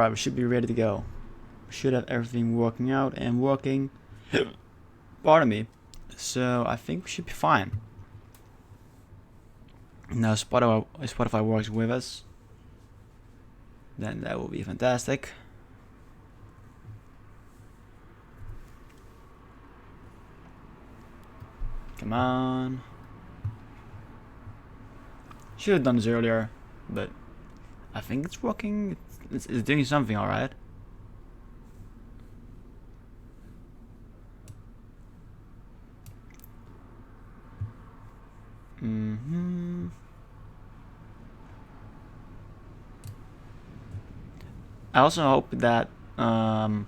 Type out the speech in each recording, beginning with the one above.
Alright, we should be ready to go. We should have everything working out and working. Pardon me. So I think we should be fine. Now Spotify works with us. Then that will be fantastic. Come on. Should have done this earlier, but I think it's working. It's doing something, alright. I also hope that the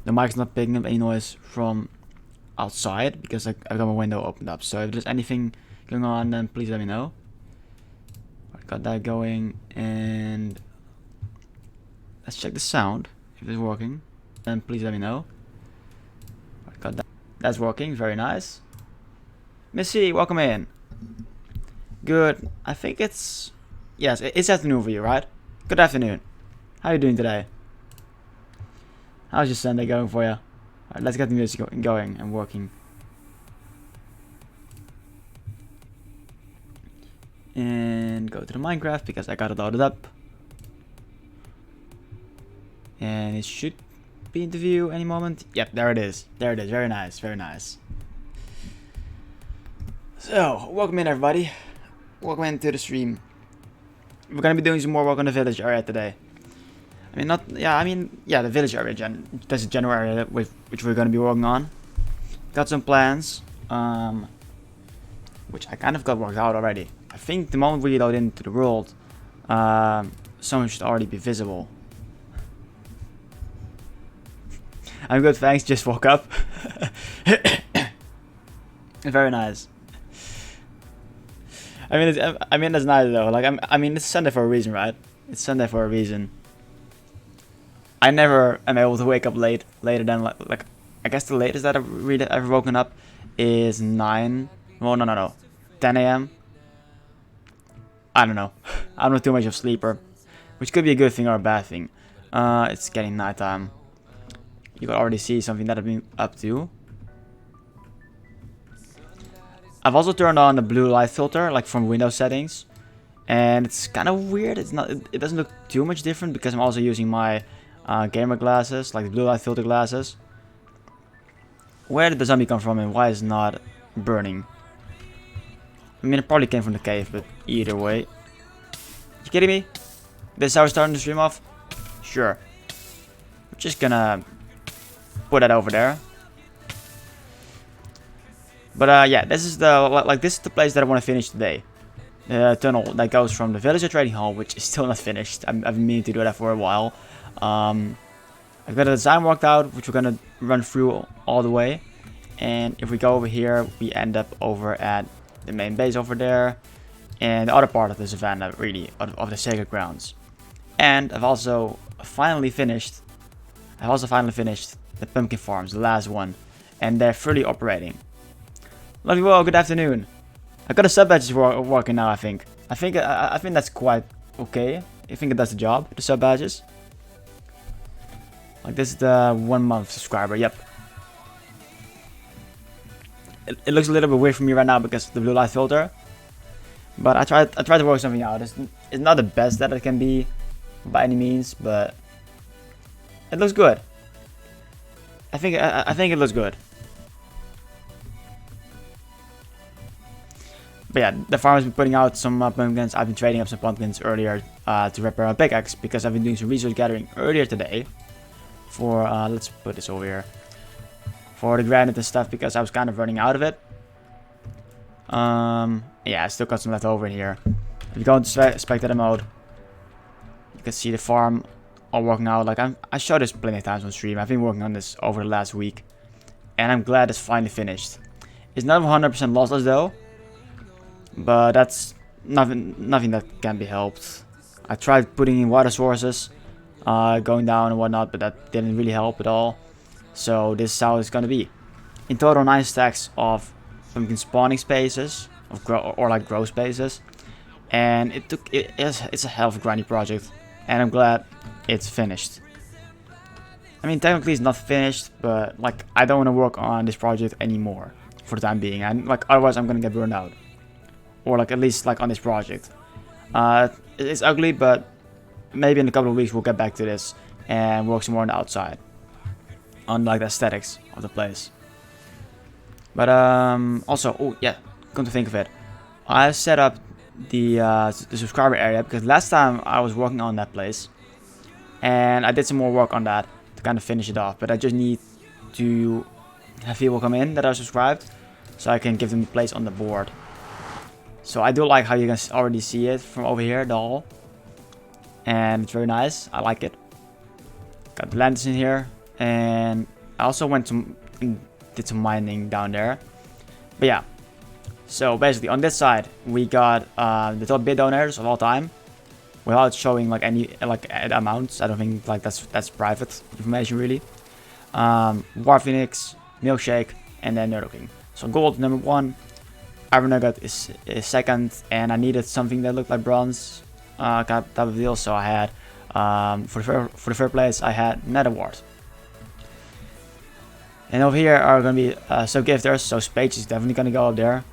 mic's not picking up any noise from outside, because I've got my window opened up. So if there's anything going on, then please let me know. I got that going, and let's check the sound. If it's working, then please let me know. I got that. That's working. Very nice. Missy, welcome in. Good. I think it's... Yes, it's afternoon for you, right? Good afternoon. How are you doing today? How's your Sunday going for you? Alright, let's get the music going and working. And go to the Minecraft, because I got it loaded up. And it should be in the view any moment. Yep, there it is. There it is. Very nice. Very nice. So, welcome in everybody. Welcome into the stream. We're gonna be doing some more work on the village area today. The village area. That's a general area with which we're gonna be working on. Got some plans, which I kind of got worked out already. I think the moment we load into the world, someone should already be visible. I'm good, thanks. Just woke up. Very nice. I mean that's nice though. Like it's Sunday for a reason, right? It's Sunday for a reason. I never am able to wake up later than like I guess the latest that I've ever woken up is 9. Well, no, 10 a.m. I don't know. I'm not too much of a sleeper, which could be a good thing or a bad thing. It's getting nighttime. You can already see something that I've been up to. I've also turned on the blue light filter, like from Windows settings, and it's kind of weird. It doesn't look too much different because I'm also using my gamer glasses, like the blue light filter glasses. Where did the zombie come from, and why is it not burning? I mean, it probably came from the cave, but either way. You kidding me? This is how we're starting the stream off? Sure. We're just gonna put that over there. But yeah, this is the place that I want to finish today. The tunnel that goes from the villager trading hall, which is still not finished. I've been meaning to do that for a while. I've got a design worked out, which we're gonna run through all the way. And if we go over here, we end up over at the main base over there, and the other part of the savannah, really, of the sacred grounds. And I've also finally finished the pumpkin farms, the last one, and they're fully operating. Love you all. Good afternoon. I got a sub badges working now. I think that's quite okay. I think it does the job. The sub badges. Like this is the 1 month subscriber. Yep. It looks a little bit weird for me right now because of the blue light filter. But I tried to work something out. It's not the best that it can be by any means, but it looks good. I think it looks good. But yeah, the farm has been putting out some pumpkins. I've been trading up some pumpkins earlier to repair my pickaxe, because I've been doing some resource gathering earlier today for, let's put this over here, for the granite and stuff, because I was kind of running out of it. Yeah, I still got some left over in here. If you go into spectator mode, you can see the farm all working out. Like I showed this plenty of times on stream. I've been working on this over the last week, and I'm glad it's finally finished. It's not 100% lossless though. But that's nothing that can be helped. I tried putting in water sources, going down and whatnot, but that didn't really help at all. So this is how it's gonna be. In total, 9 stacks of pumpkin spawning spaces, or like grow spaces, and it's a hell of a grindy project. And I'm glad it's finished. I mean, technically it's not finished, but like I don't want to work on this project anymore for the time being, and like otherwise I'm gonna get burned out, or like at least like on this project. It's ugly, but maybe in a couple of weeks we'll get back to this and work some more on the outside, on like the aesthetics of the place. But also, oh yeah, come to think of it, I set up the subscriber area because last time I was working on that place, and I did some more work on that to kind of finish it off. But I just need to have people come in that are subscribed, so I can give them a place on the board. So I do like how you can already see it from over here, the hall, and it's very nice. I like it. Got the lanterns in here, and I also went to did some mining down there. But yeah, so basically on this side we got the top bid donors of all time, without showing like any like amounts. I don't think like that's private information really. War Phoenix, Milkshake, and then Nerdle King. So gold number 1, Iron Nugget is second, and I needed something that looked like bronze type of deal. So I had for the third place I had Nether Wart. And over here are going to be sub-gifters, so Spades is definitely going to go up there.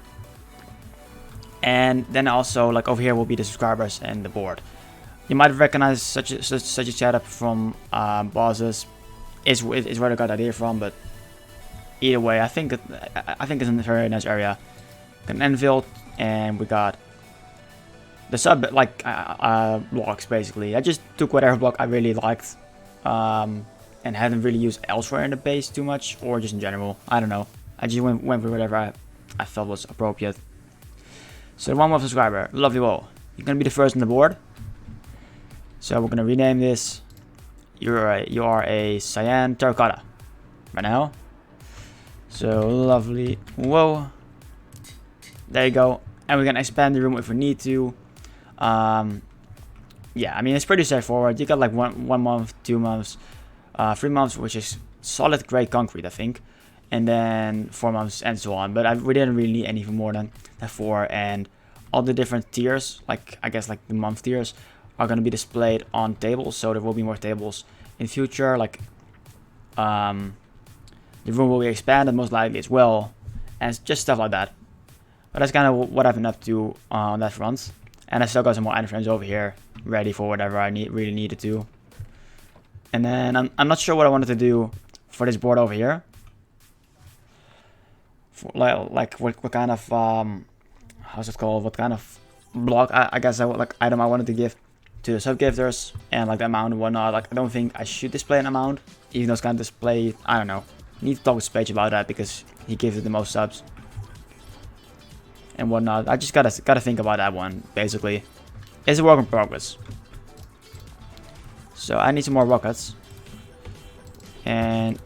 And then also like over here will be the subscribers and the board. You might recognize such a setup from bosses. Is where I got the idea from, but either way, I think it's a very nice area. Got an anvil, and we got the sub like blocks basically. I just took whatever block I really liked, and hadn't really used elsewhere in the base too much, or just in general. I don't know. I just went with whatever I felt was appropriate. So 1 more subscriber, lovely wall. You're gonna be the first on the board. So we're gonna rename this. You are a cyan terracotta right now. So lovely. Whoa. There you go. And we can expand the room if we need to. Yeah, I mean it's pretty straightforward. You got like one month, 2 months, 3 months, which is solid grey concrete, I think, and then 4 months and so on. But we didn't really need anything more than that 4, and all the different tiers, like I guess like the month tiers, are going to be displayed on tables. So there will be more tables in future. Like the room will be expanded most likely as well, and it's just stuff like that. But that's kind of what I've been up to on that front. And I still got some more items over here ready for whatever I really needed to. And then I'm not sure what I wanted to do for this board over here. For like what kind of how's it called? What kind of block I guess like item I wanted to give to the sub-gifters, and like the amount and whatnot. Like I don't think I should display an amount, even though it's kind of display. I don't know. Need to talk with Spage about that because he gives it the most subs and whatnot. I just gotta think about that one. Basically, it's a work in progress. So I need some more rockets, and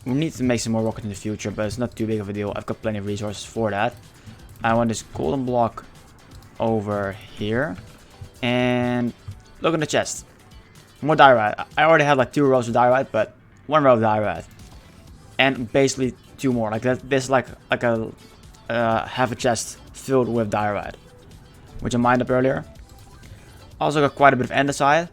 we need to make some more rockets in the future, but it's not too big of a deal. I've got plenty of resources for that. I want this golden block over here, and look in the chest. More diorite. I already had like 2 rows of diorite, but 1 row of diorite, and basically 2 more. Like that. This like a half a chest filled with diorite, which I mined up earlier. Also got quite a bit of andesite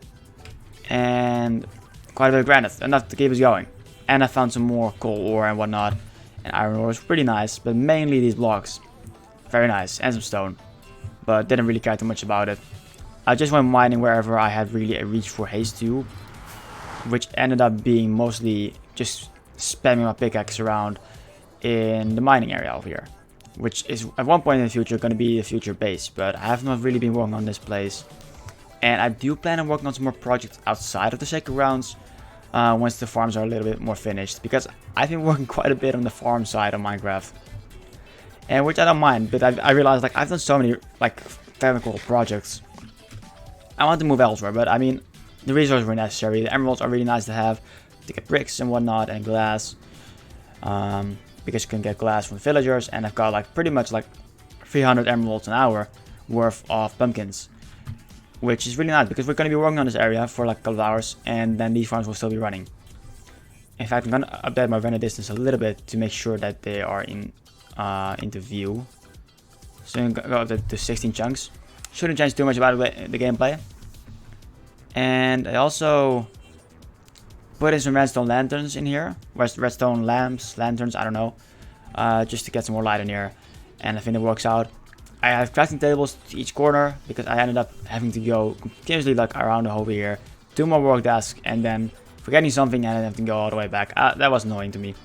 and quite a bit of granite, enough to keep us going. And I found some more coal ore and whatnot, and iron ore is pretty nice, but mainly these blocks, very nice, and some stone, but didn't really care too much about it. I just went mining wherever I had really a reach for haste to, which ended up being mostly just spamming my pickaxe around in the mining area over here, which is at one point in the future going to be the future base, but I have not really been working on this place. And I do plan on working on some more projects outside of the sacred grounds once the farms are a little bit more finished, because I've been working quite a bit on the farm side of Minecraft, and which I don't mind, but I realized like I've done so many like technical projects. I want to move elsewhere, but I mean the resources were necessary. The emeralds are really nice to have to get bricks and whatnot, and glass, because you can get glass from villagers, and I've got like pretty much like 300 emeralds an hour worth of pumpkins, which is really nice because we're going to be working on this area for like a couple of hours, and then these farms will still be running. In fact, I'm going to update my render distance a little bit to make sure that they are into view. So I'm going to go up to 16 chunks. Shouldn't change too much about the gameplay. And I also put in some redstone lanterns in here. Redstone lamps, lanterns, I don't know. Just to get some more light in here. And I think it works out. I have crafting tables to each corner because I ended up having to go continuously like around the whole here. 2 more work desks and then forgetting something and then have to go all the way back. That was annoying to me.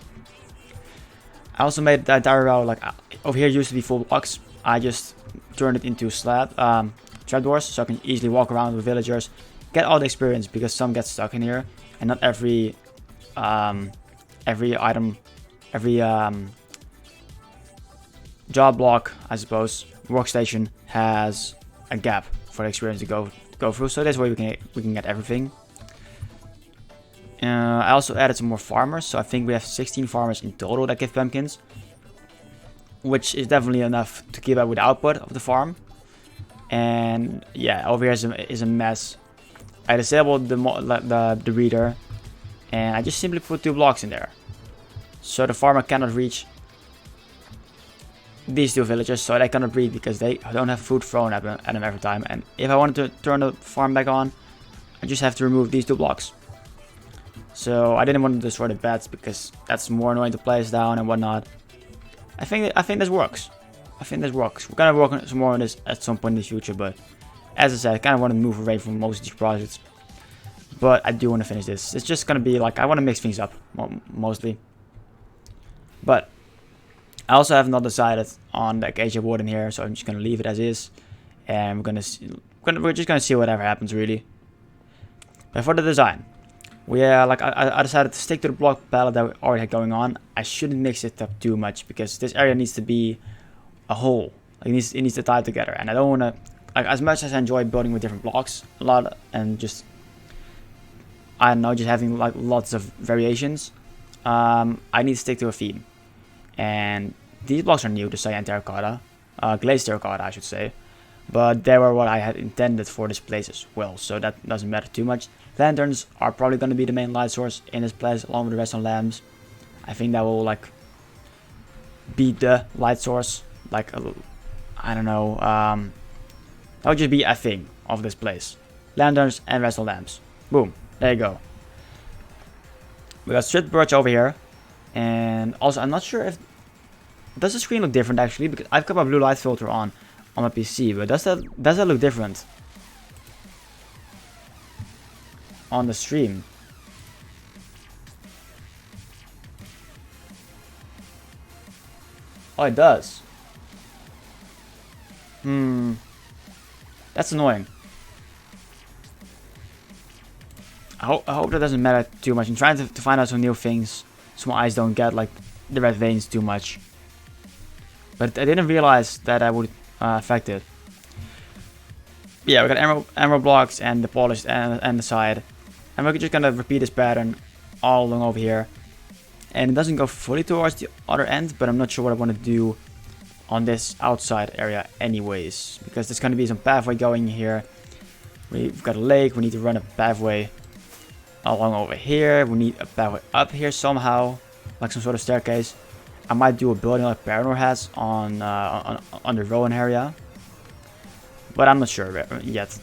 I also made the entire row, like over here used to be full blocks. I just turned it into trapdoors so I can easily walk around with villagers. Get all the experience because some get stuck in here. And not every item, every job block, I suppose, workstation has a gap for the experience to go through. So this way we can get everything. I also added some more farmers, so I think we have 16 farmers in total that give pumpkins, which is definitely enough to keep up with the output of the farm. And yeah, over here is a mess. I disabled the reader, and I just simply put 2 blocks in there, so the farmer cannot reach these 2 villagers, so they cannot breed because they don't have food thrown at them every time. And if I wanted to turn the farm back on, I just have to remove these 2 blocks. So I didn't want to destroy the beds because that's more annoying to place down and whatnot. I think this works. We're gonna work on some more on this at some point in the future, but as I said, I kind of want to move away from most of these projects. But I do want to finish this. It's just gonna be like I want to mix things up mostly. But I also have not decided on the acacia wood in here, so I'm just gonna leave it as is, and we're just gonna see whatever happens really. But for the design. I decided to stick to the block palette that we already had going on. I shouldn't mix it up too much because this area needs to be a whole. Like it needs to tie together, and I don't want to, like, as much as I enjoy building with different blocks a lot and just, I don't know, just having like lots of variations. I need to stick to a theme, and these blocks are new, the cyan terracotta, glazed terracotta, I should say. But they were what I had intended for this place as well, so that doesn't matter too much. Lanterns are probably going to be the main light source in this place, along with the redstone lamps. I think that will like be the light source, like I don't know. That would just be a thing of this place. Lanterns and redstone lamps. Boom, there you go. We got stripped birch over here, and also I'm not sure if does the screen look different actually, because I've got my blue light filter on my PC, but does that look different on the stream? Oh, it does. That's annoying. I hope that doesn't matter too much. I'm trying to find out some new things so my eyes don't get like the red veins too much. But I didn't realize that I would affect it. Yeah, we got emerald blocks and the polished and the side. And we're just gonna repeat this pattern all along over here. And it doesn't go fully towards the other end, but I'm not sure what I want to do on this outside area anyways. Because there's gonna be some pathway going here. We've got a lake, we need to run a pathway along over here. We need a pathway up here somehow, like some sort of staircase. I might do a building like Paranor has on the Rowan area, but I'm not sure yet.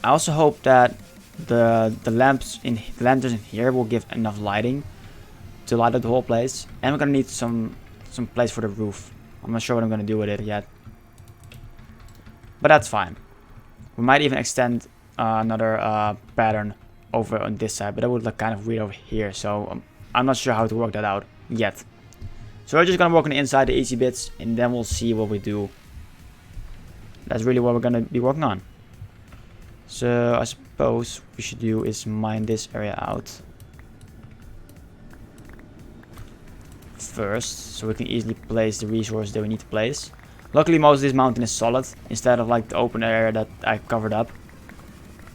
I also hope that the lanterns in here will give enough lighting to light up the whole place, and we're gonna need some place for the roof. I'm not sure what I'm gonna do with it yet, but that's fine. We might even extend another pattern over on this side, but that would look kind of weird over here. So I'm not sure how to work that out yet. So we're just gonna work on the inside, the easy bits, and then we'll see what we do. That's really what we're gonna be working on. So I suppose what we should do is mine this area out first, so we can easily place the resource that we need to place. Luckily most of this mountain is solid, instead of like the open area that I covered up,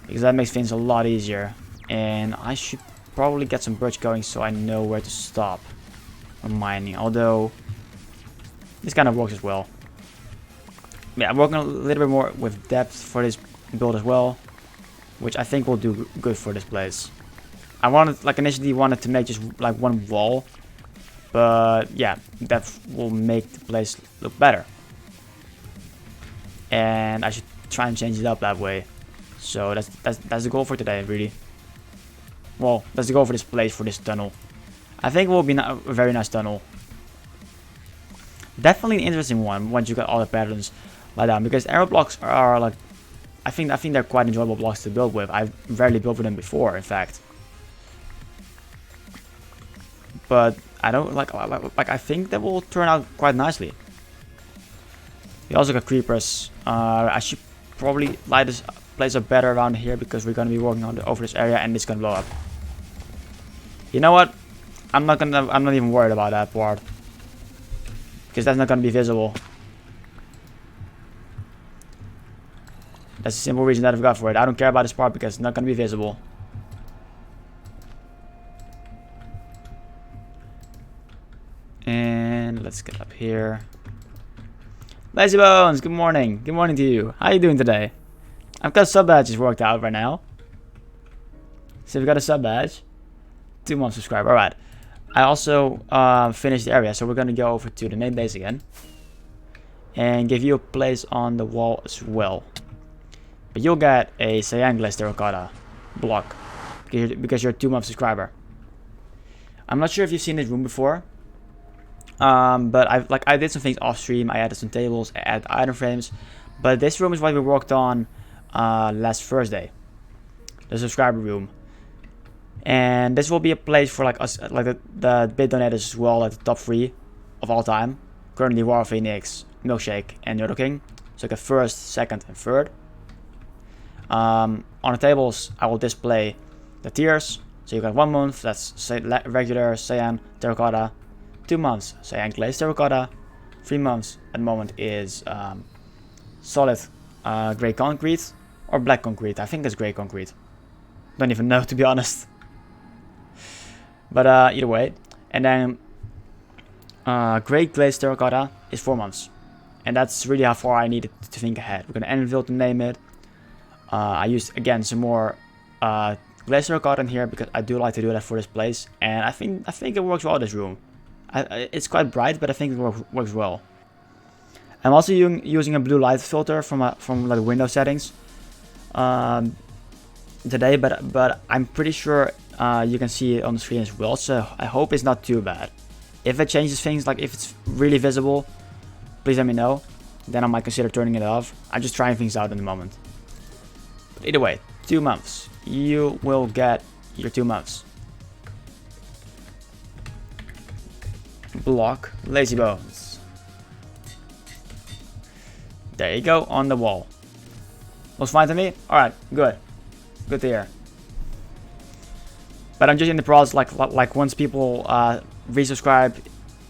because that makes things a lot easier. And I should probably get some birch going so I know where to stop on mining, although this kind of works as well. Yeah, I'm working a little bit more with depth for this build as well, which I think will do good for this place. I initially wanted to make just like one wall, but yeah, that will make the place look better. And I should try and change it up that way. So that's the goal for today, really. Well, let's go for this place for this tunnel. I think it will be a very nice tunnel. Definitely an interesting one once you got all the patterns laid down, because arrow blocks are like, I think they're quite enjoyable blocks to build with. I've rarely built with them before, in fact. But I don't like I think that will turn out quite nicely. We also got creepers. I should probably light this place up better around here, because we're gonna be working on over this area and it's gonna blow up. You know what? I'm not even worried about that part, because that's not gonna be visible. That's the simple reason that I've got for it. I don't care about this part because it's not gonna be visible. And let's get up here. Lazy Bones, good morning. Good morning to you. How are you doing today? I've got sub badges worked out right now. So we've got a sub badge. 2 month subscriber. Alright. I also finished the area, so we're gonna go over to the main base again. And give you a place on the wall as well. But you'll get a cyan glaze terracotta block, because you're a 2 month subscriber. I'm not sure if you've seen this room before. But I did some things off stream. I added some tables, I added item frames. But this room is what we worked on last Thursday. The subscriber room. And this will be a place for like us, like the bid donators as well, like the top 3 of all time. Currently War Phoenix, Milkshake, and Yodo King. So like a first, second, and third. On the tables, I will display the tiers. So you got 1 month, that's regular, cyan, terracotta. 2 months, cyan glaze terracotta. 3 months at the moment is solid grey concrete or black concrete. I think it's grey concrete. Don't even know, to be honest. But either way. And then grey glaze terracotta is 4 months. And that's really how far I needed to think ahead. We're gonna anvil to name it. I used again some more glaze terracotta in here, because I do like to do that for this place. And I think it works well, this room. It's quite bright, but I think it works well. I'm also using a blue light filter from like window settings today, but I'm pretty sure you can see it on the screen as well. So I hope it's not too bad. If it changes things, like if it's really visible, please let me know. Then I might consider turning it off. I'm just trying things out in the moment. But either way, 2 months. You will get your 2 months. Block Lazy Bones. There you go, on the wall. Looks fine to me? Alright, good. Good to hear. But I'm just in the process, like once people resubscribe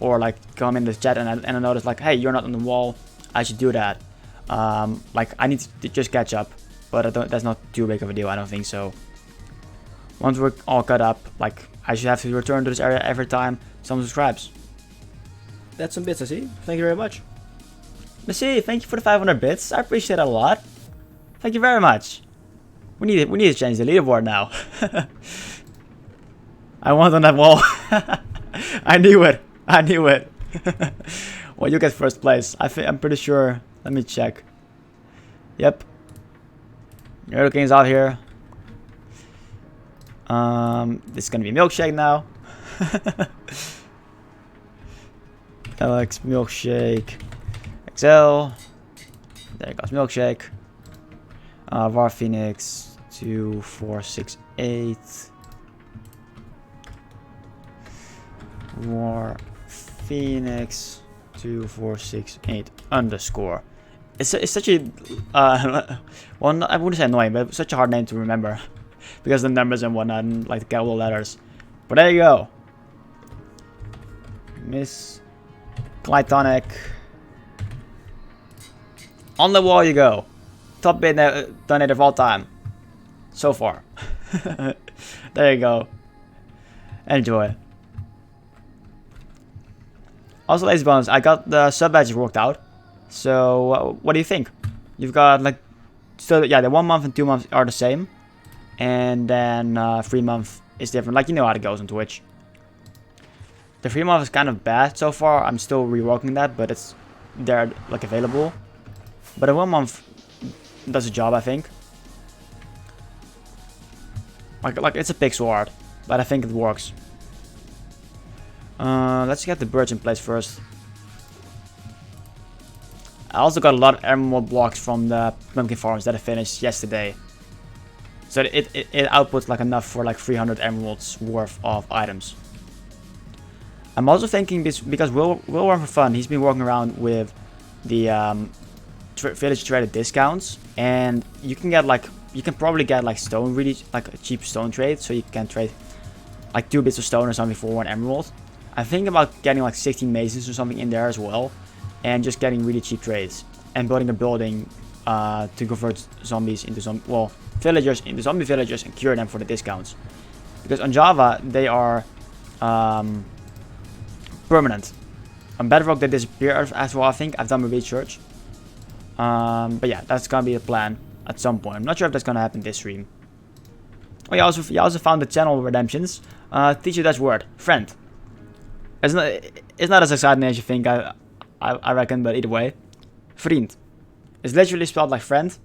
or like come in the chat and I notice like, hey, you're not on the wall, I should do that. Like I need to just catch up, but that's not too big of a deal, I don't think so. Once we're all caught up, like I should have to return to this area every time someone subscribes. That's some bits, I see. Thank you very much. Missy, thank you for the 500 bits. I appreciate it a lot. Thank you very much. We need to change the leaderboard now. I want on that wall. I knew it. I knew it. Well, you get first place. I'm pretty sure. Let me check. Yep. Yodo King's out here. This is gonna be Milkshake now. Alex, Milkshake, XL. There goes Milkshake. Var Phoenix 2468. War Phoenix 2468 underscore. It's such a well, I wouldn't say annoying, but such a hard name to remember because the numbers and whatnot, and like the capital letters. But there you go. Miss Clytonic. On the wall you go. Top bid donator of all time. So far. There you go. Enjoy. Also, Lazy Bones, I got the sub badges worked out. So, what do you think? You've got like, so yeah, the 1 month and 2 months are the same. And then 3 month is different. Like, you know how it goes on Twitch. The 3 month is kind of bad so far. I'm still reworking that, but it's there, like, available. But the 1 month does a job, I think. Like it's a pixel art, but I think it works. Let's get the birds in place first. I also got a lot of emerald blocks from the pumpkin farms that I finished yesterday. So it outputs like enough for like 300 emeralds worth of items. I'm also thinking because Will run for fun. He's been walking around with the village trader discounts, and you can probably get like stone, really like a cheap stone trade, so you can trade like 2 bits of stone or something for 1 emerald. I'm thinking about getting like 16 masons or something in there as well, and just getting really cheap trades and building a building to convert zombies into villagers into zombie villagers and cure them for the discounts. Because on Java they are permanent. On Bedrock they disappear as well. I think I've done my research. But yeah, that's gonna be the plan at some point. I'm not sure if that's gonna happen this stream. Oh, you also found the channel redemptions. Teach you that word, friend. It's not as exciting as you think. I reckon, but either way, vriend. It's literally spelled like friend,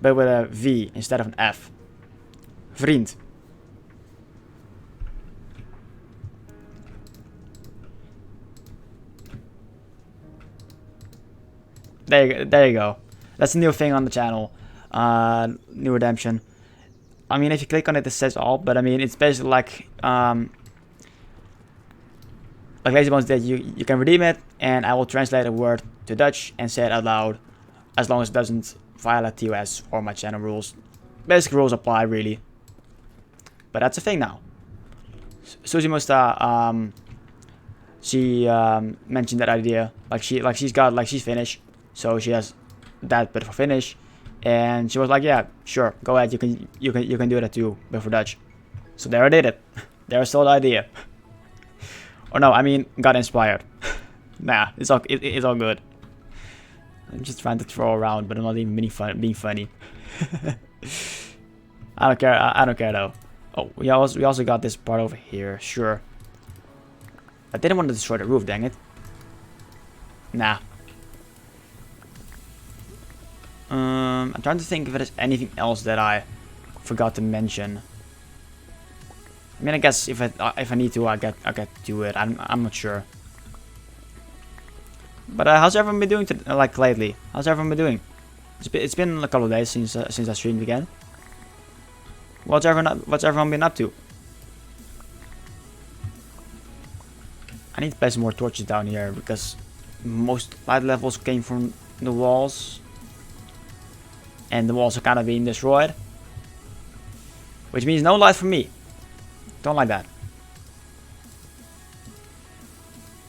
but with a V instead of an F. Vriend. There you go. That's a new thing on the channel. New redemption. I mean, if you click on it, it says all, but I mean, it's basically like Lazybones did. You can redeem it, and I will translate a word to Dutch and say it out loud, as long as it doesn't violate TOS or my channel rules. Basic rules apply, really. But that's a thing now. Susie Musta, she mentioned that idea. She's Finnish, so she has that bit for Finnish, and she was like, "Yeah, sure, go ahead. You can do that too, but for Dutch." So there I did it. There I stole the idea. Or no, I mean, got inspired. Nah, it's all good. I'm just trying to throw around, but I'm not even being funny. I don't care. I don't care though. Oh, we also got this part over here. Sure. I didn't want to destroy the roof. Dang it. Nah. I'm trying to think if there's anything else that I forgot to mention. I mean, I guess if I need to, I get to it. I'm not sure. But how's everyone been doing lately? How's everyone been doing? It's been a couple of days since I streamed again. What's everyone been up to? I need to place more torches down here because most light levels came from the walls, and the walls are kind of being destroyed, which means no light for me. Don't like that.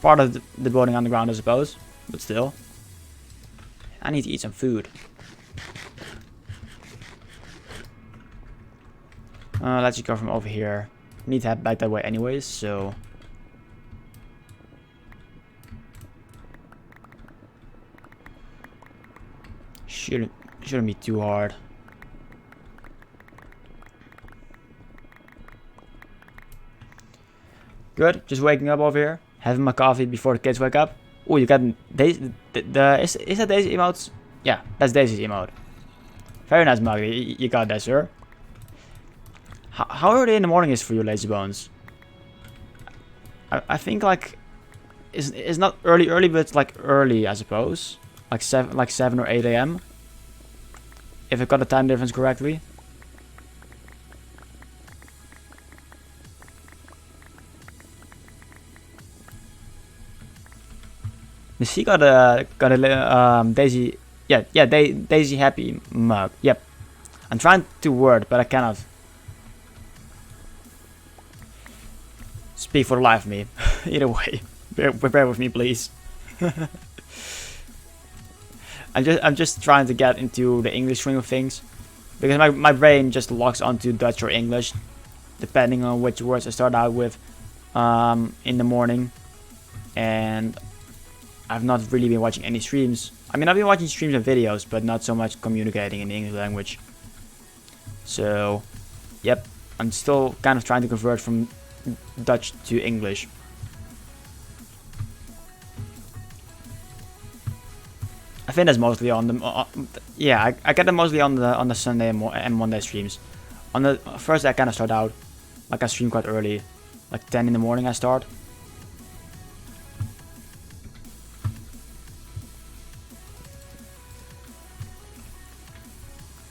Part of the building underground, I suppose, but still. I need to eat some food. Let's just go from over here. Need to head back that way anyways, so. Shouldn't be too hard. Good, just waking up over here, having my coffee before the kids wake up. Oh, you got Daisy. Is that Daisy emotes? Yeah, that's Daisy's emote. Very nice, Muggy. You got that, sir. How early in the morning is for you, Lazy Bones? I think like it's not early, but it's like early, I suppose. Like 7 or 8 a.m. If I got the time difference correctly. She got a Daisy. Yeah, Daisy happy mug. Yep. I'm trying to word, but I cannot speak for the life of me. Either way, bear with me, please. I'm just trying to get into the English swing of things, because my brain just locks onto Dutch or English, depending on which words I start out with in the morning. And I've not really been watching any streams. I mean, I've been watching streams and videos, but not so much communicating in the English language. So, yep, I'm still kind of trying to convert from Dutch to English. I think that's mostly on the yeah. I get them mostly on the Sunday and Monday streams. On the first, I kind of start out, like I stream quite early, like 10 in the morning I start.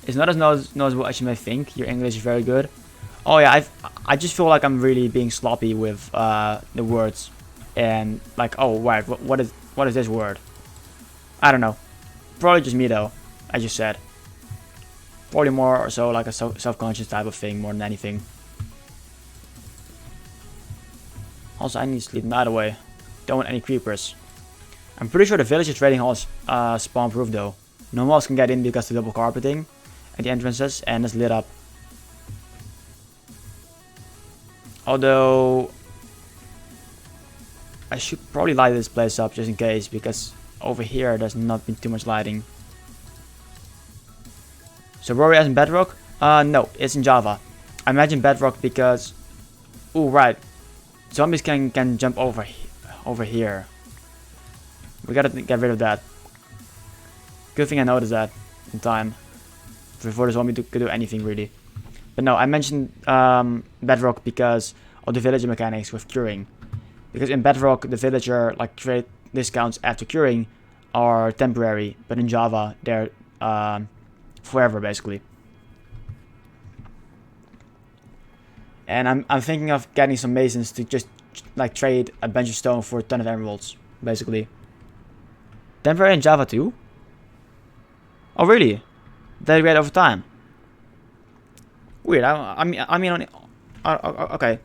It's not as noticeable as you may think. Your English is very good. Oh yeah, I just feel like I'm really being sloppy with the words, and like, oh right, what is this word? I don't know. Probably just me though, as you said. Probably more or so like a self-conscious type of thing more than anything. Also, I need to sleep the way. Don't want any creepers. I'm pretty sure the villager trading hall is spawn proof though. No one else can get in because of the double carpeting at the entrances and it's lit up. Although I should probably light this place up just in case, because over here there's not been too much lighting. So Rory as in Bedrock? No, it's in Java. I imagine Bedrock because... Ooh, right. Zombies can jump over here. We gotta get rid of that. Good thing I noticed that in time. Before the zombie could do anything really. But no, I mentioned Bedrock because of the villager mechanics with curing. Because in Bedrock, the villager like trade discounts after curing are temporary, but in Java they're forever basically. And I'm thinking of getting some masons to just like trade a bunch of stone for a ton of emeralds, basically. Temporary in Java too? Oh really? They degrade over time. Weird. I mean, okay.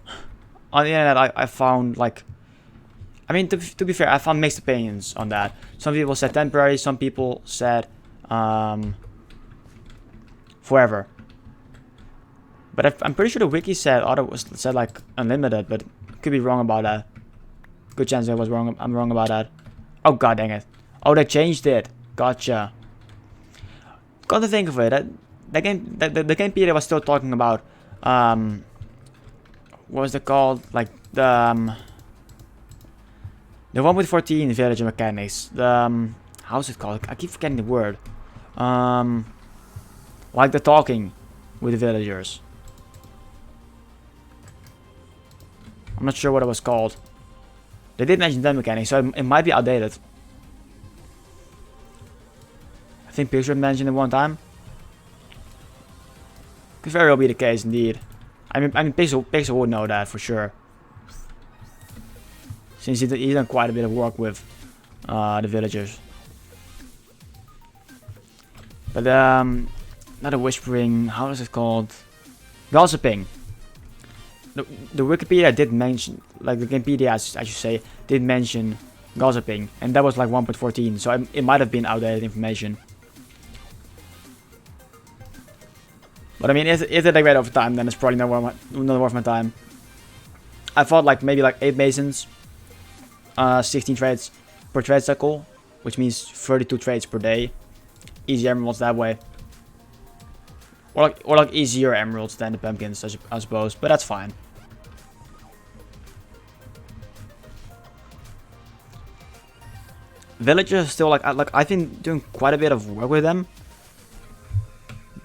On the internet, I found like, I mean, to be fair, I found mixed opinions on that. Some people said temporary, some people said forever. But I'm pretty sure the wiki said like unlimited, but could be wrong about that. Good chance I was wrong. I'm wrong about that. Oh god dang it! Oh, they changed it. Gotcha. Got to think of it. The game Peter was still talking about. What was it called? Like the one with 14 villager mechanics. The how's it called? I keep forgetting the word. Like the talking with the villagers. I'm not sure what it was called. They did mention that mechanic, so it might be outdated. I think Pixar mentioned it one time. Could very well be the case indeed. I mean Pixar would know that for sure. Since he's done quite a bit of work with the villagers. But not a whispering, how is it called? Gossiping. The Wikipedia did mention, like the Gamepedia I should say, did mention gossiping, and that was like 1.14, so it might have been outdated information. But I mean, if they degrade over time, then it's probably not worth my time. I thought like maybe like 8 masons, 16 trades per trade cycle, which means 32 trades per day. Easy emeralds that way. Or like easier emeralds than the pumpkins, I suppose, but that's fine. Villagers still like I've been doing quite a bit of work with them,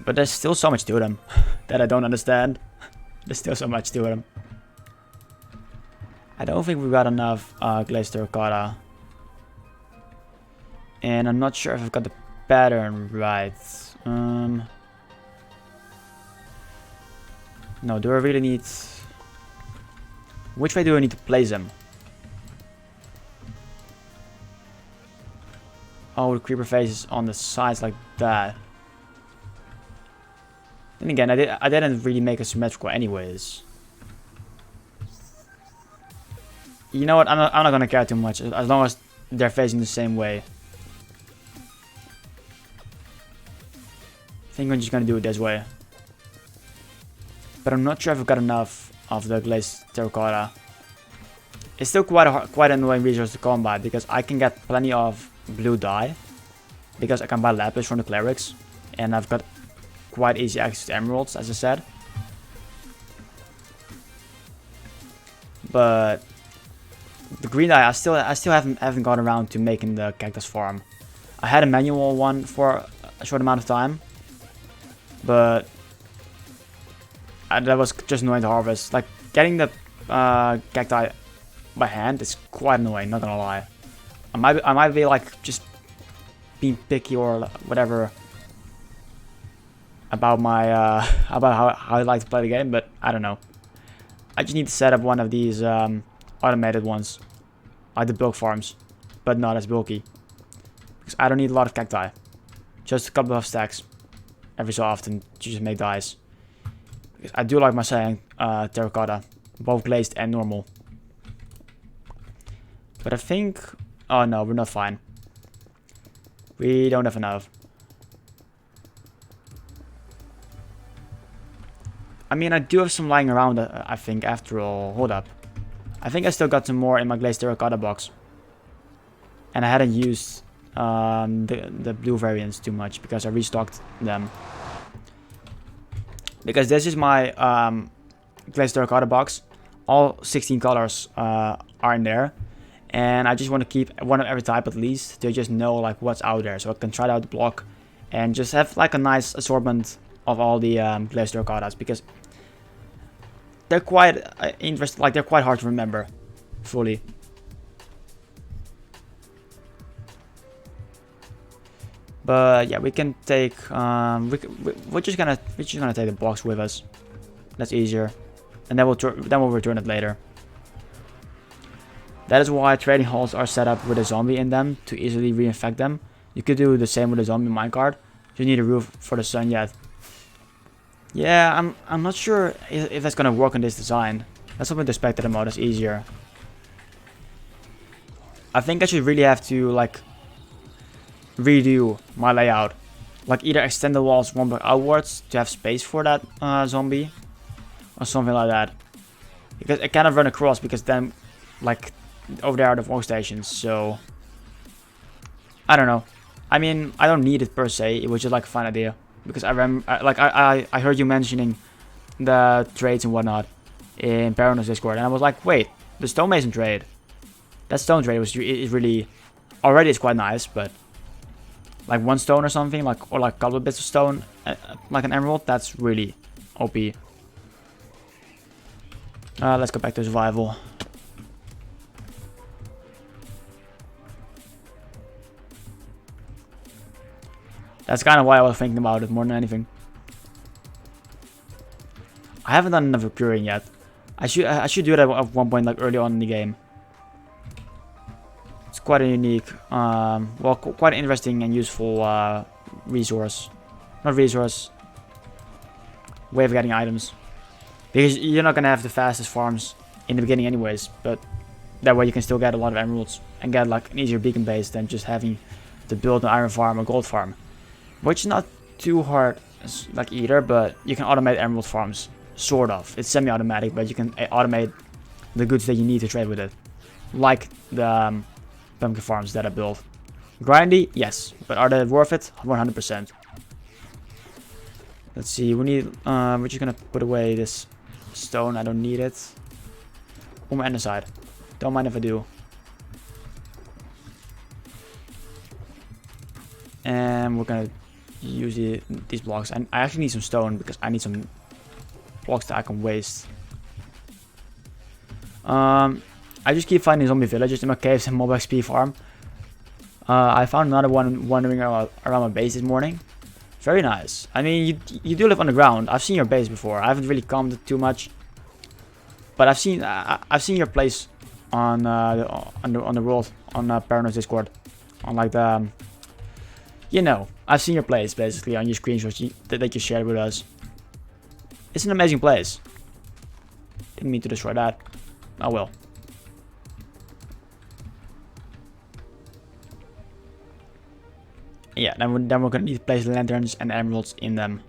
but there's still so much to them that I don't understand. There's still so much to them. I don't think we've got enough glazed terracotta, and I'm not sure if I've got the pattern right. No, do I really need... Which way do I need to place them? Oh, the creeper faces on the sides like that. Then again, I didn't really make it symmetrical anyways. You know what? I'm not gonna care too much as long as they're facing the same way. I think I'm just gonna do it this way. But I'm not sure if I've got enough of the glazed terracotta. It's still quite an annoying resource to come by because I can get plenty of blue dye because I can buy lapis from the clerics, and I've got quite easy access to emeralds, as I said. But the green dye, I still haven't got around to making the cactus farm. I had a manual one for a short amount of time, but that was just annoying to harvest. Like, getting the cacti by hand is quite annoying, not gonna lie. I might be like just being picky or whatever about my about how I like to play the game, but I don't know. I just need to set up one of these automated ones, like the bulk farms, but not as bulky, because I don't need a lot of cacti. Just a couple of stacks every so often to just make dyes. Because I do like my cyan terracotta, both glazed and normal. But I think... Oh no, we're not fine. We don't have enough. I mean, I do have some lying around, I think, after all. Hold up. I think I still got some more in my glazed terracotta box. And I hadn't used the blue variants too much because I restocked them. Because this is my glazed terracotta box. All 16 colors are in there. And I just want to keep one of every type at least to just know like what's out there. So I can try out the block and just have like a nice assortment of all the glazed terracottas. Because they're quite interesting, like they're quite hard to remember fully. But yeah, we can take we're just gonna take the box with us. That's easier, and then we'll return it later. That is why trading halls are set up with a zombie in them to easily reinfect them. You could do the same with a zombie minecart. You need a roof for the sun yet. Yeah, I'm not sure if that's gonna work on this design. That's something to spectator mode. That's easier. I think I should really have to like redo my layout, like either extend the walls one block outwards to have space for that zombie, or something like that. Because I kind of run across, because then like over there are the workstations. So I don't know. I mean, I don't need it per se. It was just like a fun idea because I heard you mentioning the trades and whatnot in Parano's Discord, and I was like, wait, the stonemason trade. That stone trade is really already it's quite nice, but like one stone or something, like or like a couple of bits of stone, like an emerald, that's really OP. Let's go back to survival. That's kind of why I was thinking about it more than anything. I haven't done enough procuring yet. I should do that at one point, like early on in the game. It's quite a unique, well, quite interesting and useful resource. Not resource. Way of getting items. Because you're not gonna have the fastest farms in the beginning anyways, but that way you can still get a lot of emeralds and get like an easier beacon base than just having to build an iron farm or gold farm. Which is not too hard like either, but you can automate emerald farms. Sort of. It's semi-automatic, but you can automate the goods that you need to trade with it. Like the pumpkin farms that I built. Grindy? Yes. But are they worth it? 100%. Let's see. We need... we're just gonna put away this stone. I don't need it. On my andesite. Don't mind if I do. And we're gonna use these blocks. I actually need some stone because I need some blocks that I can waste. I just keep finding zombie villagers in my caves and mob XP farm. I found another one wandering around my base this morning. Very nice. I mean, you do live underground. I've seen your base before. I haven't really commented too much, but I've seen your place on the world on Parano's Discord, on like the you know, I've seen your place basically on your screenshots that you shared with us. It's an amazing place. Didn't mean to destroy that. Oh well. Yeah, then we're gonna need to place lanterns and emeralds in them.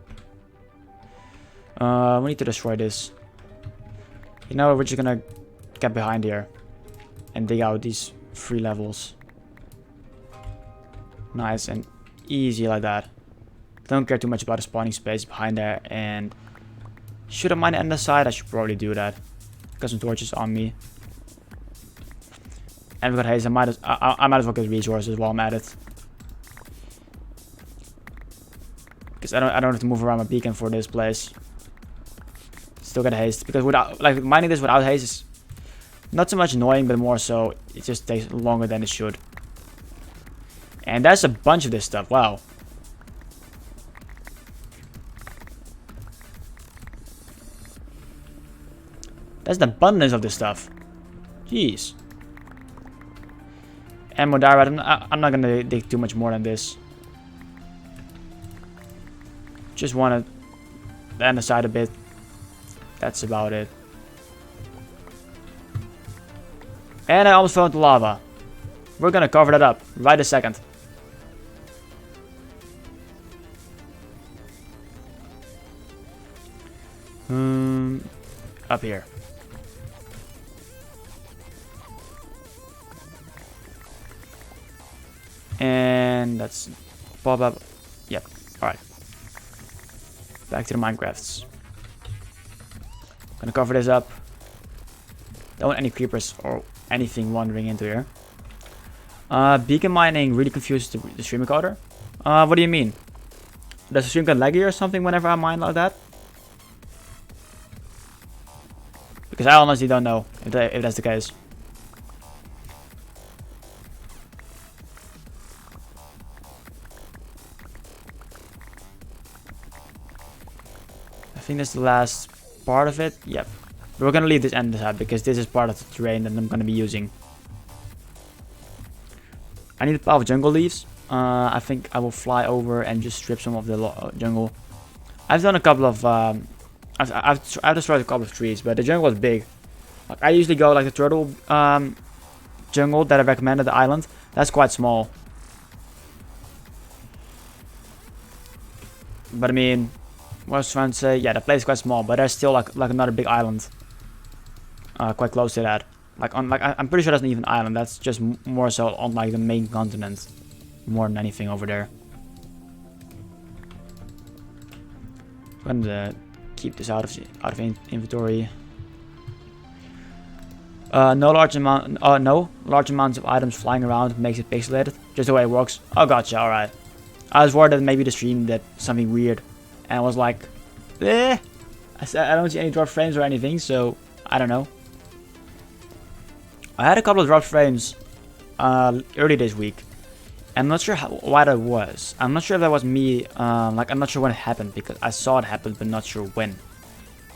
We need to destroy this. You know, we're just gonna get behind here and dig out these 3 levels. Nice and easy like that. Don't care too much about the spawning space behind there. And should I mine the side? I should probably do that. Got some torches on me. And we got haze. I might as well get resources while I'm at it. Because I don't have to move around my beacon for this place. still get haste, because without, like, mining this without haste is not so much annoying, but more so it just takes longer than it should. And that's a bunch of this stuff. Wow. That's the abundance of this stuff. Jeez. And more diorite. I'm not gonna dig too much more than this. Just want to end aside a bit. That's about it. And I almost fell into lava. We're gonna cover that up right a second. Up here. And that's pop up. Yep. Alright. Back to the Minecrafts. Gonna cover this up. Don't want any creepers or anything wandering into here. Beacon mining really confuses the stream recorder. What do you mean? Does the stream get laggy or something whenever I mine like that? Because I honestly don't know if that's the case. I think that's the last part of it. Yep. We're gonna leave this end aside because this is part of the terrain that I'm gonna be using. I need a pile of jungle leaves. I think I will fly over and just strip some of the jungle. I've done a couple of I've destroyed a couple of trees, but the jungle is big. Like, I usually go like the turtle jungle that I recommended, the island. That's quite small. But I mean, what I was trying to say, yeah, the place is quite small, but there's still like another big island, quite close to that. I'm pretty sure that's not even an island. That's just more so on like the main continent, more than anything over there. I'm gonna keep this out of inventory. No large amounts of items flying around makes it pixelated. Just the way it works. Oh, gotcha. All right. I was worried that maybe the stream did something weird, and I was like, eh. I don't see any drop frames or anything, so I don't know. I had a couple of drop frames early this week. I'm not sure why that was. I'm not sure if that was me. Like, I'm not sure when it happened because I saw it happen, but not sure when.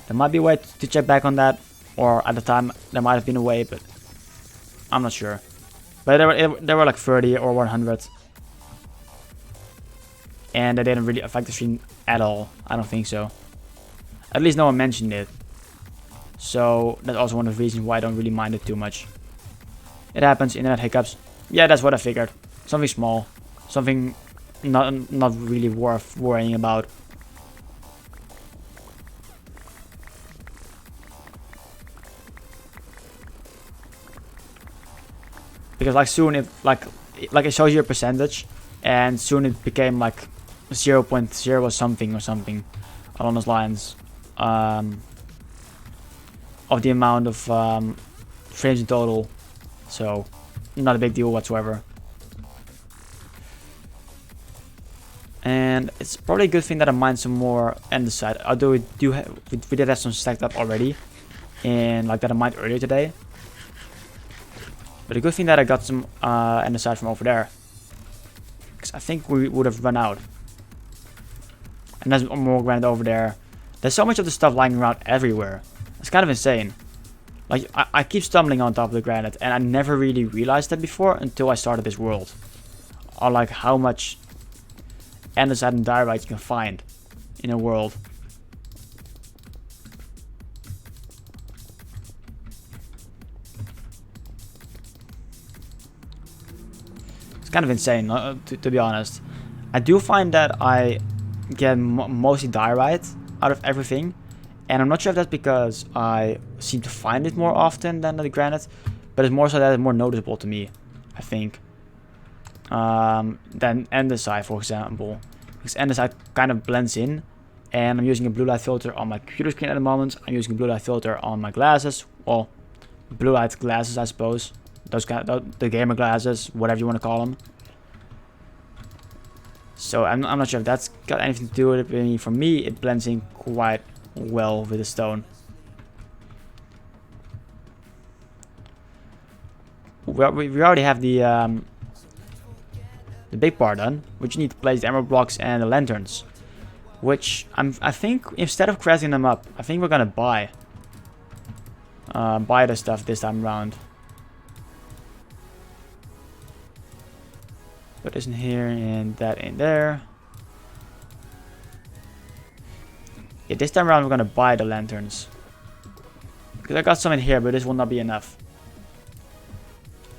There might be a way to check back on that, or at the time there might have been a way, but I'm not sure. But there were like 30 or 100, and they didn't really affect the stream at all. I don't think so. At least no one mentioned it. So that's also one of the reasons why I don't really mind it too much. It happens, internet hiccups. Yeah, that's what I figured. Something small, something not really worth worrying about. Because like soon it like it shows you a percentage, and soon it became like 0.0 something along those lines of the amount of frames in total. So not a big deal whatsoever. And it's probably a good thing that I mined some more andesite. Although we did have some stacked up already, and like that I mined earlier today. But a good thing that I got some andesite from over there, because I think we would have run out. And there's more granite over there. There's so much of the stuff lying around everywhere. It's kind of insane. Like, I keep stumbling on top of the granite, and I never really realized that before until I started this world. Or like how much andesite and diorite you can find in a world. It's kind of insane, to be honest. I do find that I get mostly diorite out of everything, and I'm not sure if that's because I seem to find it more often than the granite, but it's more so that it's more noticeable to me, I think, than andesite, for example. Because andesite kind of blends in, and I'm using a blue light filter on my computer screen at the moment. I'm using a blue light filter on my glasses. Well, blue light glasses, I suppose. Those the gamer glasses, whatever you want to call them. So I'm not sure if that's got anything to do with it. I mean, for me, it blends in quite well with the stone. we already have the big part done. We just need to place the emerald blocks and the lanterns. Which I think instead of crafting them up, I think we're gonna buy the stuff this time around. Put this in here and that in there. Yeah, this time around we're gonna buy the lanterns. Because I got some in here, but this will not be enough.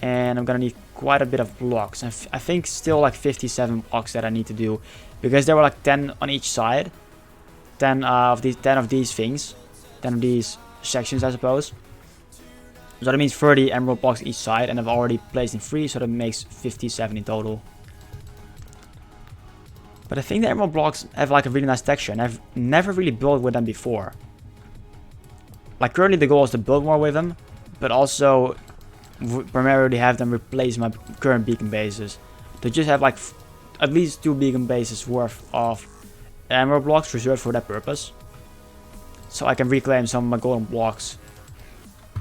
And I'm gonna need quite a bit of blocks. I think still like 57 blocks that I need to do. Because there were like 10 on each side. 10 of these things. 10 of these sections, I suppose. So that means 30 emerald blocks each side. And I've already placed in 3, so that makes 57 in total. But I think the emerald blocks have like a really nice texture. And I've never really built with them before. Like currently the goal is to build more with them. But also primarily have them replace my current beacon bases. To just have like at least 2 beacon bases worth of emerald blocks reserved for that purpose. So I can reclaim some of my golden blocks.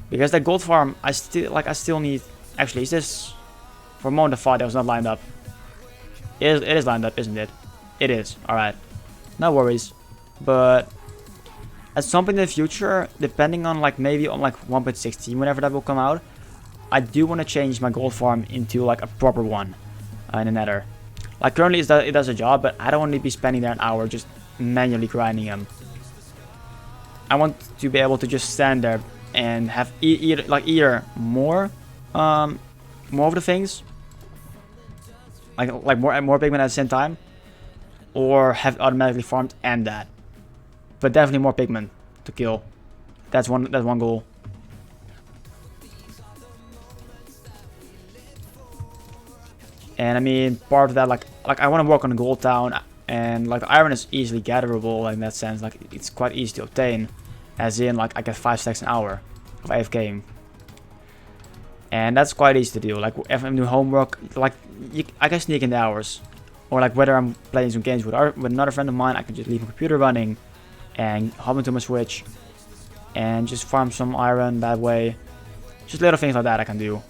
Because that gold farm, I still need... Actually, is this... For a moment I thought that was not lined up. It is lined up, isn't it? It is, alright. No worries. But... At some point in the future, depending on like maybe on like 1.16, whenever that will come out, I do want to change my gold farm into like a proper one in the nether. Like currently it does a job, but I don't want to be spending there an hour just manually grinding them. I want to be able to just stand there and have either more of the things, like more pigment at the same time, or have it automatically farmed and that. But definitely more pigment to kill. That's one goal. And I mean, part of that, like I want to work on the gold town, and like the iron is easily gatherable, like in that sense, like it's quite easy to obtain, as in like I get 5 stacks an hour of AFKing, and that's quite easy to do. Like if I'm doing homework, like I can sneak in the hours, or like whether I'm playing some games with another friend of mine, I can just leave my computer running, and hop into my Switch, and just farm some iron that way. Just little things like that I can do.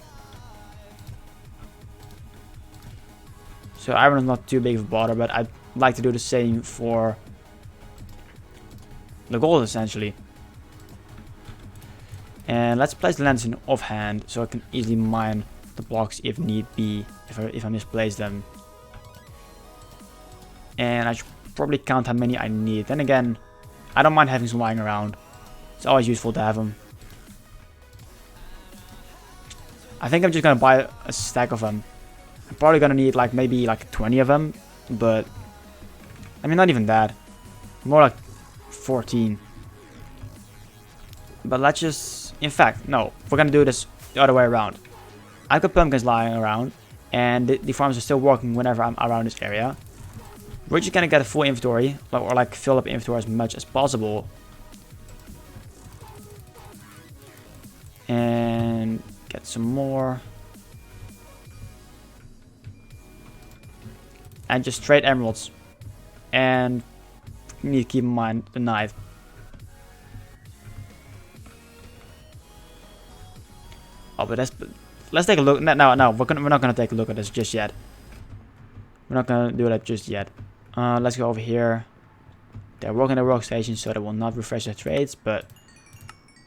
So iron is not too big of a bother, but I'd like to do the same for the gold essentially. And let's place the lanterns in offhand so I can easily mine the blocks if need be, if I misplace them. And I should probably count how many I need. Then again, I don't mind having some lying around. It's always useful to have them. I think I'm just gonna buy a stack of them. I'm probably gonna need like maybe like 20 of them, but I mean not even that. More like 14. But let's just, in fact, no, we're gonna do this the other way around. I've got pumpkins lying around, and the farms are still working whenever I'm around this area. We're just gonna get a full inventory, or like fill up inventory as much as possible. And get some more. And just trade emeralds. And you need to keep in mind the knife. Oh, but let's take a look. No, we're not gonna take a look at this just yet. We're not gonna do that just yet. Let's go over here. They're working the workstation, so they will not refresh their trades, but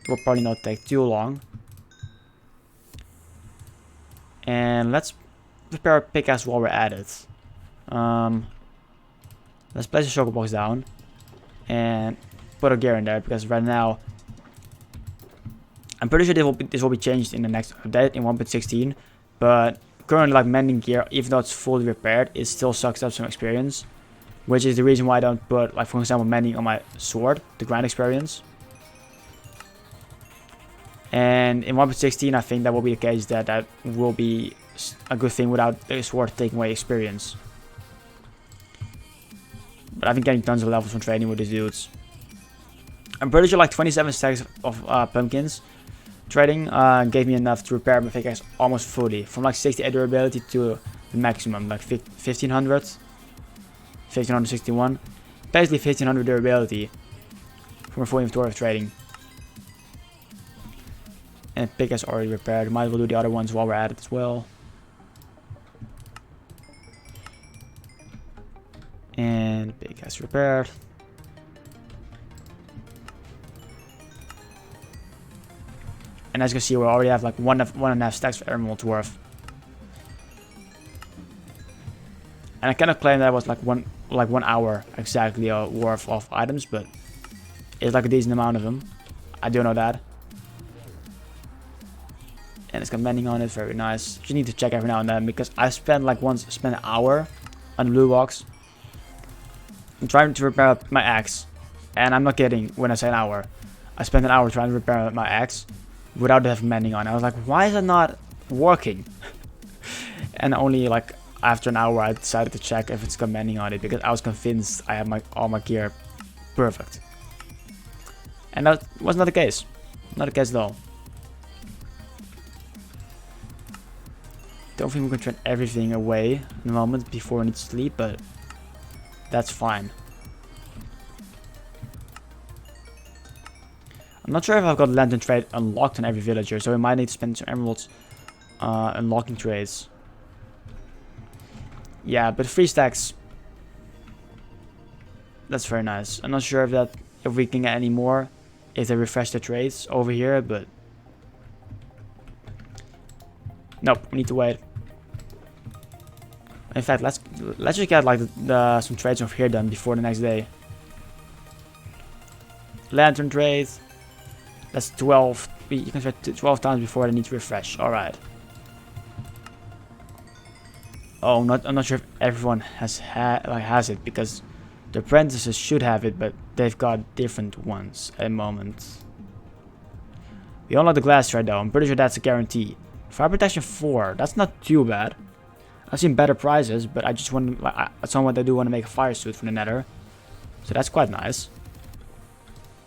it will probably not take too long. And let's prepare a pickaxe while we're at it. Let's place the shulker box down and put a gear in there, because right now I'm pretty sure this will be changed in the next update in 1.16, but currently like mending gear, even though it's fully repaired, it still sucks up some experience, which is the reason why I don't put, like for example, mending on my sword to grind experience. And in 1.16 I think that will be the case, that will be a good thing without the sword taking away experience. But I've been getting tons of levels from trading with these dudes. I'm pretty sure like 27 stacks of pumpkins trading gave me enough to repair my pickaxe almost fully. From like 68 durability to the maximum, like 1500. 1561. Basically 1500 durability from a full inventory of trading. And pick is already repaired. Might as well do the other ones while we're at it as well. And pick has repaired. And as you can see, we already have like one and a half stacks of emeralds worth. And I cannot claim that it was like one hour exactly worth of items, but it's like a decent amount of them. I do know that. And it's got mending on it, very nice. You need to check every now and then because I spent an hour on the blue box. I'm trying to repair my axe, and I'm not kidding when I say an hour. I spent an hour trying to repair my axe without having mending on. I was like, why is it not working? And only like after an hour I decided to check if it's got mending on it because I was convinced I had all my gear perfect. And that was not the case. Not the case at all. Don't think we can turn everything away in the moment before we need to sleep, but that's fine. I'm not sure if I've got lantern trade unlocked on every villager, so we might need to spend some emeralds unlocking trades. Yeah, but 3 stacks. That's very nice. I'm not sure if we can get any more if they refresh the trades over here, but nope, we need to wait. In fact, let's just get like some trades over here done before the next day. Lantern trade. That's 12. You can trade 12 times before they need to refresh. All right. Oh, I'm not sure if everyone has it because the apprentices should have it, but they've got different ones at the moment. We unlock the glass thread though. I'm pretty sure that's a guarantee. Fire protection 4. That's not too bad. I've seen better prices, but I just want at some point I do want to make a fire suit for the Nether, so that's quite nice.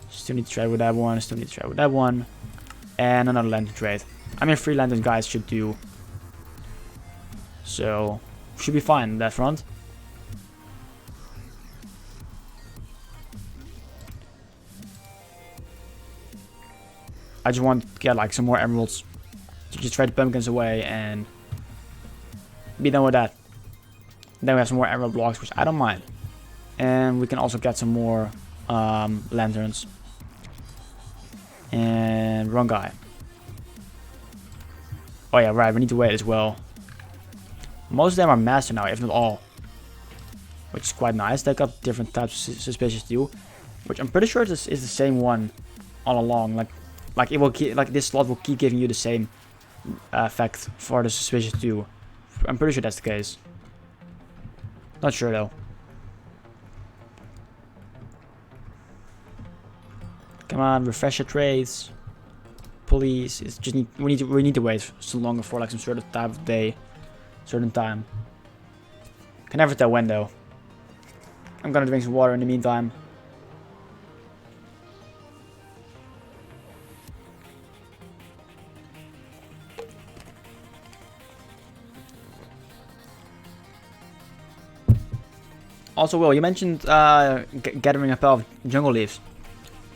Still need to trade with that one. Still need to trade with that one, and another lantern trade. I mean, 3 lantern guys should do. So should be fine on that front. I just want to get like some more emeralds to just trade the pumpkins away and be done with that. Then we have some more emerald blocks, which I don't mind. And we can also get some more lanterns. And wrong guy. Oh yeah, right, we need to wait as well. Most of them are master now, if not all. Which is quite nice. They got different types of suspicious too. Which I'm pretty sure this is the same one all along. Like it will keep, like this slot will keep giving you the same effect for the suspicious too. I'm pretty sure that's the case. Not sure though. Come on, refresh your trades, please. It's just we need to wait so longer for like some sort of type of day, certain time. Can never tell when though. I'm gonna drink some water in the meantime. Also, Will, you mentioned gathering a pile of jungle leaves.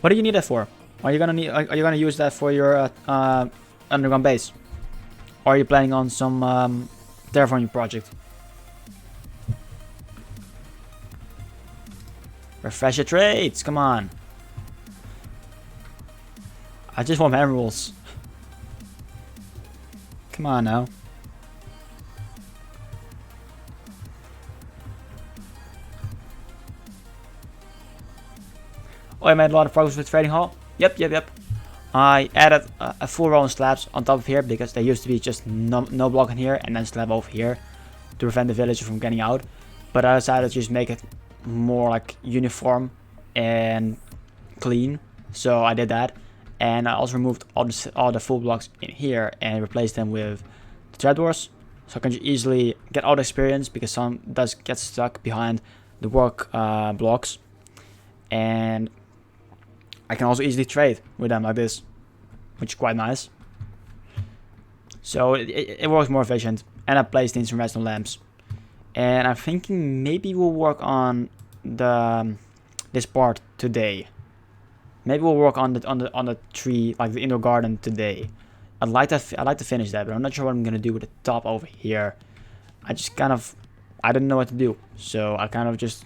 What do you need that for? Are you gonna use that for your underground base? Or are you planning on some terraforming project? Refresh your trades, come on. I just want emeralds. Come on now. Oh, I made a lot of progress with trading hall. Yep. I added a full row of slabs on top of here because there used to be just no block in here and then slab over here to prevent the villagers from getting out. But I decided to just make it more like uniform and clean, so I did that. And I also removed all the full blocks in here and replaced them with the trapdoors, so I can just easily get all the experience because some does get stuck behind the work blocks. And I can also easily trade with them like this, which is quite nice. So it works more efficient. And I placed in some redstone lamps. And I'm thinking maybe we'll work on this part today. Maybe we'll work on the tree, like the indoor garden today. I'd like to finish that, but I'm not sure what I'm gonna do with the top over here. I didn't know what to do, so I kind of just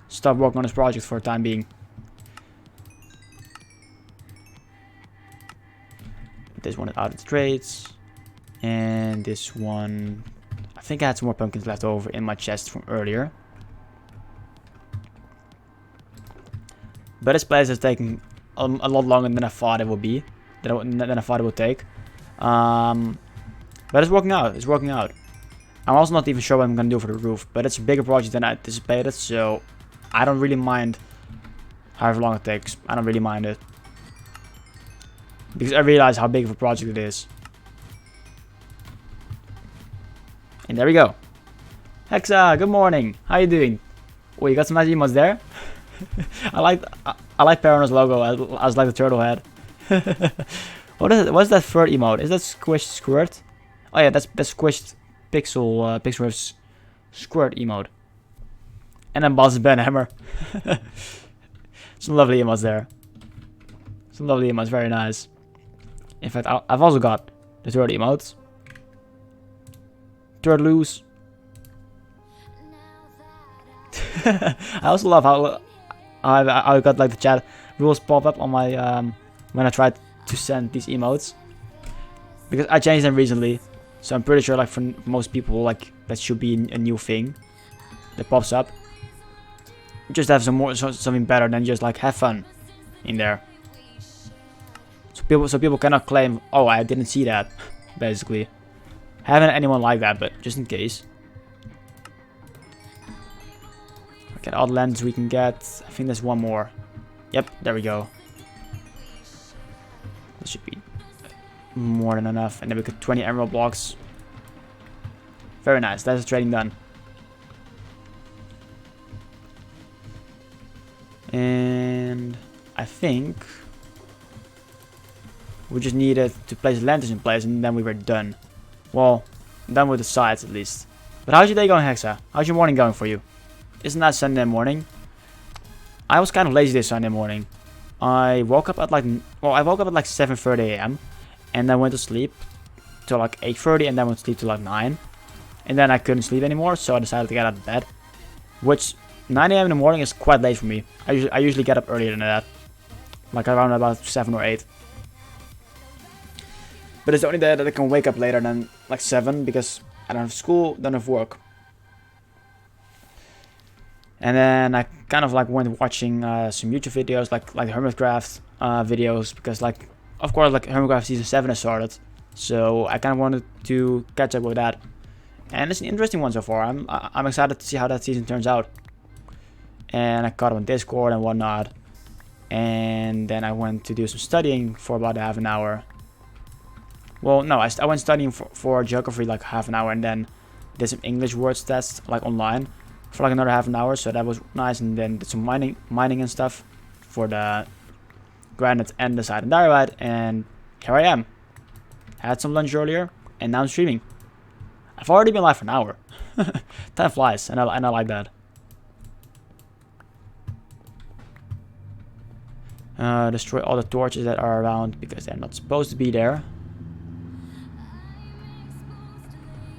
stopped working on this project for the time being. This one is out of the trades, and this one, I think I had some more pumpkins left over in my chest from earlier. But this place is taking a lot longer than I thought it would be, than I thought it would take. But it's working out. It's working out. I'm also not even sure what I'm gonna do for the roof, but it's a bigger project than I anticipated, so I don't really mind however long it takes. I don't really mind it, because I realize how big of a project it is. And there we go. Hexa, good morning. How you doing? Oh, you got some nice emotes there. I like Parano's logo. I like the turtle head. What is it? What's that third emote? Is that squished squirt? Oh yeah, that's squished pixel Pixelriff's squirt emote. And then Boss Ben Hammer. Some lovely emotes there. Some lovely emotes, very nice. In fact, I've also got the third emotes. Third loose. I also love how I got like the chat rules pop up on my when I tried to send these emotes, because I changed them recently, so I'm pretty sure like for most people like that should be a new thing that pops up. Just have something better than just like have fun in there. So people cannot claim, oh, I didn't see that. Basically, haven't had anyone like that, but just in case. Okay, all the lands we can get. I think there's one more. Yep, there we go. This should be more than enough, and then we got 20 emerald blocks. Very nice. That's the trading done. And I think we just needed to place lanterns in place, and then we were done. Well, done with the sides at least. But how's your day going, Hexa? How's your morning going for you? Isn't that Sunday morning? I was kind of lazy this Sunday morning. I woke up at like 7:30 a.m. and then went to sleep till like 8:30, and then went to sleep till like 9. And then I couldn't sleep anymore, so I decided to get out of bed. Which 9 a.m. in the morning is quite late for me. I usually get up earlier than that, like around about 7 or 8. But it's the only day that I can wake up later than like 7, because I don't have school, don't have work. And then I kind of like went watching some YouTube videos, like Hermitcraft videos, because like, of course, like Hermitcraft season 7 has started, so I kind of wanted to catch up with that. And it's an interesting one so far. I'm excited to see how that season turns out. And I caught up on Discord and whatnot. And then I went to do some studying for about half an hour. Well, no, I went studying for geography like half an hour, and then did some English words tests like online for like another half an hour. So that was nice. And then did some mining and stuff for the granite and the side and diorite. And here I am. Had some lunch earlier, and now I'm streaming. I've already been live for an hour. Time flies, and I like that. Destroy all the torches that are around, because they're not supposed to be there.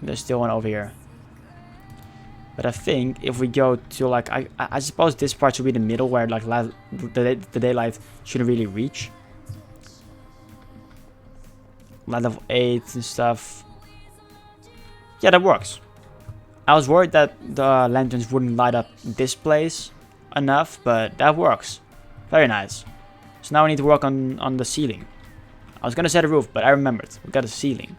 There's still one over here. But I think if we go to like, I suppose this part should be the middle, where like the daylight shouldn't really reach. Light level 8 and stuff. Yeah, that works. I was worried that the lanterns wouldn't light up this place enough, but that works. Very nice. So now we need to work on the ceiling. I was gonna say the roof, but I remembered. We got a ceiling.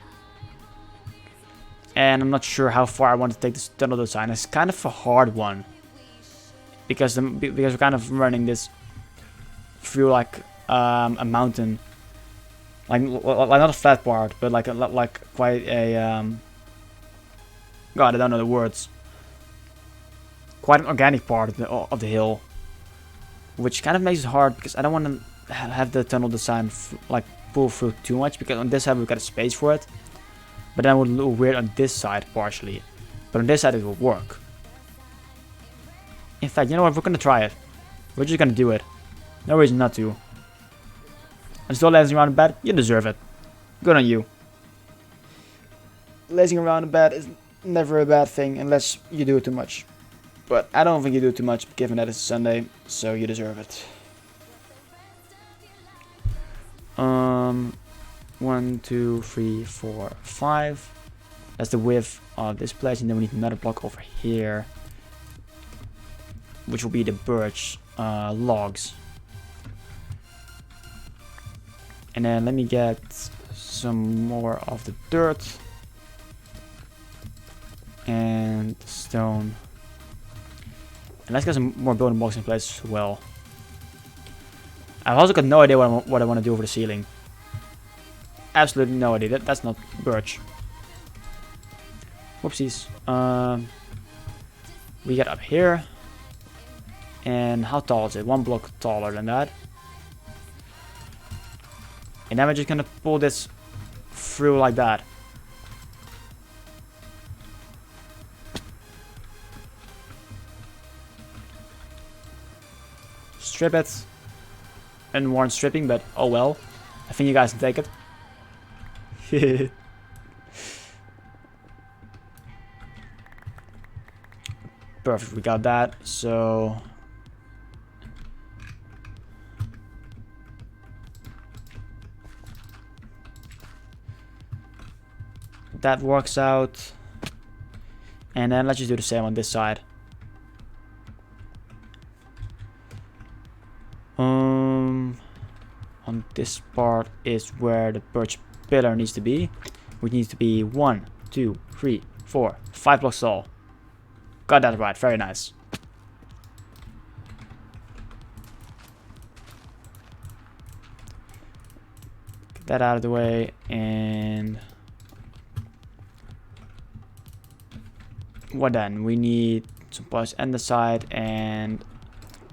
And I'm not sure how far I want to take this tunnel design. It's kind of a hard one. Because we're kind of running this through like a mountain. Like not a flat part, but like quite a God, I don't know the words. Quite an organic part of the hill, which kind of makes it hard, because I don't want to have the tunnel design like pull through too much, because on this side we've got a space for it, but then it would look weird on this side partially, but on this side it will work. In fact, you know what? We're gonna try it. We're just gonna do it. No reason not to. I'm still landing around the bed. You deserve it. Good on you. Lazing around in bed is never a bad thing unless you do it too much. But I don't think you do it too much given that it's Sunday, so you deserve it. 1, 2, 3, 4, 5. That's the width of this place, and then we need another block over here, which will be the birch logs. And then let me get some more of the dirt and stone. And let's get some more building blocks in place as well. I've also got no idea what I want to do over the ceiling. Absolutely no idea. That's not birch. Whoopsies. We get up here. And how tall is it? 1 block taller than that. And then we're just gonna pull this through like that. Strip it. Unwarranted stripping, but oh well. I think you guys can take it. Perfect, we got that. So that works out. And then let's just do the same on this side. On this part is where the birch pillar needs to be, which needs to be 1, 2, 3, 4, 5 blocks tall. Got that right, very nice. Get that out of the way, and what then? We need some parts on the side, and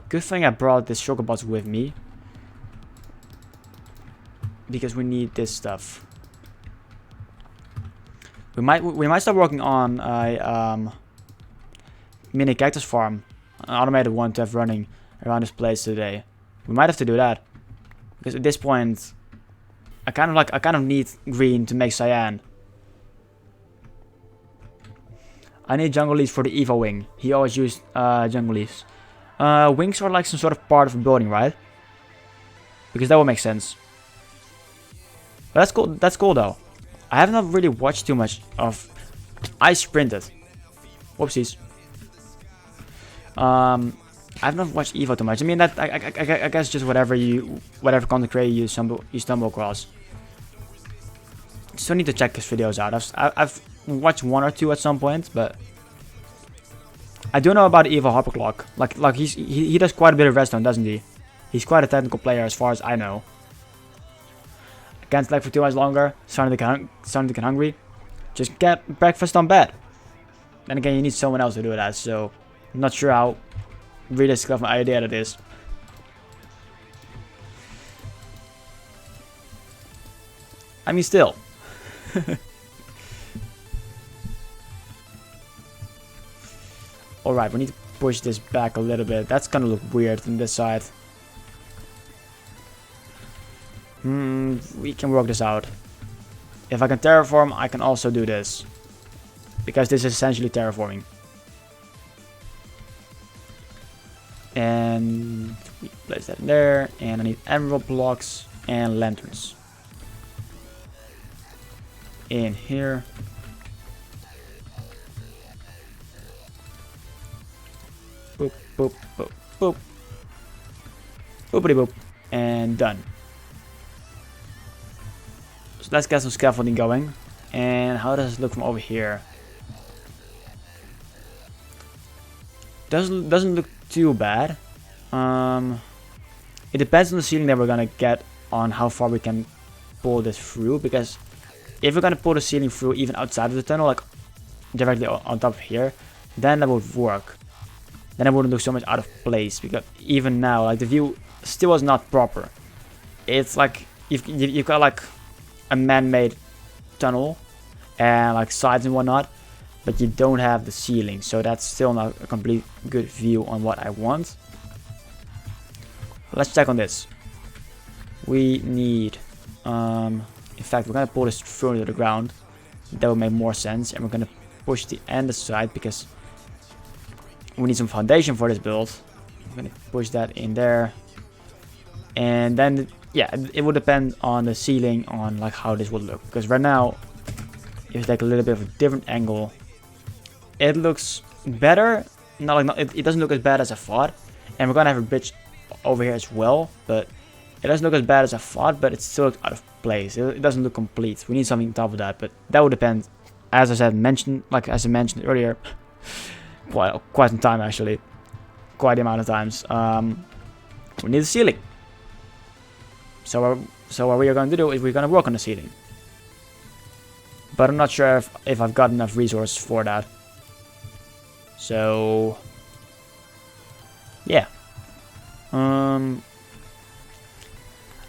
good thing I brought this sugar box with me, because we need this stuff. We might start working on a mini cactus farm, an automated one to have running around this place today. We might have to do that, because at this point, I kind of need green to make cyan. I need jungle leaves for the Evo wing. He always used jungle leaves. Wings are like some sort of part of a building, right? Because that would make sense. But that's cool. That's cool though. I have not really watched too much of. I sprinted. Whoopsies. I've not watched Evo too much. I mean that I guess just whatever content creator you stumble across. Still need to check his videos out. I've watched 1 or 2 at some point, but I do know about Evo Hopperclock. Like he does quite a bit of redstone, doesn't he? He's quite a technical player as far as I know. I can't select for too much longer. Starting to get hungry. Just get breakfast on bed. Then again, you need someone else to do that, so I'm not sure how realistic of an idea that is. I mean, still. Alright, we need to push this back a little bit. That's gonna look weird on this side. We can work this out. If I can terraform, I can also do this. Because this is essentially terraforming. And we place that in there. And I need emerald blocks and lanterns. In here. Boop, boop, boop, boop. Boopity boop. And done. So let's get some scaffolding going. And how does it look from over here? Doesn't look too bad. It depends on the ceiling that we're gonna get on how far we can pull this through. Because if we're gonna pull the ceiling through even outside of the tunnel, like directly on top of here, then that would work. Then it wouldn't look so much out of place. Because even now, like the view still is not proper. It's like you've got like a man-made tunnel and like sides and whatnot, but you don't have the ceiling, so that's still not a complete good view on what I want. Let's check on this. We need In fact, we're gonna pull this through into the ground. That would make more sense. And we're gonna push the end aside because we need some foundation for this build. I'm gonna push that in there. And then, yeah, it would depend on the ceiling, on like how this would look. Because right now, if you take a little bit of a different angle, it looks better. It doesn't look as bad as I thought. And we're gonna have a bridge over here as well, but it doesn't look as bad as I thought, but it still looks out of place. It doesn't look complete. We need something on top of that, but that would depend. As I mentioned earlier, quite some time actually, quite the amount of times. We need a ceiling. So what we are going to do is we're going to work on the ceiling. But I'm not sure if I've got enough resources for that. So yeah.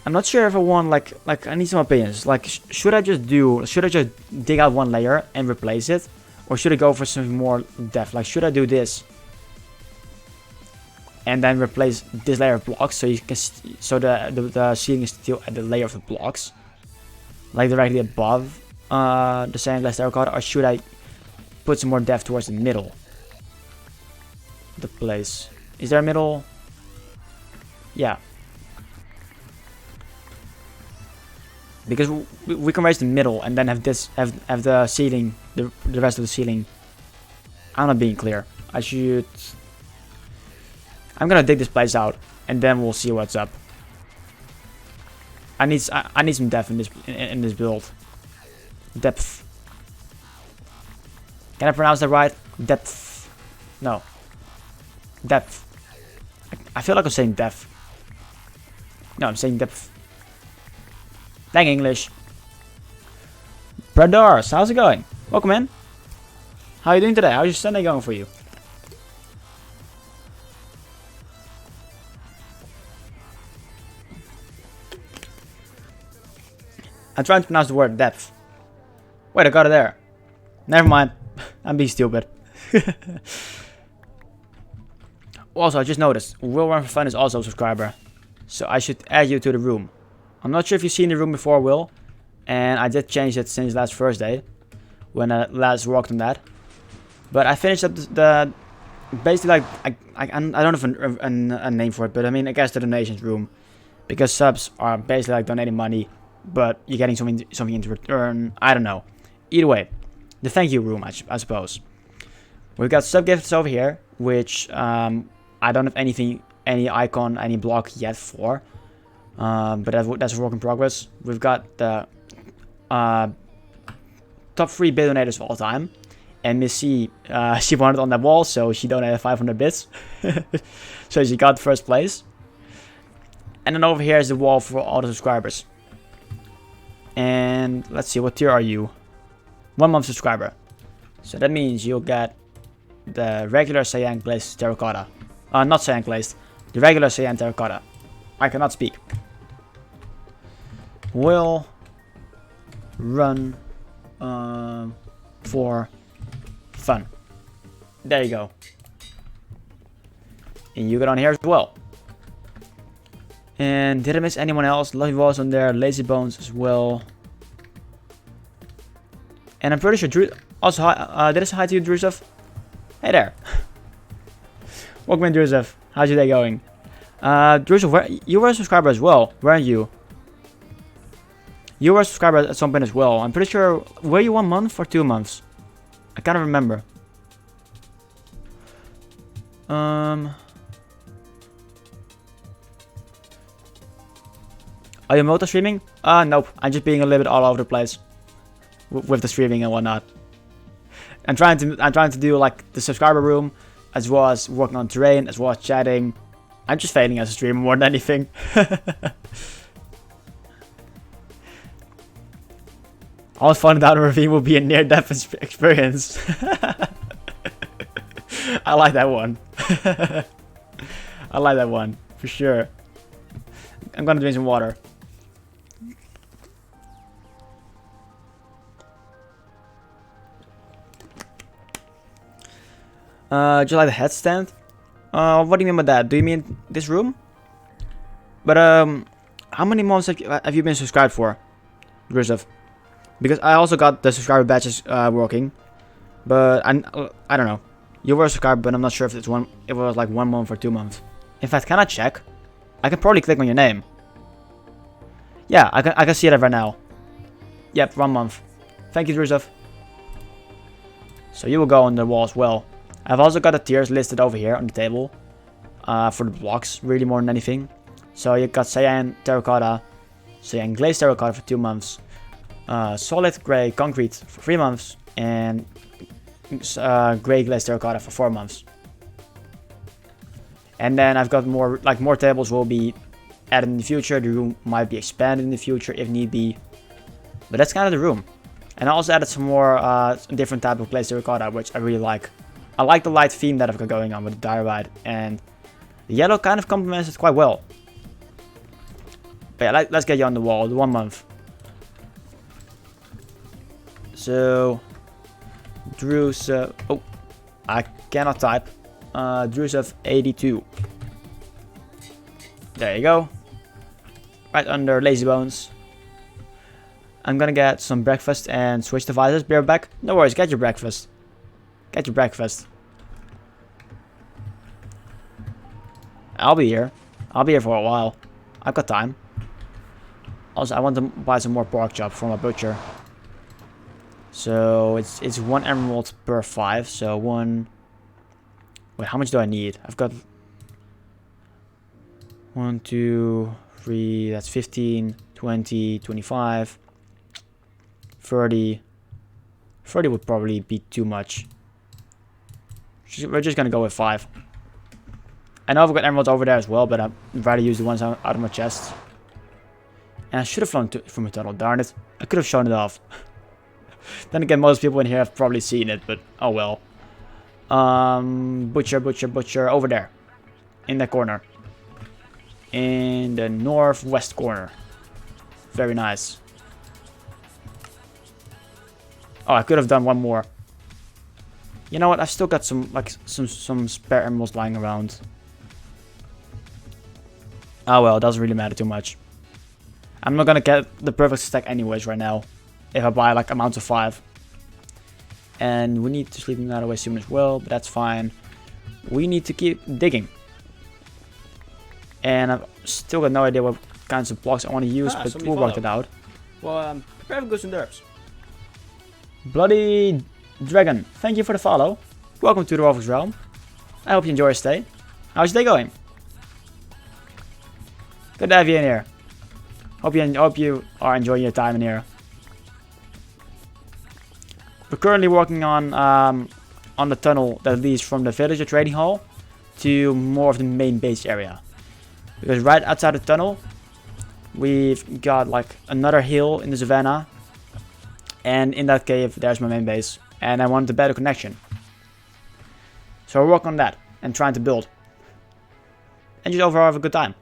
I'm not sure if I want like I need some opinions. Like should I just dig out one layer and replace it, or should I go for some more depth? Like should I do this and then replace this layer of blocks so you can the ceiling is still at the layer of the blocks, like directly above the sand glass terracotta, or should I put some more depth towards the middle of the place? Is there a middle? Yeah. Because we can raise the middle and then have the ceiling, the rest of the ceiling. I'm not being clear. I'm gonna dig this place out and then we'll see what's up. I need some depth in this build. Depth. Can I pronounce that right? Depth. No. Depth. I feel like I'm saying depth. No, I'm saying depth. Dang English. Brothers, how's it going? Welcome in. How are you doing today? How's your Sunday going for you? I'm trying to pronounce the word depth. Wait, I got it there. Never mind. I'm being stupid. Also, I just noticed, Will Run for Fun is also a subscriber. So I should add you to the room. I'm not sure if you've seen the room before, Will. And I did change it since last Thursday, when I last worked on that. But I finished up the basically like, I don't have a name for it, but I mean, I guess the donations room. Because subs are basically like donating money, but you're getting something in return. I don't know. Either way, the thank you room, I suppose. We've got sub gifts over here, which I don't have any icon, any block yet for. But that's a work in progress. We've got the top 3 bit donators of all time. And Miss C, she wanted on that wall, so she donated 500 bits. So she got first place. And then over here is the wall for all the subscribers. And let's see, what tier are you? 1 month subscriber. So that means you'll get the regular cyan glazed terracotta. Not cyan glazed, the regular cyan terracotta. I cannot speak. Will run for fun. There you go. And you get on here as well. And did I miss anyone else? Lovey was on there, Lazy Bones as well. And I'm pretty sure Drew also hi, did I say hi to you, Drusov? Hey there. Welcome in, Drusov. How's your day going? Drusov, you were a subscriber as well, weren't you? You were a subscriber at some point as well. I'm pretty sure, were you 1 month or 2 months? I can't remember. Are you multi streaming? Nope. I'm just being a little bit all over the place with the streaming and whatnot. I'm trying to do like the subscriber room, as well as working on terrain, as well as chatting. I'm just failing as a streamer more than anything. All fun down a ravine will be a near-death experience. I like that one. I like that one, for sure. I'm gonna drink some water. Do you like the headstand? What do you mean by that? Do you mean this room? But how many months have you been subscribed for? Drusev. Because I also got the subscriber badges working. But I don't know. You were a subscriber, but I'm not sure if it was like 1 month or 2 months. In fact, can I check? I can probably click on your name. Yeah, I can see it right now. Yep, 1 month. Thank you, Drusev. So you will go on the wall as well. I've also got the tiers listed over here on the table. For the blocks, really more than anything. So you got cyan terracotta, cyan glazed terracotta for 2 months, solid gray concrete for 3 months, and gray glazed terracotta for 4 months. And then I've got more tables will be added in the future. The room might be expanded in the future if need be. But that's kind of the room. And I also added some more different type of glazed terracotta, which I really like. I like the light theme that I've got going on with the diorite, and the yellow kind of complements it quite well. But yeah, let's get you on the wall, the 1 month. So, Drusev, oh, I cannot type. Drusev 82. There you go. Right under Lazy Bones. I'm gonna get some breakfast and switch devices. Be right back. No worries, get your breakfast. Get your breakfast. I'll be here. I'll be here for a while. I've got time. Also, I want to buy some more pork chop from a butcher. So it's 1 emerald per 5. So 1. Wait, how much do I need? I've got 1, 2, 3. That's 15, 20, 25, 30. 30 would probably be too much. We're just gonna go with 5. I know I've got emeralds over there as well, but I'd rather use the ones out of my chest. And I should have flown from a tunnel, darn it. I could have shown it off. Then again, most people in here have probably seen it, but oh well. Butcher, over there. In that corner. In the northwest corner. Very nice. Oh, I could have done one more. You know what? I've still got some spare emeralds lying around. Oh well, it doesn't really matter too much. I'm not gonna get the perfect stack anyways right now. If I buy like amounts of 5. And we need to sleep another way soon as well, but that's fine. We need to keep digging. And I've still got no idea what kinds of blocks I want to use, but we'll work it out. Well, prepare for goods and derps. Bloody Dragon, thank you for the follow. Welcome to the Roblox realm. I hope you enjoy your stay. How's your day going? Good to have you in here. Hope you are enjoying your time in here. We're currently working on the tunnel that leads from the villager trading hall to more of the main base area. Because right outside the tunnel, we've got like another hill in the savannah. And in that cave, there's my main base. And I want a better connection. So we're working on that and trying to build. And just overall have a good time.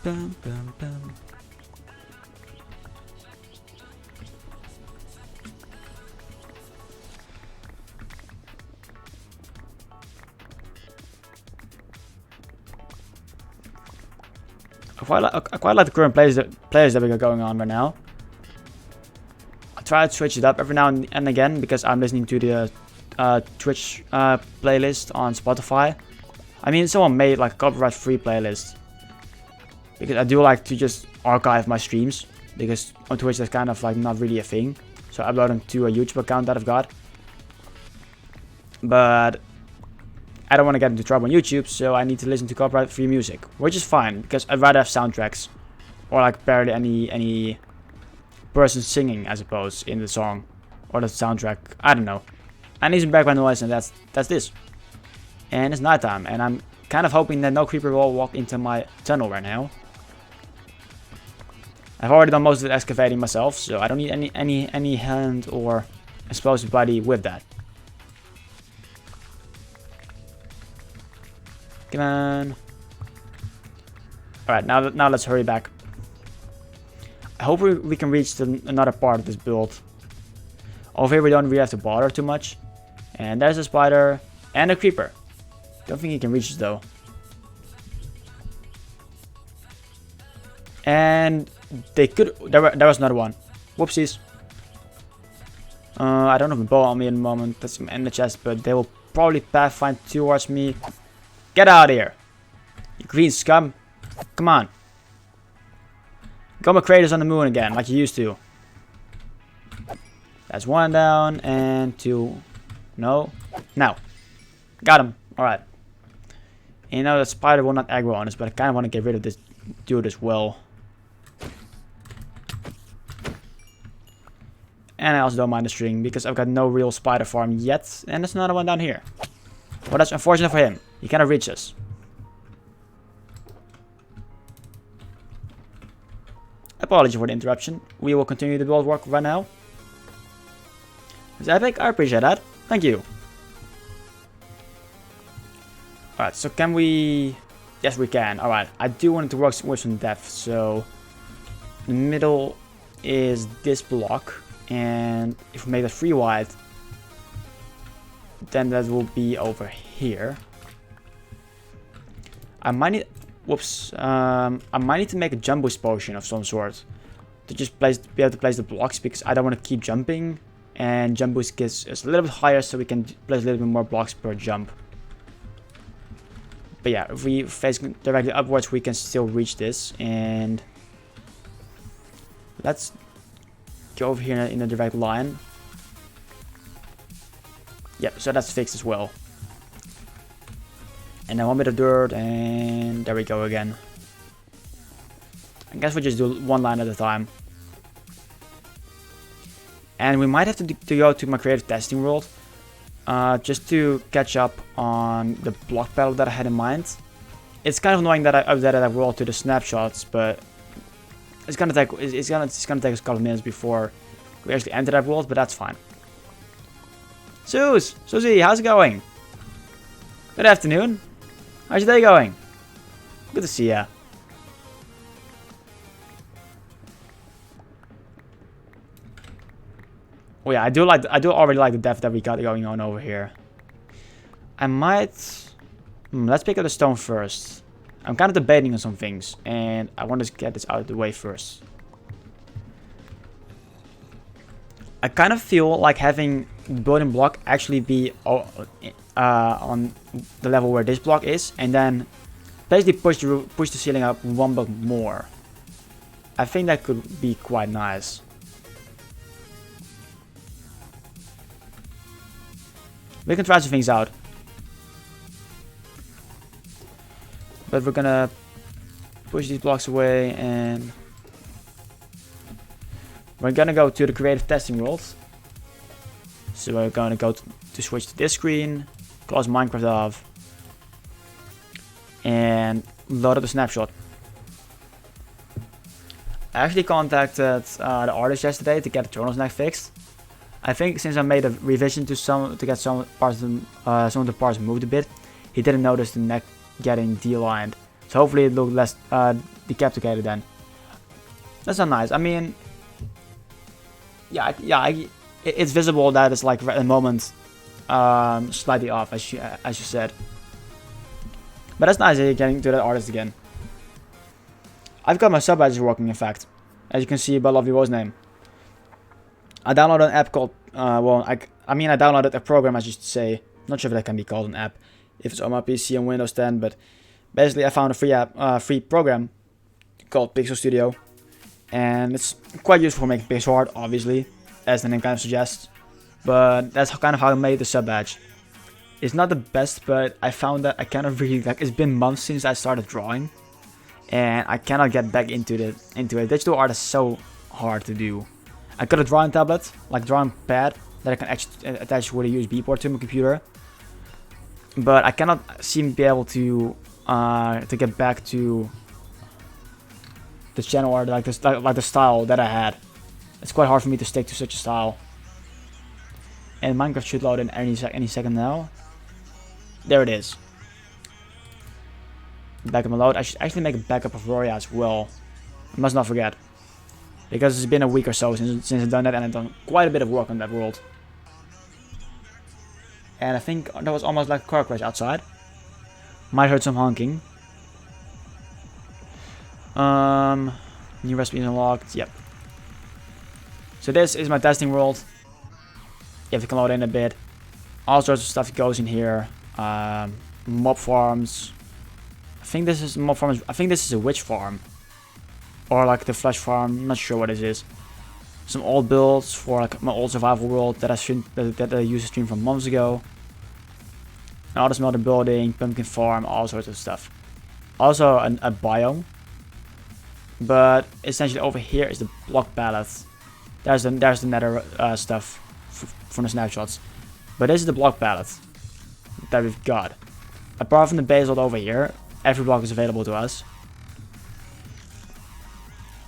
Bum, bum, bum. I quite like the current players that we got going on right now. I try to switch it up every now and again because I'm listening to the Twitch playlist on Spotify. I mean, someone made like a copyright-free playlist. Because I do like to just archive my streams. Because on Twitch that's kind of like not really a thing. So I upload them to a YouTube account that I've got. But I don't want to get into trouble on YouTube, so I need to listen to copyright-free music. Which is fine, because I'd rather have soundtracks. Or like barely any person singing, I suppose, in the song. Or the soundtrack. I don't know. I need some background noise, and that's this. And it's nighttime, and I'm kind of hoping that no creeper will walk into my tunnel right now. I've already done most of the excavating myself, so I don't need any hand or explosive body with that. Come on. Alright, now let's hurry back. I hope we can reach another part of this build. Over here we don't really have to bother too much. And there's a spider. And a creeper. Don't think he can reach us though. And they could. There was another one. Whoopsies. I don't have a bow on me at the moment. That's in the chest, but they will probably pathfind towards me. Get out of here, you green scum! Come on. Got my craters on the moon again, like you used to. That's one down and two. No. Now. Got him. Alright. You know, that spider will not aggro on us, but I kind of want to get rid of this dude as well. And I also don't mind the string, because I've got no real spider farm yet. And there's another one down here. Well, that's unfortunate for him. He cannot reach us. Apology for the interruption. We will continue the build work right now. It's epic. I appreciate that. Thank you. Alright, so can we... Yes, we can. Alright, I do want to work with some depth. So, the middle is this block. And if we make that 3 wide, then that will be over here. I might need... Whoops. I might need to make a jump boost potion of some sort. To just be able to place the blocks, because I don't want to keep jumping. And jump boost gets us a little bit higher, so we can place a little bit more blocks per jump. But yeah, if we face directly upwards, we can still reach this. And let's go over here in a direct line. Yep, so that's fixed as well. And then one bit of dirt, and there we go again. I guess we'll just do one line at a time. And we might have to go to my creative testing world. Just to catch up on the block battle that I had in mind. It's kind of annoying that I updated that world to the snapshots, but it's gonna take us a couple of minutes before we actually enter that world, but that's fine. Susie, how's it going? Good afternoon. How's your day going? Good to see ya. Oh yeah, I do already like the depth that we got going on over here. I might... let's pick up the stone first. I'm kind of debating on some things, and I want to get this out of the way first. I kind of feel like having building block actually be on the level where this block is, and then basically push the ceiling up one block more. I think that could be quite nice. We can try some things out. But we're gonna push these blocks away, and we're gonna go to the creative testing world. So we're gonna go to switch to this screen, close Minecraft off, and load up the snapshot. I actually contacted the artist yesterday to get the Journal's neck fixed. I think since I made a revision to get some of the parts moved a bit, he didn't notice the neck getting de-aligned. So hopefully it looked less decapitated then. That's not nice. I mean, it's visible that it's like at the moment slightly off, as you said. But that's nice that you're getting to that artist again. I've got my sub badges working, in fact, as you can see by Lovely Wo's name. I downloaded an app called, I downloaded a program, I should say. Not sure if that can be called an app if it's on my PC on Windows 10, but basically I found a free program called Pixel Studio, and it's quite useful for making pixel art, obviously, as the name kind of suggests. But that's kind of how I made the sub badge. It's not the best, but I found that I kind of really like. It's been months since I started drawing, and I cannot get back into it. Digital art is so hard to do. I got a drawing tablet, like drawing pad, that I can actually attach with a USB port to my computer. But I cannot seem to be able to get back to the channel art, like the style that I had. It's quite hard for me to stick to such a style. And Minecraft should load in any second now. There it is. Backup and load. I should actually make a backup of Roria as well. I must not forget. Because it's been a week or so since I've done that, and I've done quite a bit of work on that world. And I think that was almost like a car crash outside. Might heard some honking. New recipe unlocked. Yep. So this is my testing world. If you can load in a bit. All sorts of stuff goes in here. Mob farms. I think this is mob farms. I think this is a witch farm. Or like the flesh farm. I'm not sure what this is. Some old builds for like my old survival world that I used to stream from months ago. Another smelter building, pumpkin farm, all sorts of stuff. Also a biome. But essentially over here is the block palette. There's the nether stuff from the snapshots. But this is the block palette that we've got. Apart from the basalt over here, every block is available to us.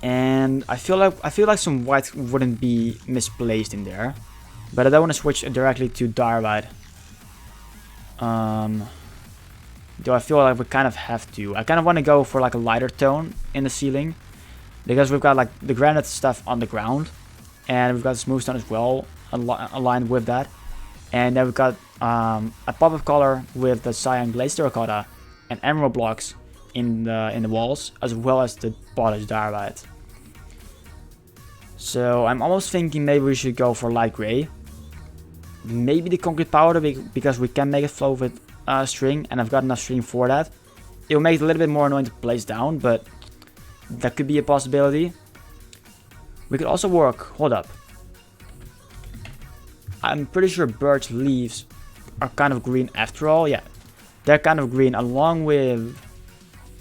And I feel like some white wouldn't be misplaced in there. But I don't want to switch directly to diorite. Though I feel like we kind of have to. I kind of want to go for like a lighter tone in the ceiling. Because we've got like the granite stuff on the ground. And we've got smooth stone as well aligned with that. And then we've got a pop-up color with the cyan glazed terracotta and emerald blocks in the walls, as well as the polished diorite. So I'm almost thinking maybe we should go for light gray. Maybe the concrete powder, because we can make it flow with string, and I've got enough string for that. It will make it a little bit more annoying to place down, but that could be a possibility. We could also work, hold up. I'm pretty sure birch leaves are kind of green after all. Yeah, they're kind of green along with,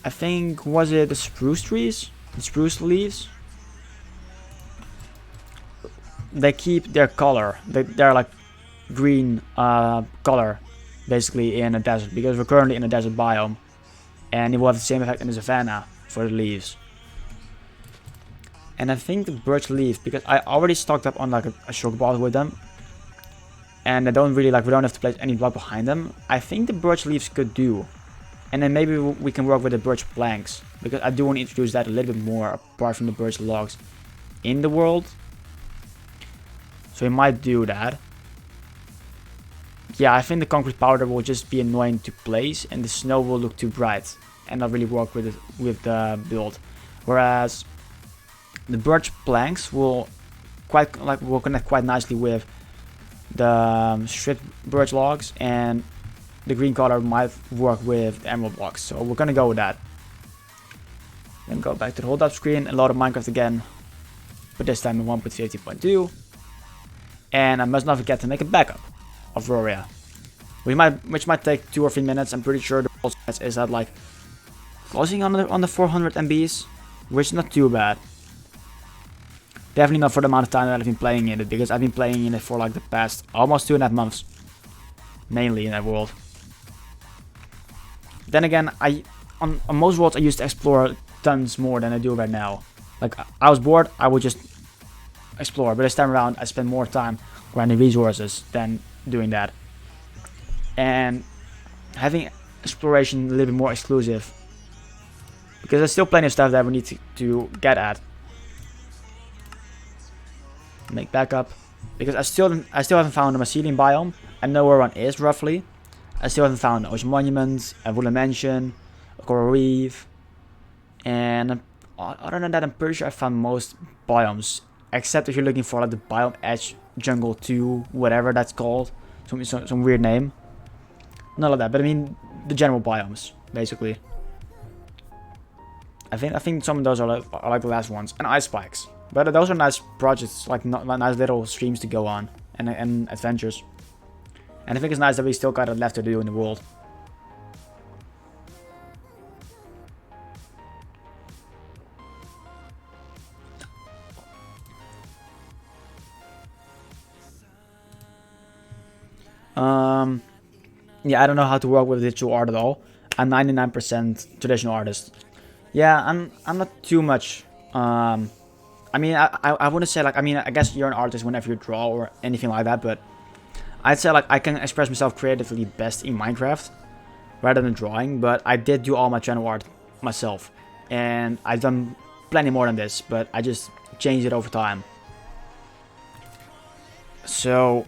I think, was it the spruce trees? The spruce leaves? They keep their color. They're like green color basically in a desert, because we're currently in a desert biome. And it will have the same effect in the savannah for the leaves. And I think the birch leaf, because I already stocked up on like a sugar ball with them. And I don't really like, we don't have to place any block behind them. I think the birch leaves could do. And then maybe we can work with the birch planks, because I do want to introduce that a little bit more apart from the birch logs in the world. So we might do that. Yeah, I think the concrete powder will just be annoying to place, and the snow will look too bright and not really work with the build. Whereas the birch planks will connect quite nicely with the stripped birch logs, and the green color might work with the emerald blocks. So we're gonna go with that. Then go back to the hold up screen and load up Minecraft again, but this time in 1.15.2. And I must not forget to make a backup of Roria, which might take 2 or 3 minutes. I'm pretty sure the process is at like closing on the 400 MBs, which is not too bad. Definitely not for the amount of time that I've been playing in it, because I've been playing in it for like the past almost 2.5 months, mainly in that world. Then again, on most worlds I used to explore tons more than I do right now. Like, I was bored, I would just explore, but this time around I spend more time grinding resources than doing that. And having exploration a little bit more exclusive, because there's still plenty of stuff that we need to get at. Make backup, because I still haven't found a mycelium biome. I know where one is roughly. I still haven't found an ocean monument, a woodland mansion, a coral reef, and other than that, I'm pretty sure I found most biomes, except if you're looking for like the biome edge jungle 2, whatever that's called, some weird name. None of that, but I mean the general biomes basically. I think some of those are like the last ones, and ice spikes. But those are nice projects, like nice little streams to go on, and adventures. And I think it's nice that we still got it left to do in the world. Yeah, I don't know how to work with digital art at all. I'm 99% traditional artist. Yeah, I'm not too much. I mean, I wouldn't say like, I mean, I guess you're an artist whenever you draw or anything like that, but I'd say like I can express myself creatively best in Minecraft rather than drawing. But I did do all my channel art myself, and I've done plenty more than this, but I just changed it over time. So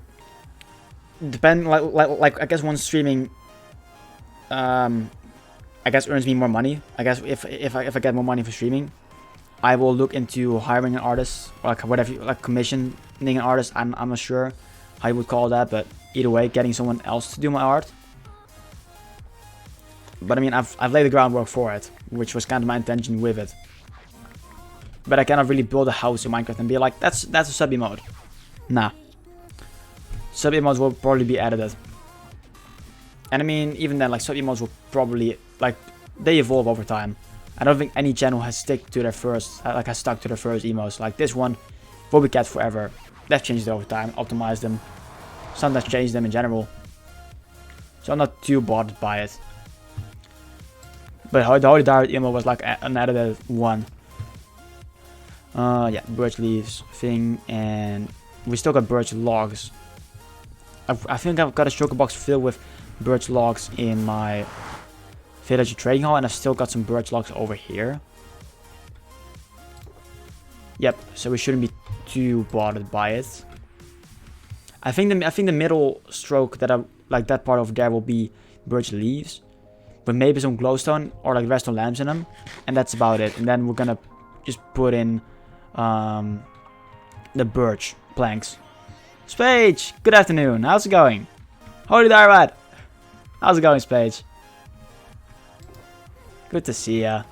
depend like I guess once streaming, I guess earns me more money. I guess if I get more money for streaming, I will look into hiring an artist, or like whatever, like commissioning an artist. I'm not sure how you would call that, but either way, getting someone else to do my art. But I mean, I've laid the groundwork for it, which was kind of my intention with it. But I cannot really build a house in Minecraft and be like, that's a sub emote. Nah. Sub emotes will probably be edited. And I mean, even then, like, sub emotes will probably, like, they evolve over time. I don't think any channel has stuck to their first emotes. Like this one will be kept forever. They've changed it over time, optimized them, sometimes changed them in general. So I'm not too bothered by it. But the Holy Diary emote was like an edited one. Yeah, birch leaves thing, and we still got birch logs. I think I've got a sugar box filled with birch logs in my village trading hall, and I've still got some birch logs over here. Yep, so we shouldn't be too bothered by it. I think the middle stroke that I like, that part over there, will be birch leaves, with maybe some glowstone or like redstone lamps in them, and that's about it. And then we're gonna just put in the birch planks. Spage, good afternoon. How's it going? Holy Darwad. How's it going, Spage? Good to see ya.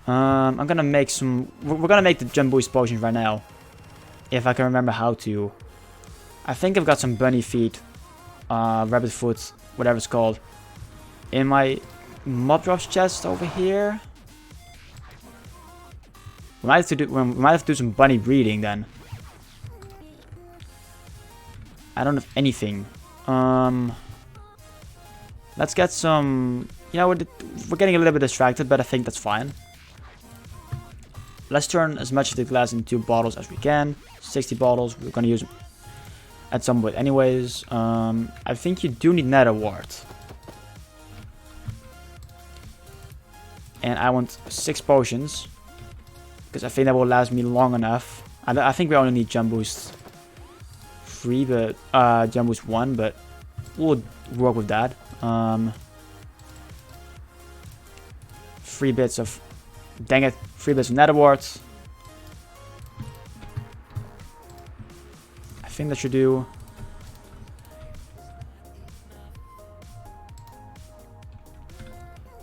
I'm gonna make some. We're gonna make the jump boost potions right now, if I can remember how to. I think I've got some bunny feet, rabbit foot, whatever it's called, in my mob drops chest over here. We might have to do some bunny breeding then. I don't have anything. Let's get some. You know, we're getting a little bit distracted, but I think that's fine. Let's turn as much of the glass into bottles as we can. 60 bottles. We're gonna use them at some point anyways. I think you do need nether wart. And I want 6 potions, because I think that will last me long enough. I think we only need jump boost 3, but jump boost 1, but we'll work with that. 3 bits of, dang it, 3 bits of nether wart. I think that should do.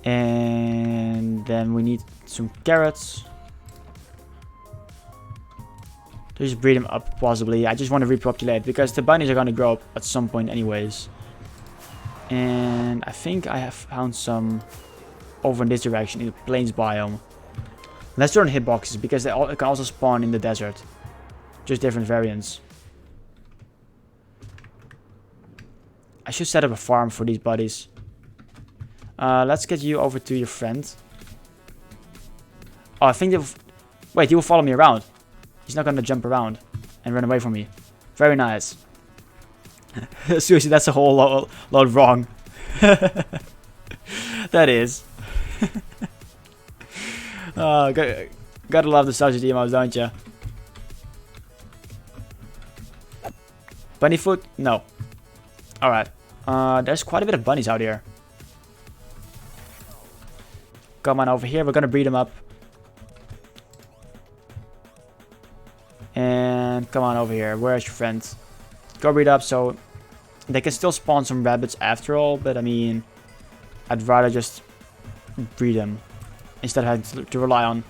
And then we need some carrots. Just breed them up, possibly. I just want to repopulate, because the bunnies are going to grow up at some point anyways. And I think I have found some over in this direction, in the plains biome. Let's turn hitboxes, because they can also spawn in the desert. Just different variants. I should set up a farm for these buddies. Let's get you over to your friend. Oh, I think they... Wait, he will follow me around. He's not gonna jump around and run away from me. Very nice. Seriously, that's a whole lot wrong. That is. Gotta love the subject emos, don't you? Bunnyfoot? No. Alright. There's quite a bit of bunnies out here. Come on over here. We're gonna breed them up. And come on over here. Where's your friend? Go breed up, so they can still spawn some rabbits after all. But I mean, I'd rather just breed them instead of having to rely on.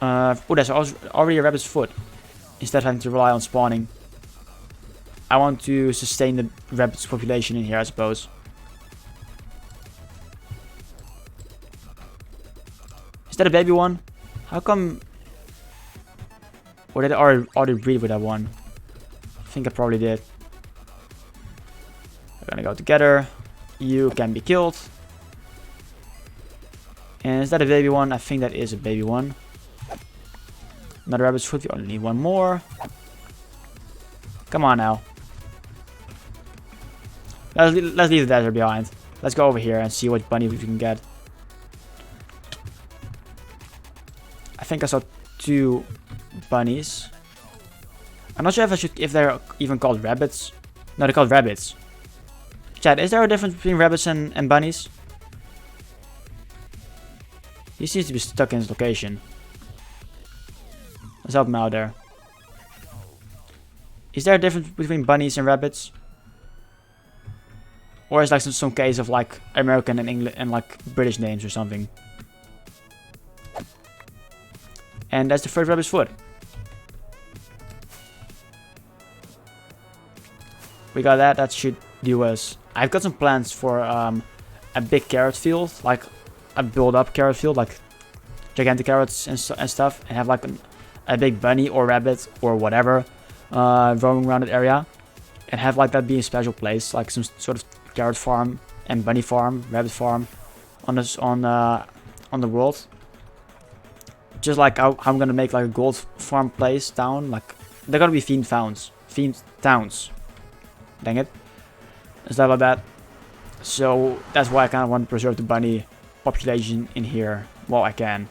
Oh, there's already a rabbit's foot. Instead of having to rely on spawning. I want to sustain the rabbit's population in here, I suppose. Is that a baby one? How come? Or did I already breed with that one? I think I probably did. We're gonna go together. You can be killed. And is that a baby one? I think that is a baby one. Another rabbit's foot. We only need one more. Come on now. Let's leave the desert behind. Let's go over here and see what bunny we can get. I think I saw 2 bunnies. I'm not sure if they're even called rabbits. No, they're called rabbits. Chat, is there a difference between rabbits and bunnies? He seems to be stuck in his location. Let's help him out there. Is there a difference between bunnies and rabbits? Or is like some case of like American and English and like British names or something? And that's the first rabbit's foot. We got that. That should do us. I've got some plans for a big carrot field, like a build-up carrot field, like gigantic carrots and stuff, and have like a big bunny or rabbit or whatever roaming around that area, and have like that be a special place, like some sort of carrot farm and bunny farm, rabbit farm on the world. Just like how I'm gonna make like a gold farm place town, like they're gonna be themed towns. Dang it. And stuff like that. So that's why I kind of want to preserve the bunny population in here while I can.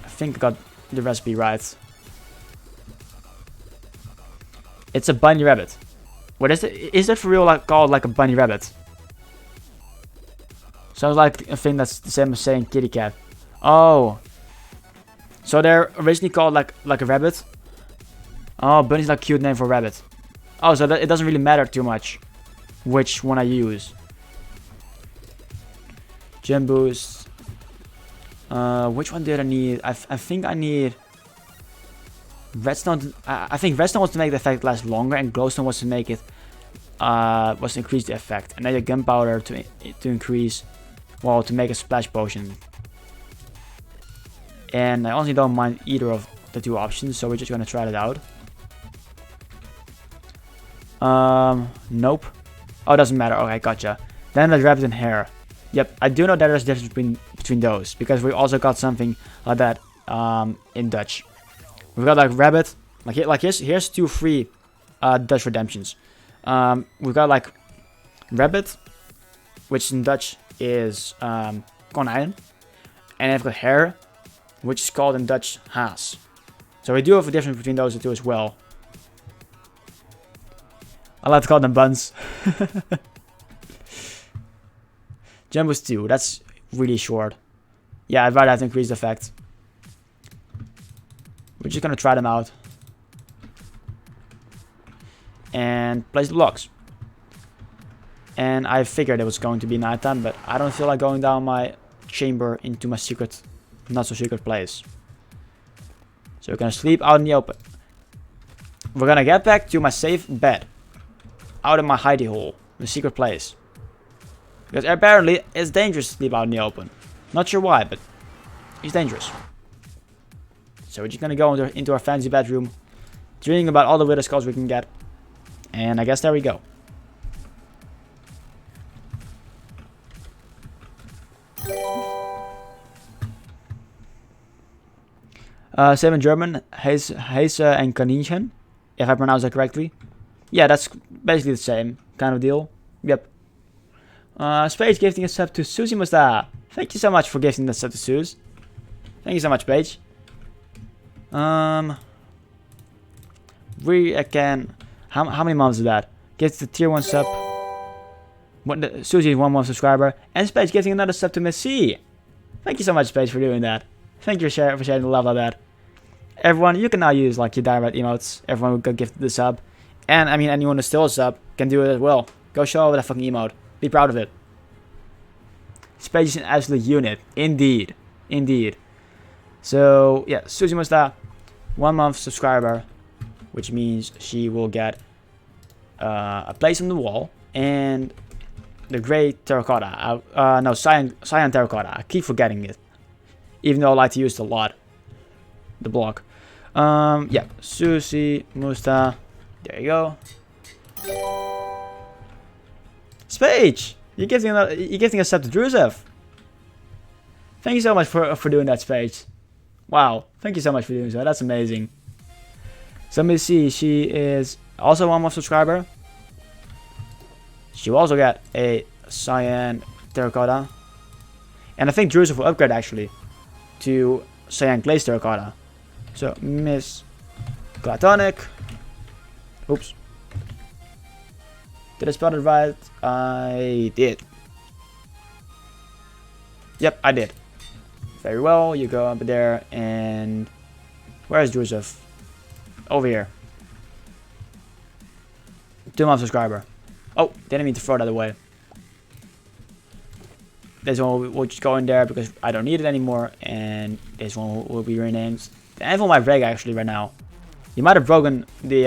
I think I got the recipe right. It's a bunny rabbit. What is it? Is it for real like called like a bunny rabbit? Sounds like a thing that's the same as saying kitty cat. Oh. So they're originally called like a rabbit. Oh, bunny's like a cute name for rabbit. Oh, so that it doesn't really matter too much which one I use. Gem boost. Which one did I need? I think I need redstone. I think redstone was to make the effect last longer, and glowstone was to make it was to increase the effect, and then the gunpowder to increase, well, to make a splash potion. And I honestly don't mind either of the two options, so we're just gonna try that out. Nope. Oh, it doesn't matter. Okay, gotcha. Then the rabbit and hare. Yep, I do know that there's a difference between those, because we also got something like that in Dutch. We've got like rabbit, like here's 2 free Dutch redemptions. We've got like rabbit, which in Dutch is konijn, and I've got hare, which is called in Dutch haas. So we do have a difference between those two as well. I like to call them buns. Jumbo's 2, that's really short. Yeah, I'd rather have to increase the effect. We're just gonna try them out. And place the blocks. And I figured it was going to be nighttime, but I don't feel like going down my chamber into my secret, not so secret place. So we're gonna sleep out in the open. We're gonna get back to my safe bed. Out of my hidey hole, the secret place. Because apparently it's dangerous to sleep out in the open. Not sure why, but it's dangerous. So we're just gonna go into our fancy bedroom, dreaming about all the wither skulls we can get. And I guess there we go. Same in German, Heise and Kaninchen, if I pronounce that correctly. Yeah, that's basically the same kind of deal. Yep. Spage gifting a sub to Susie Musta. Thank you so much for gifting the sub to Suze. Thank you so much, Paige. We can. How many months is that? Gets the tier 1 sub. Susie is 1 month subscriber. And Spage gifting another sub to Miss C. Thank you so much, Spage, for doing that. Thank you for sharing the love like that. Everyone, you can now use like your direct emotes. Everyone who got gifted the sub. And I mean, anyone who's still a sub can do it as well. Go show over that fucking emote. Be proud of it. Spage is an absolute unit. Indeed. Indeed. So, yeah, Susie Musta, 1 month subscriber. Which means she will get a place on the wall. And the grey terracotta. No, cyan terracotta. I keep forgetting it. Even though I like to use it a lot. The block. Yeah, Susie Musta. There you go. Spage! You're gifting a sub to Druzev. Thank you so much for doing that, Spage. Wow, thank you so much for doing so. That's amazing. So let me see, she is also 1 month subscriber. She will also get a cyan terracotta. And I think Druzev will upgrade actually to cyan glaze terracotta. So, Miss Platonic. Oops. Did I spell it right? I did. Yep, I did. Very well, you go up there and... Where's Joseph? Over here. 2-month subscriber. Oh, didn't mean to throw that away. This one will just go in there because I don't need it anymore. And this one will be renamed. The anvil might break actually right now. You might have broken the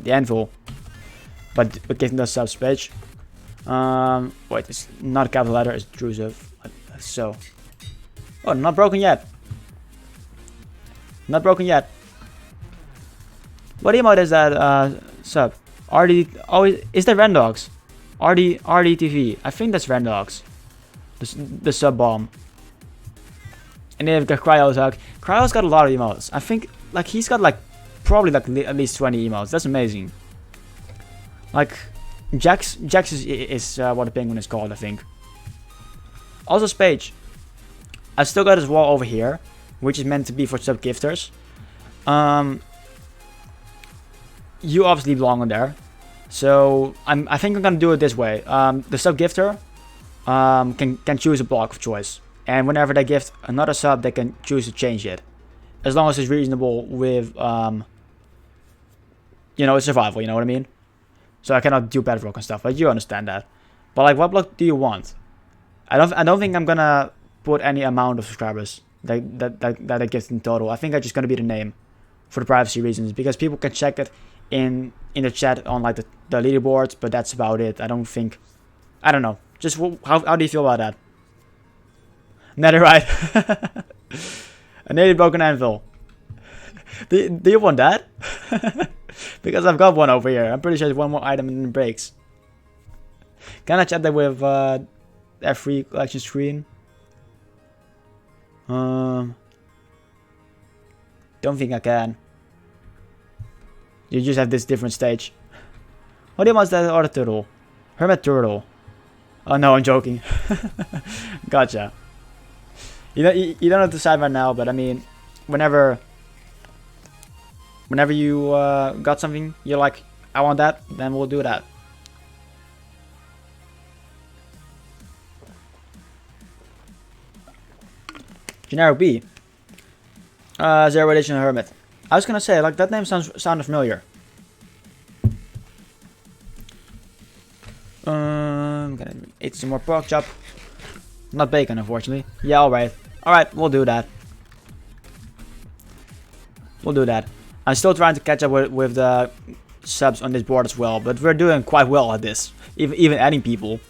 anvil. But getting the subs page. Wait, it's not a capital letter, it's Joseph. So. Oh, not broken yet. Not broken yet. What emote is that sub? RD. Oh, is that Randogs? RDTV. I think that's Randogs. The sub bomb. And then you've got Cryo's hug. Cryo's got a lot of emotes. I think like he's got like probably like at least 20 emotes. That's amazing. Like Jax is what the penguin is called, I think. Also Spage. I still got his wall over here, which is meant to be for sub gifters. You obviously belong on there, so I think I'm gonna do it this way. The sub gifter can choose a block of choice, and whenever they gift another sub, they can choose to change it, as long as it's reasonable with you know, survival. You know what I mean? So I cannot do bedrock and stuff, but you understand that. But like, what block do you want? I don't think I'm gonna put any amount of subscribers that I gift in total. I think I'm just gonna be the name for the privacy reasons, because people can check it in the chat on like the leaderboards, but that's about it. I don't know. Just how do you feel about that? Netherite. A nearly broken anvil. Do you want that? Because I've got one over here. I'm pretty sure there's one more item and it breaks. Can I chat that with F3 collection screen? Don't think I can. You just have this different stage. What do you want that other turtle? Hermit turtle. Oh no, I'm joking. Gotcha. You don't have to decide right now, but I mean, whenever you got something you're like, I want that, then we'll do that. Generic B. Zero Edition Hermit. I was gonna say, like, that name sounded familiar. I'm gonna eat some more pork chop. Not bacon, unfortunately. Yeah, alright. Alright, we'll do that. We'll do that. I'm still trying to catch up with the subs on this board as well, but we're doing quite well at this. Even adding people.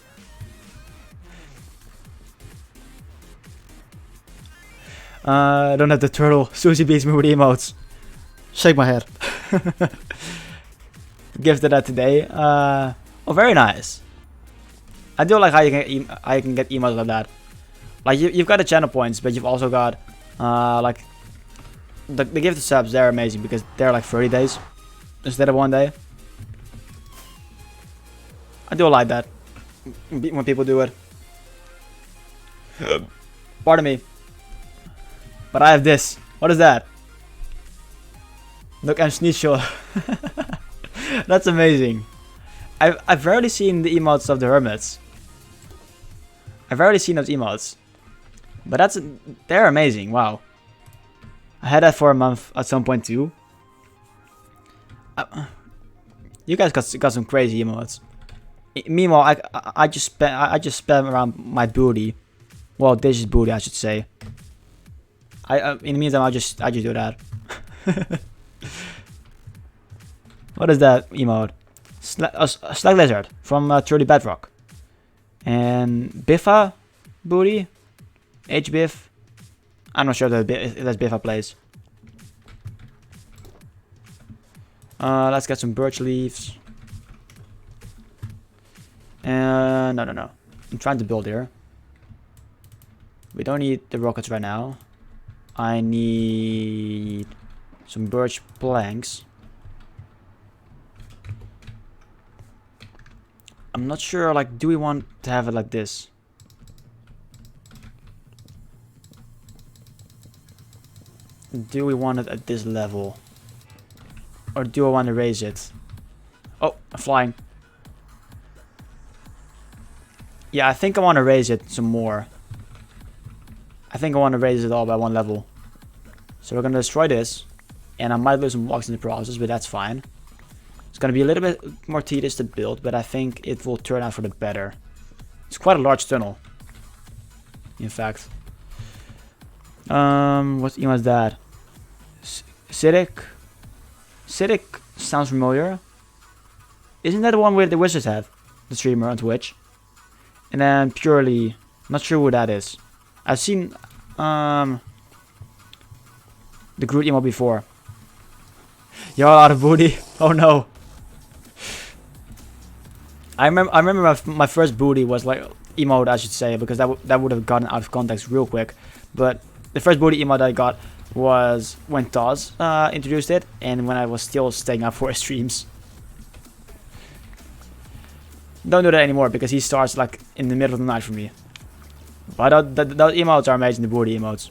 I don't have the turtle. Susie beats me with emotes. Shake my head. Gifted that today. Oh, very nice. I do like how you can get emotes like that. Like you've got the channel points, but you've also got like the gifted subs. They're amazing because they're like 30 days instead of 1 day. I do like that when people do it. Pardon me. But I have this. What is that? Look, I'm Schnitzel. That's amazing. I've rarely seen the emotes of the hermits. I've rarely seen those emotes. But they're amazing. Wow. I had that for a month at some point too. You guys got some crazy emotes. Meanwhile, I just spam around my booty. Well, this is booty, I should say. In the meantime, I just do that. What is that emote? Slag Lizard from 30 Bedrock. And Biffa booty. HBiff. I'm not sure if that's Biffa plays. Let's get some birch leaves. No. I'm trying to build here. We don't need the rockets right now. I need some birch planks. I'm not sure, like, do we want to have it like this? do we want it at this level? Or do I want to raise it? Oh, I'm flying. Yeah, I think I want to raise it some more. I think I want to raise it all by 1 level. So we're going to destroy this. And I might lose some blocks in the process, but that's fine. It's going to be a little bit more tedious to build, but I think it will turn out for the better. It's quite a large tunnel. In fact. What email is that? Siddiq? Siddiq sounds familiar. Isn't that the one where the wizards have? The streamer on Twitch. And then Purely, not sure who that is. I've seen the Groot email before. You're all out of booty. Oh no. I remember my first booty was like emote, I should say, because that would have gotten out of context real quick. But the first booty emote I got was when Taz introduced it, and when I was still staying up for his streams. Don't do that anymore because he starts like in the middle of the night for me. But those emotes are amazing, the booty emotes.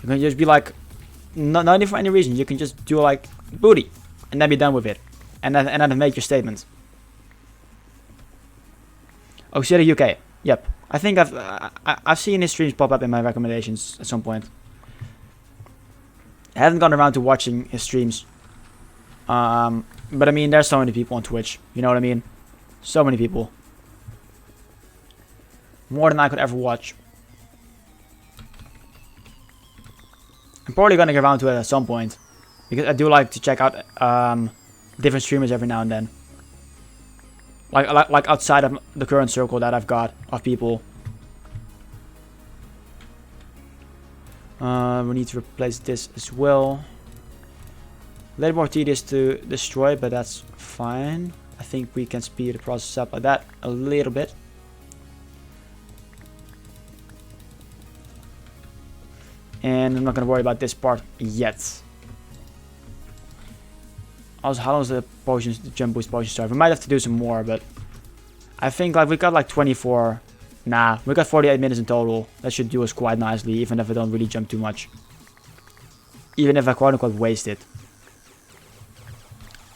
You can just be like, not even for any reason, you can just do like booty and then be done with it, and then make your statement. Oh, City UK. Yep, I think I've seen his streams pop up in my recommendations at some point. I haven't gone around to watching his streams, but I mean, there's so many people on Twitch. You know what I mean? So many people, more than I could ever watch. I'm probably gonna get around to it at some point, because I do like to check out different streamers every now and then. Like outside of the current circle that I've got of people. We need to replace this as well. A little more tedious to destroy, but that's fine. I think we can speed the process up like that a little bit. And I'm not gonna worry about this part yet. Also, how long is the potions, the jump boost potion start? We might have to do some more, but I think like we got like 24. Nah, we got 48 minutes in total. That should do us quite nicely, even if I don't really jump too much. Even if I quote unquote waste it.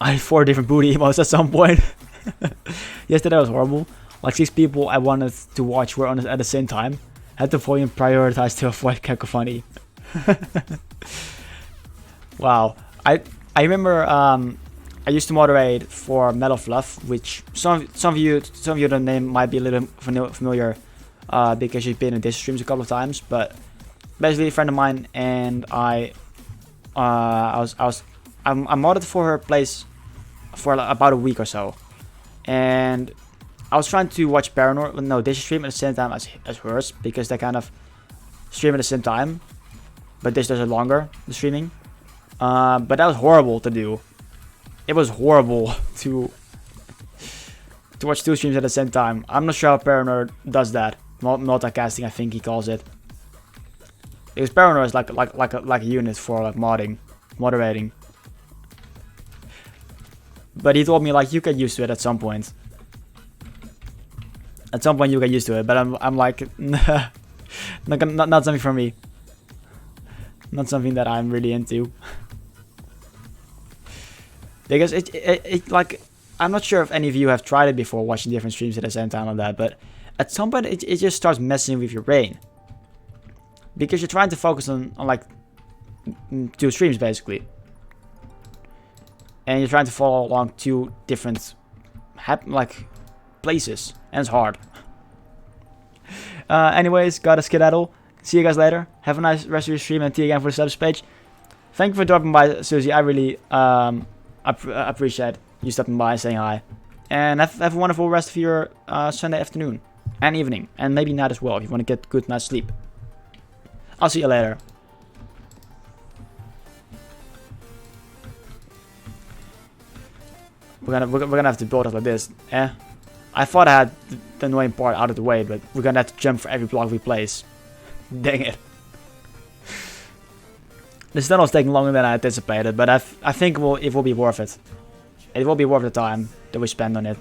I had 4 different booty emotes at some point. Yesterday was horrible. Like 6 people I wanted to watch were on it at the same time. Had the volume prioritized to avoid cacophony. Wow. I remember I used to moderate for Metal Fluff, which some of you the name might be a little familiar because you've been in this streams a couple of times. But basically, a friend of mine and I modded for her place for like about a week or so, and I was trying to watch they stream at the same time as hers, because they kind of stream at the same time, but this does it longer, the streaming. But that was horrible to do. It was horrible to watch 2 streams at the same time. I'm not sure how Paranor does that. Multicasting, I think he calls it. Because Paranor is like a unit for like moderating. But he told me like you get used to it at some point. At some point you get used to it, but I'm like, nah, not something for me. Not something that I'm really into. Because it like, I'm not sure if any of you have tried it before, watching different streams at the same time like that, but at some point it just starts messing with your brain. Because you're trying to focus on like 2 streams basically. And you're trying to follow along 2 different like places, and it's hard. Anyways, gotta skedaddle. See you guys later. Have a nice rest of your stream, and see you again for the subs page. Thank you for dropping by, Susie. I really appreciate you stopping by and saying hi. And have a wonderful rest of your Sunday afternoon and evening, and maybe night as well if you want to get good night's sleep. I'll see you later. We're gonna have to build it like this. I thought I had the annoying part out of the way, but we're gonna have to jump for every block we place. Dang it. This tunnel's taking longer than I anticipated, but I think it will be worth it. It will be worth the time that we spend on it.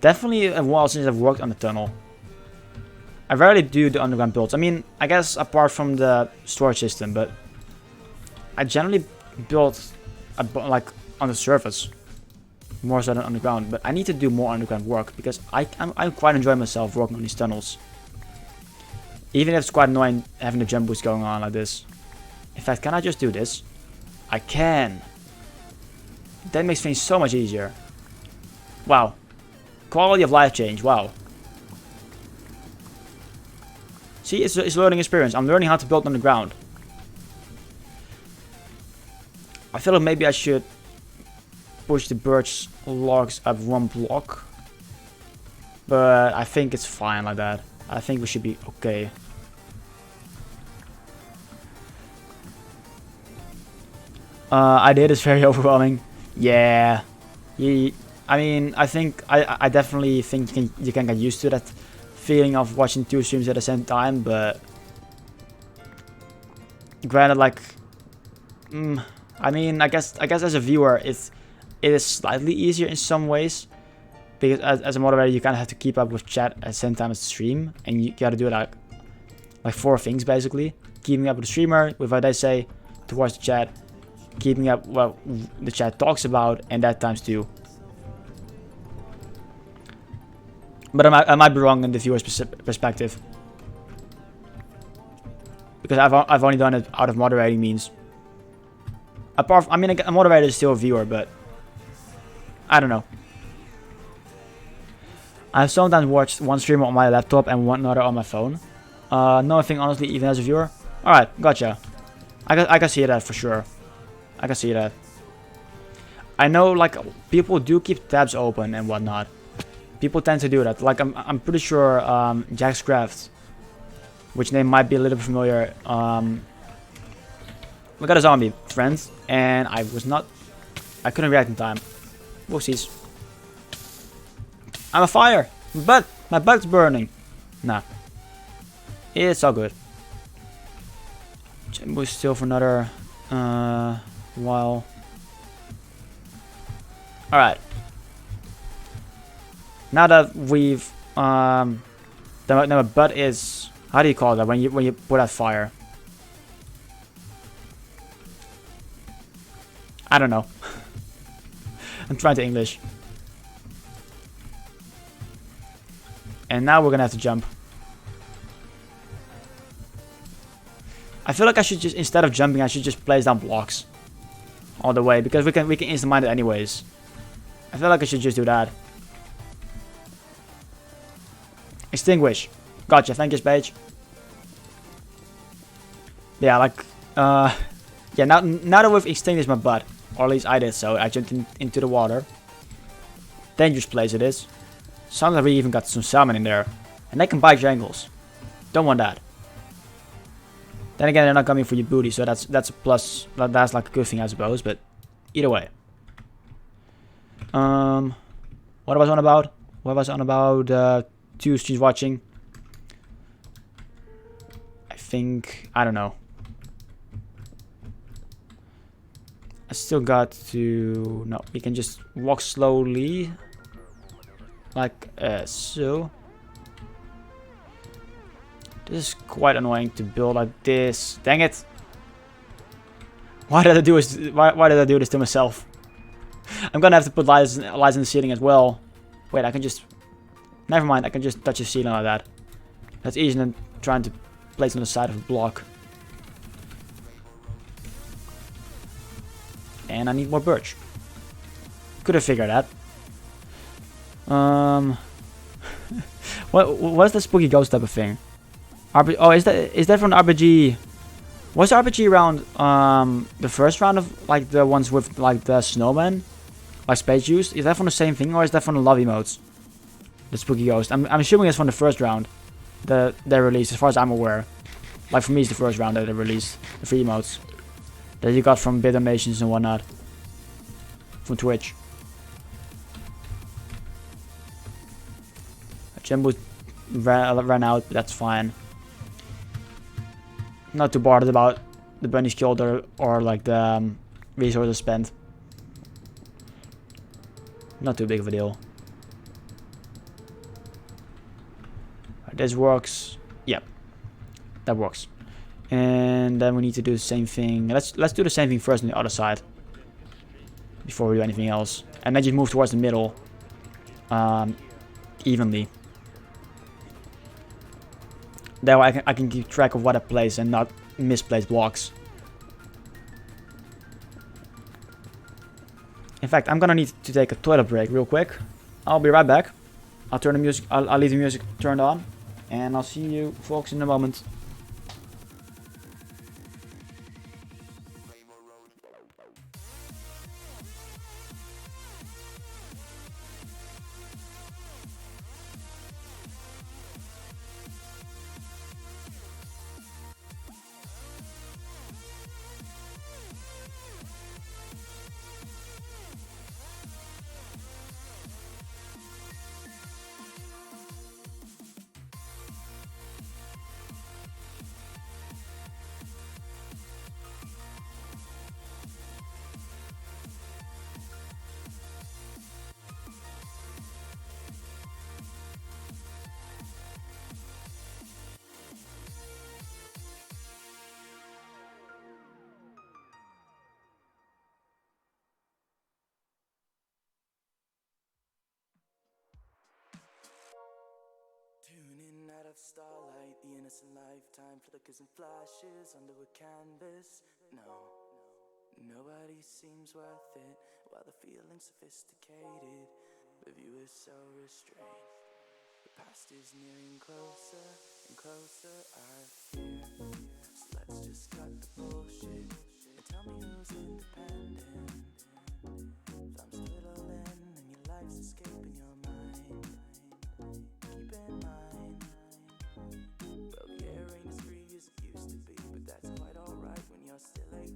Definitely a while since I've worked on the tunnel. I rarely do the underground builds. I mean, I guess apart from the storage system, but I generally build like on the surface more so than underground. But I need to do more underground work because I'm quite enjoying myself working on these tunnels. Even if it's quite annoying having the jump boost going on like this. In fact, can I just do this? I can. That makes things so much easier. Wow. Quality of life change. Wow. See, it's a learning experience. I'm learning how to build on the ground. I feel like maybe I should push the birch logs up one block. But I think it's fine like that. I think we should be okay. Idea is very overwhelming. Yeah. I mean, I think I definitely think you can get used to that feeling of watching two streams at the same time, but granted, like, I mean, I guess as a viewer, it is slightly easier in some ways because as a moderator, you kind of have to keep up with chat at the same time as the stream, and you gotta do like 4 things basically: keeping up with the streamer, with what they say, towards the chat, keeping up what the chat talks about, and that times 2. But I might be wrong in the viewer's perspective. Because I've only done it out of moderating means. Apart from, I mean, a moderator is still a viewer, but I don't know. I've sometimes watched one streamer on my laptop and one another on my phone. No, I think honestly, even as a viewer. Alright, gotcha. I can see that for sure. I can see that. I know, like, people do keep tabs open and whatnot. People tend to do that. Like, I'm pretty sure Jackscraft, which name might be a little bit familiar. We got a zombie friend, and I couldn't react in time. Whoopsies. I'm a fire, but my butt's burning. Nah, it's all good. Jumbo's still for another while. All right. Now that we've then my butt is, how do you call that when you put out fire? I don't know. I'm trying to English. And now we're gonna have to jump. I feel like I should just, instead of jumping, I should just place down blocks all the way because we can instant mine it anyways. I feel like I should just do that. Extinguish. Gotcha. Thank you, Spage. Yeah, like, yeah. Now that we've extinguished my butt, or at least I did so, I jumped into the water. Dangerous place it is. Sounds like we even got some salmon in there, and they can bite your ankles. Don't want that. Then again, they're not coming for your booty, so that's a plus. That's like a good thing, I suppose. But either way. What was I on about? What was I on about? 2 streams watching. I think, I don't know. I still got to, no, we can just walk slowly. Like so. This is quite annoying to build like this. Dang it. Why did I do this to myself? I'm gonna have to put lights in the ceiling as well. Wait, I can just, never mind, I can just touch the ceiling like that. That's easier than trying to place on the side of a block. And I need more birch. Could have figured that. What's the spooky ghost type of thing? Oh, is that from the RPG? Was the RPG around the first round of like the ones with like the snowman, like space used? Is that from the same thing, or is that from the love emotes? The spooky ghost. I'm assuming it's from the first round that they released, as far as I'm aware. Like for me, it's the first round that they released the free emotes that you got from bid donations and whatnot from Twitch. Jumbo ran out, but that's fine. Not too bothered about the bunnies killed or like the resources spent. Not too big of a deal. This works. Yep, that works. And then we need to do the same thing. Let's do the same thing first on the other side before we do anything else, and then just move towards the middle evenly. That way I can keep track of what I place and not misplace blocks. In fact, I'm gonna need to take a toilet break real quick. I'll be right back. I'll turn the music. I'll leave the music turned on, and I'll see you folks in a moment. Tuning out of starlight, the innocent lifetime flickers and flashes under a canvas. No, nobody seems worth it, while the feeling's sophisticated. The view is so restrained. The past is nearing closer and closer, I fear. So let's just cut the bullshit and tell me who's independent. Thumbs fiddling and your life's escaping your mind. Keep in mind, well, the air ain't as free as it used to be, but that's quite alright when you're still 18,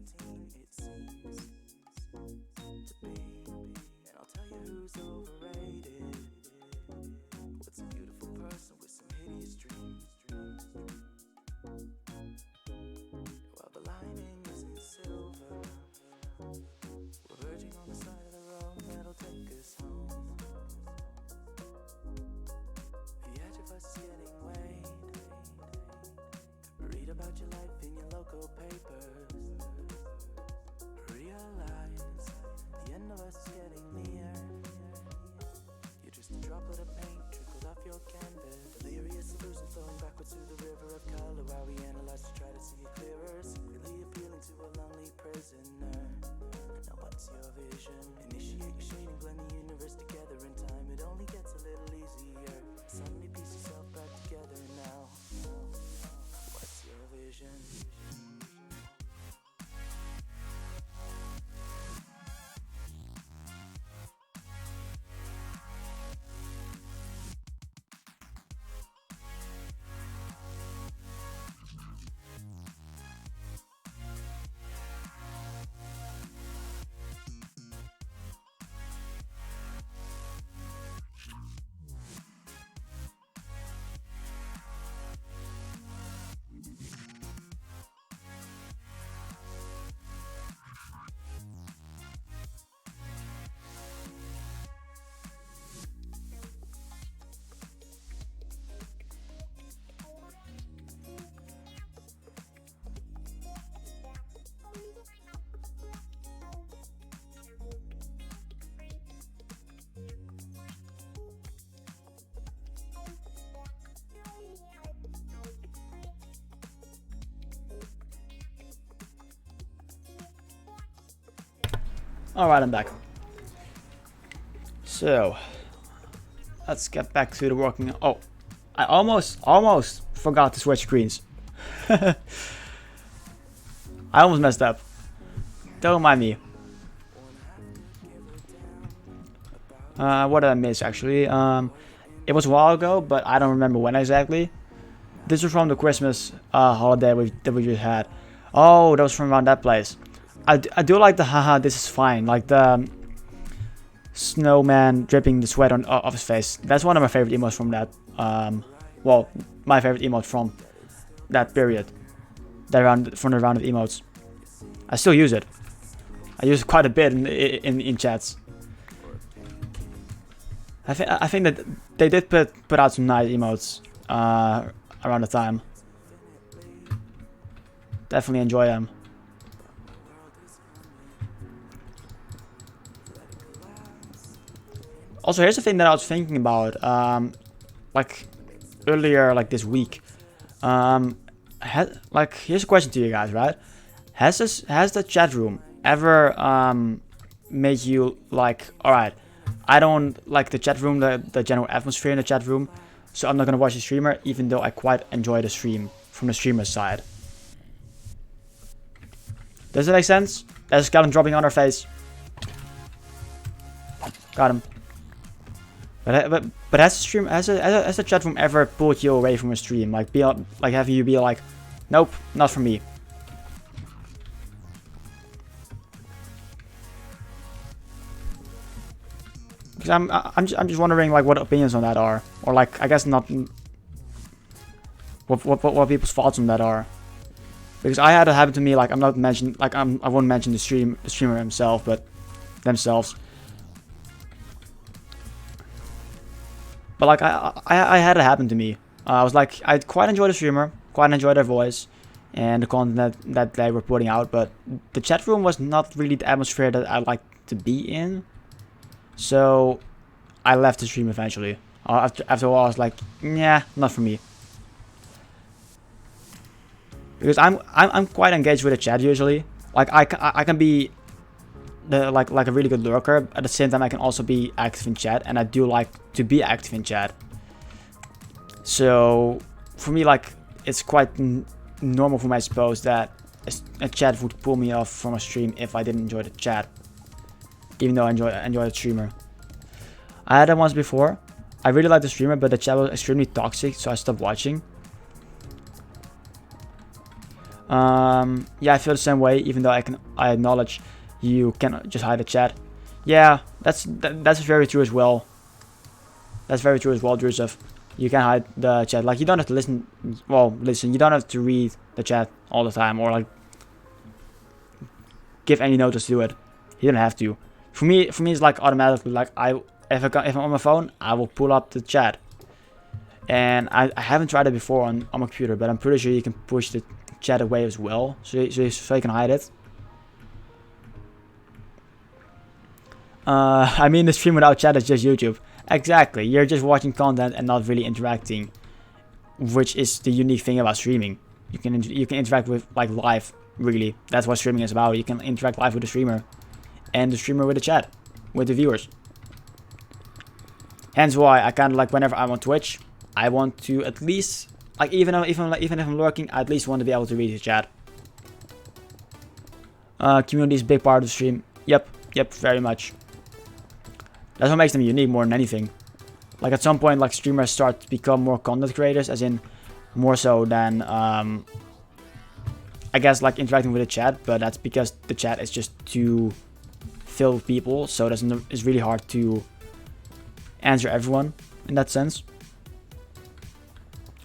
it seems to be. And I'll tell you who's overrated. What's a beautiful person with some hideous dreams? While the lining isn't silver, we're verging on the side of the road that'll take us home. The edge of us is getting weighed. Read about your life in your local papers. Realize the end of us is getting near. You're just a droplet of paint trickled off your canvas. Delirious illusion flowing backwards through the river of color while we analyze to try to see it clearer. Secretly appealing to a lonely prisoner. Now what's your vision? Initiate your shading, blend the universe together. In time it only gets a little easier. Suddenly piece yourself back together now. What's your vision? Alright, I'm back. So, let's get back to the working. Oh, I almost forgot to switch screens. I almost messed up. Don't mind me. What did I miss actually? It was a while ago, but I don't remember when exactly. This was from the Christmas holiday that we just had. Oh, that was from around that place. I do like the haha, this is fine. Like the snowman dripping the sweat off his face. That's one of my favorite emotes from that. Well, my favorite emote from that period. From the round of emotes. I still use it. I use it quite a bit in chats. I think that they did put out some nice emotes around the time. Definitely enjoy them. Also, here's the thing that I was thinking about, like earlier, like this week. Like, here's a question to you guys, right? Has the chat room ever made you like, all right, I don't like the chat room, the general atmosphere in the chat room, so I'm not gonna watch the streamer, even though I quite enjoy the stream from the streamer's side. Does it make sense? There's a skeleton dropping on our face. Got him. But has the chat room ever pulled you away from a stream? Like having you be like, nope, not for me. Because I'm just wondering like what opinions on that are, or like I guess not. What people's thoughts on that are. Because I had it happen to me. Like I won't mention the streamer himself, but themselves. But like I had it happen to me. I was like, I quite enjoy the streamer, quite enjoy their voice, and the content that they were putting out. But the chat room was not really the atmosphere that I like to be in. So I left the stream eventually. After a while, I was like, yeah, not for me. Because I'm quite engaged with the chat usually. Like I can be like a really good lurker. At the same time, I can also be active in chat, and I do like to be active in chat. So for me, like it's quite normal for me, I suppose, that a chat would pull me off from a stream if I didn't enjoy the chat, even though I enjoy the streamer. I had that once before. I really liked the streamer, but the chat was extremely toxic, so I stopped watching. Yeah, I feel the same way, even though I acknowledge you can just hide the chat. Yeah, that's very true as well. That's very true as well, Drusov. You can hide the chat. Like, you don't have to listen. Well, listen, you don't have to read the chat all the time, or like give any notice to it. You don't have to. For me, it's like automatically. Like if I'm on my phone, I will pull up the chat. And I haven't tried it before on my computer, but I'm pretty sure you can push the chat away as well, so you can hide it. I mean, the stream without chat is just YouTube. Exactly, you're just watching content and not really interacting, which is the unique thing about streaming. You can interact with like live, really. That's what streaming is about. You can interact live with the streamer, and the streamer with the chat, with the viewers. Hence why I kind of like whenever I'm on Twitch, I want to at least like even if I'm lurking, I at least want to be able to read the chat. Community is a big part of the stream. Yep, very much. That's what makes them unique more than anything. Like at some point, like streamers start to become more content creators, as in more so than I guess like interacting with the chat. But that's because the chat is just too filled with people, so it's really hard to answer everyone in that sense.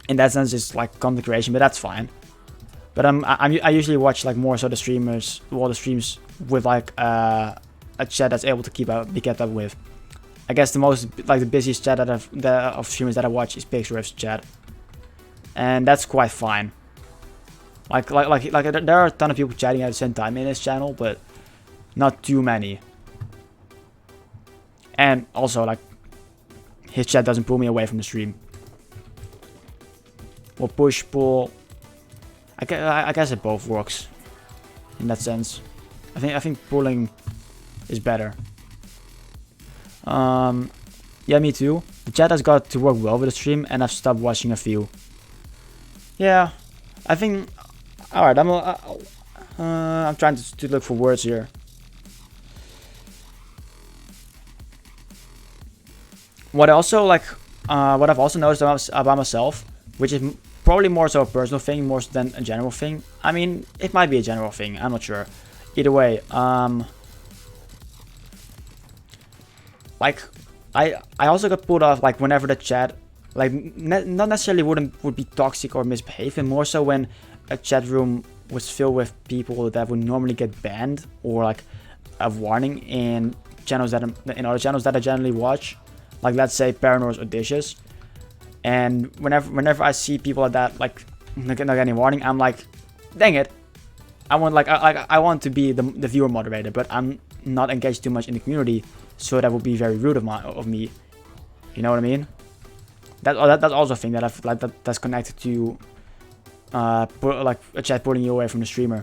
In that sense, it's like content creation, but that's fine. But I usually watch like more so the streams with like a chat that's able to be kept up with. I guess the busiest chat of streamers that I watch is Pixriff's chat, and that's quite fine. Like there are a ton of people chatting at the same time in his channel, but not too many. And also like his chat doesn't pull me away from the stream. Or push, pull. I guess it both works in that sense. I think pulling is better. Yeah, me too. The chat has got to work well with the stream, and I've stopped watching a few. Yeah, I think. All right, I'm trying to look for words here. What I've also noticed about myself, which is probably more so a personal thing, more so than a general thing. I mean, it might be a general thing. I'm not sure. Either way, like I also got pulled off like whenever the chat like not necessarily would be toxic or misbehave, and more so when a chat room was filled with people that would normally get banned or like a warning in other channels that I generally watch, like let's say Paranor's or Dishes. And whenever I see people like that, like not getting warning, I'm like, dang it, I want to be the viewer moderator, but I'm not engaged too much in the community, so that would be very rude of me. You know what I mean? That's also a thing that I've like that's connected to like a chat pulling you away from a stream.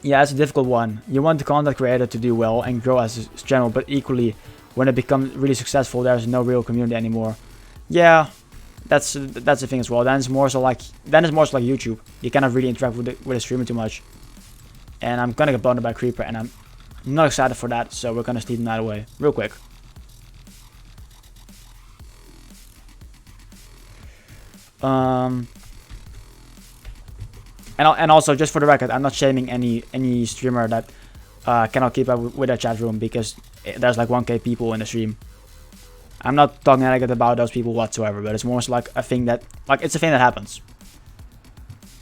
Yeah, it's a difficult one. You want the content creator to do well and grow as a channel, but equally, when it becomes really successful, there's no real community anymore. Yeah, that's the thing as well. Then it's more so like YouTube. You cannot really interact with the streamer too much. And I'm gonna get blown up by Creeper, and I'm not excited for that. So we're gonna steam that away real quick. And also, just for the record, I'm not shaming any streamer that cannot keep up with their chat room because there's like 1k people in the stream. I'm not talking negative about those people whatsoever, but it's more like a thing that it's a thing that happens.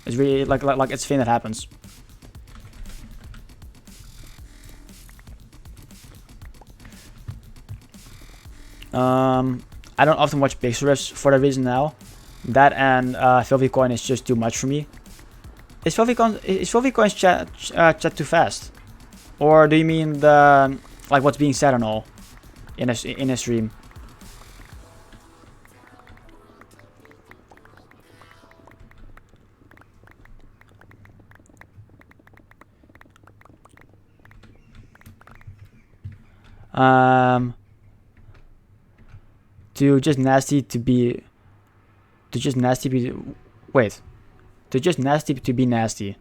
It's really like it's a thing that happens. I don't often watch big riffs for that reason now. That and Filthy Coin is just too much for me. Is Filthy Coin's chat too fast? Or do you mean the like what's being said and all in a stream? To just nasty to be nasty.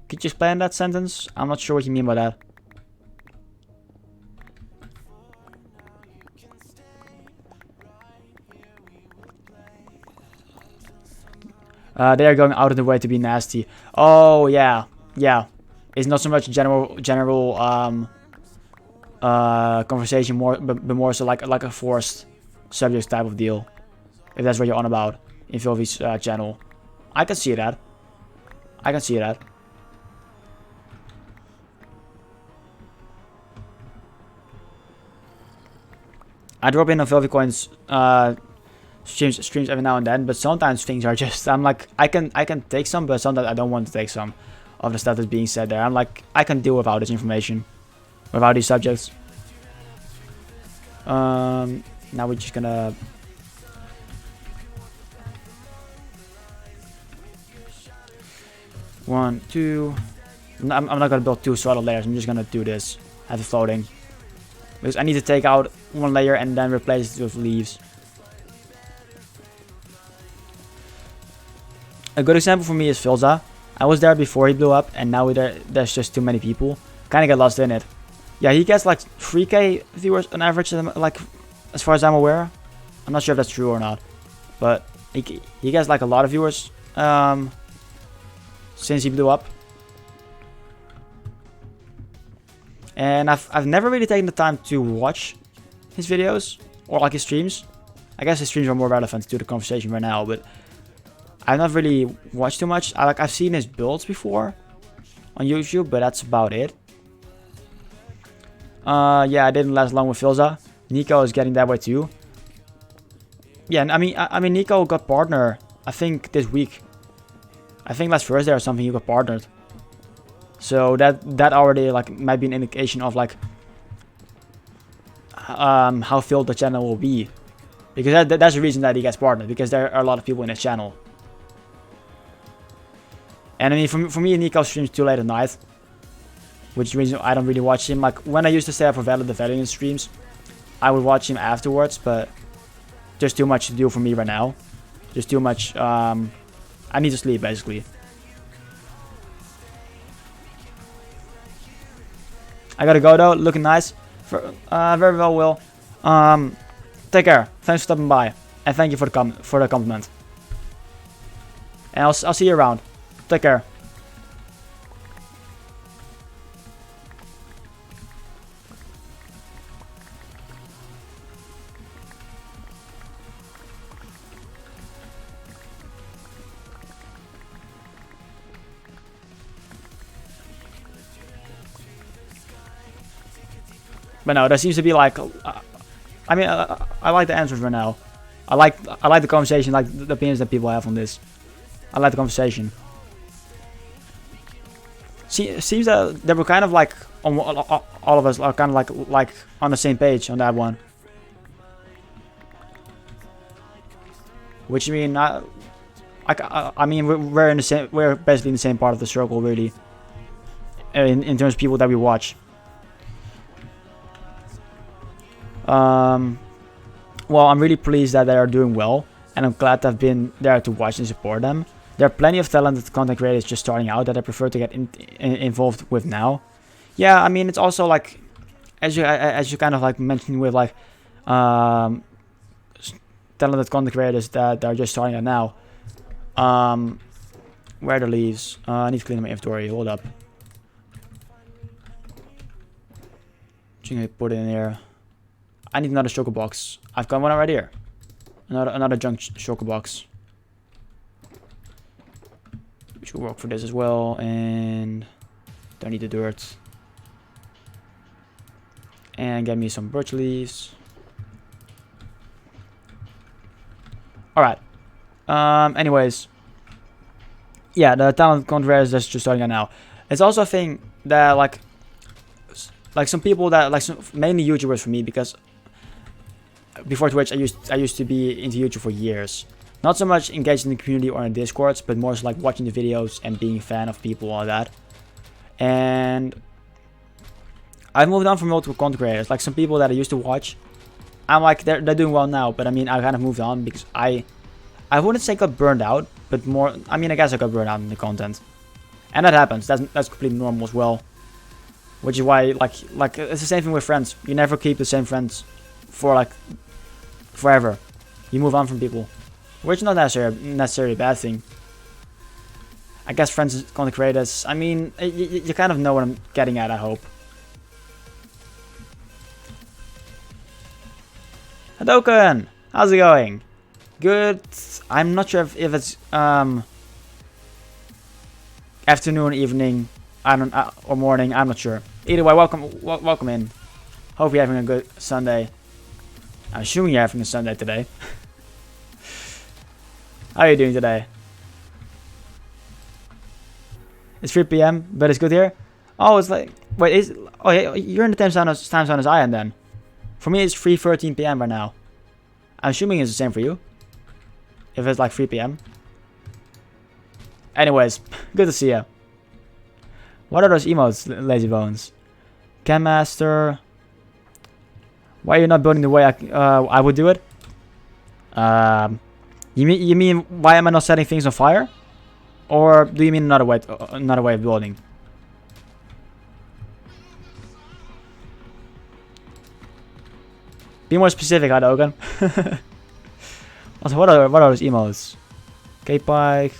Could you explain that sentence? I'm not sure what you mean by that. They are going out of the way to be nasty. Oh yeah. It's not so much general conversation, but more so like a forced subject type of deal. If that's what you're on about in Filthy's channel, I can see that. I drop in on Filthy Coin's streams every now and then, but sometimes things are just I'm like I can take some, but sometimes I don't want to take some of the stuff that's being said there. I'm like I can deal without this information, without these subjects. Now we're just gonna one, two. I'm not gonna build 2 solid layers. I'm just gonna do this, have it floating, because I need to take out 1 layer and then replace it with leaves. A good example for me is Filza. I was there before he blew up, and now there's just too many people. Kinda get lost in it. Yeah, he gets like 3k viewers on average, like as far as I'm aware. I'm not sure if that's true or not, but he gets like a lot of viewers since he blew up. And I've never really taken the time to watch his videos or like his streams. I guess his streams are more relevant to the conversation right now, but I've not really watched too much. I've seen his builds before on YouTube, but that's about it. Yeah, I didn't last long with Filza. Nico is getting that way too. Yeah, I mean Nico got partner, I think this week. I think last Thursday or something he got partnered. So that already like might be an indication of like how filled the channel will be, because that's the reason that he gets partnered, because there are a lot of people in his channel. And I mean for me Nico streams too late at night, which is the reason I don't really watch him. Like when I used to stay up for Valid the Valiant streams, I would watch him afterwards, but just too much to do for me right now. Just too much. I need to sleep basically. I gotta go though. Looking nice. Very well, Will. Take care. Thanks for stopping by, and thank you for the compliment. And I'll see you around. Take care. But no, there seems to be like, I mean, I like the answers right now. I like the conversation, like the opinions that people have on this. I like the conversation. Seems that we're kind of like all of us are kind of like on the same page on that one. Which I mean, I mean we're in the same, we're basically in the same part of the circle really. In terms of people that we watch. Well, I'm really pleased that they are doing well, and I'm glad to have been there to watch and support them. There are plenty of talented content creators just starting out that I prefer to get involved with now. Yeah, I mean, it's also like, as you kind of like mentioned with like, talented content creators that are just starting out now. Where are the leaves? I need to clean my inventory. Hold up. Just gonna put it in here. I need another shulker box. I've got one right here. Another junk shulker box. Which will work for this as well. And don't need the dirt. And get me some birch leaves. Alright. Anyways. Yeah, the talent content that's just starting out now. It's also a thing that like some people that like mainly YouTubers for me, because before Twitch I used to be into YouTube for years. Not so much engaged in the community or in Discords, but more so like watching the videos and being a fan of people, all that. And I've moved on from multiple content creators. Like some people that I used to watch, I'm like they're doing well now, but I mean I kind of moved on because I wouldn't say got burned out, but more, I mean I guess I got burned out in the content. And that happens. That's completely normal as well. Which is why like it's the same thing with friends. You never keep the same friends for like forever. You move on from people, which is not necessarily a bad thing. I guess friends and content creators, I mean, you kind of know what I'm getting at, I hope. Hadoken! How's it going? Good. I'm not sure if it's afternoon, evening, I don't or morning, I'm not sure. Either way, welcome in. Hope you're having a good Sunday. I'm assuming you're having a Sunday today. How are you doing today? It's 3 PM, but it's good here. Oh, it's like, wait, oh yeah, you're in the time zone as I am then. For me, it's 3:13 PM right now. I'm assuming it's the same for you. If it's like 3 PM. Anyways, good to see you. What are those emotes, Lazy Bones? Cam Master. Why are you not building the way I would do it? You mean why am I not setting things on fire? Or do you mean another way of building? Be more specific, Hadoken. Also, what are those emotes? K-Pike.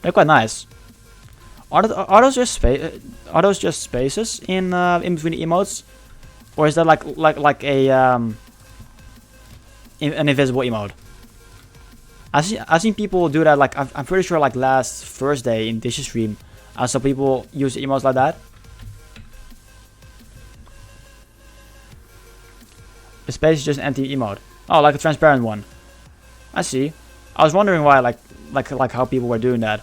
They're quite nice. Are those just spaces in between the emotes, or is that like a an invisible emote? I've seen people do that. Like I'm pretty sure like last Thursday in Dish's stream, I saw people use emotes like that. The space is just an empty emote. Oh, like a transparent one. I see. I was wondering why, like how people were doing that.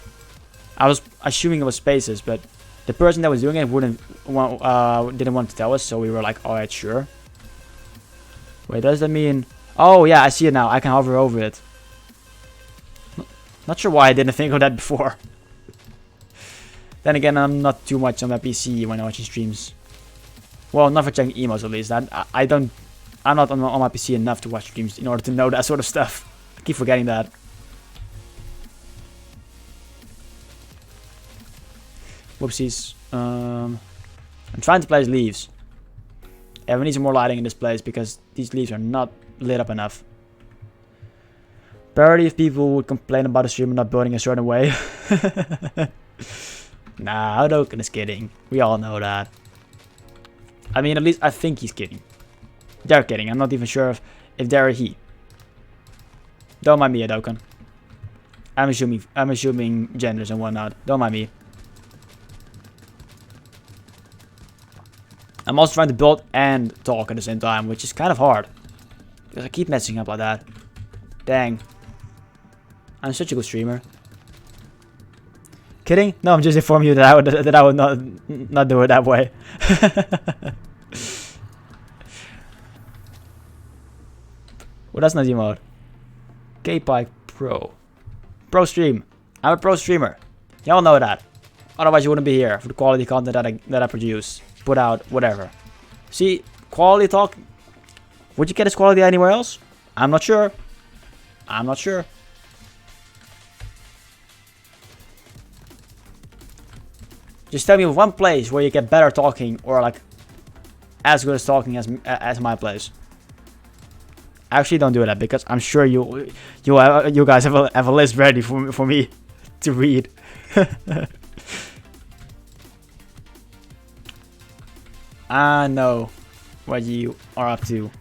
I was assuming it was spaces, but the person that was doing it didn't want to tell us, so we were like, alright, sure. Wait, does that mean? Oh yeah, I see it now. I can hover over it. Not sure why I didn't think of that before. Then again, I'm not too much on my PC when watching streams. Well, not for checking emails at least. I'm not on my PC enough to watch streams in order to know that sort of stuff. I keep forgetting that. Whoopsies. I'm trying to place leaves. Yeah, we need some more lighting in this place because these leaves are not lit up enough. Parody if people would complain about the streamer not building a certain way. Nah, Hadoken is kidding. We all know that. I mean, at least I think he's kidding. They're kidding. I'm not even sure if they're a he. Don't mind me, Hadoken. I'm assuming genders and whatnot. Don't mind me. I'm also trying to build and talk at the same time, which is kind of hard. Because I keep messing up like that. Dang. I'm such a good streamer. Kidding? No, I'm just informing you that I would not do it that way. Well, that's not emote. K-Pike Pro. Pro stream. I'm a pro streamer. Y'all know that. Otherwise you wouldn't be here for the quality content that I produce. Put out, whatever. See, quality talk. Would you get this quality anywhere else? I'm not sure. I'm not sure. Just tell me one place where you get better talking or like as good as talking as my place. Actually, don't do that because I'm sure you guys have a list ready for me to read. I know what you are up to.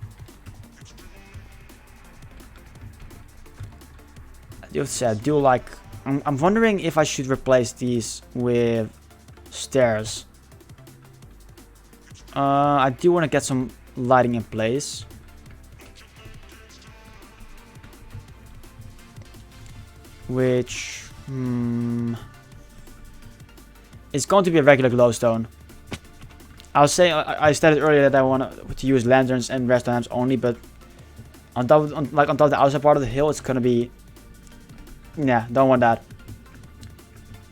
You said, do like... I'm wondering if I should replace these with stairs. I do want to get some lighting in place. Which... it's going to be a regular glowstone. I was saying, I stated earlier that I want to use lanterns and redstone lamps only, but on top of the outside part of the hill, it's gonna be... Yeah, don't want that.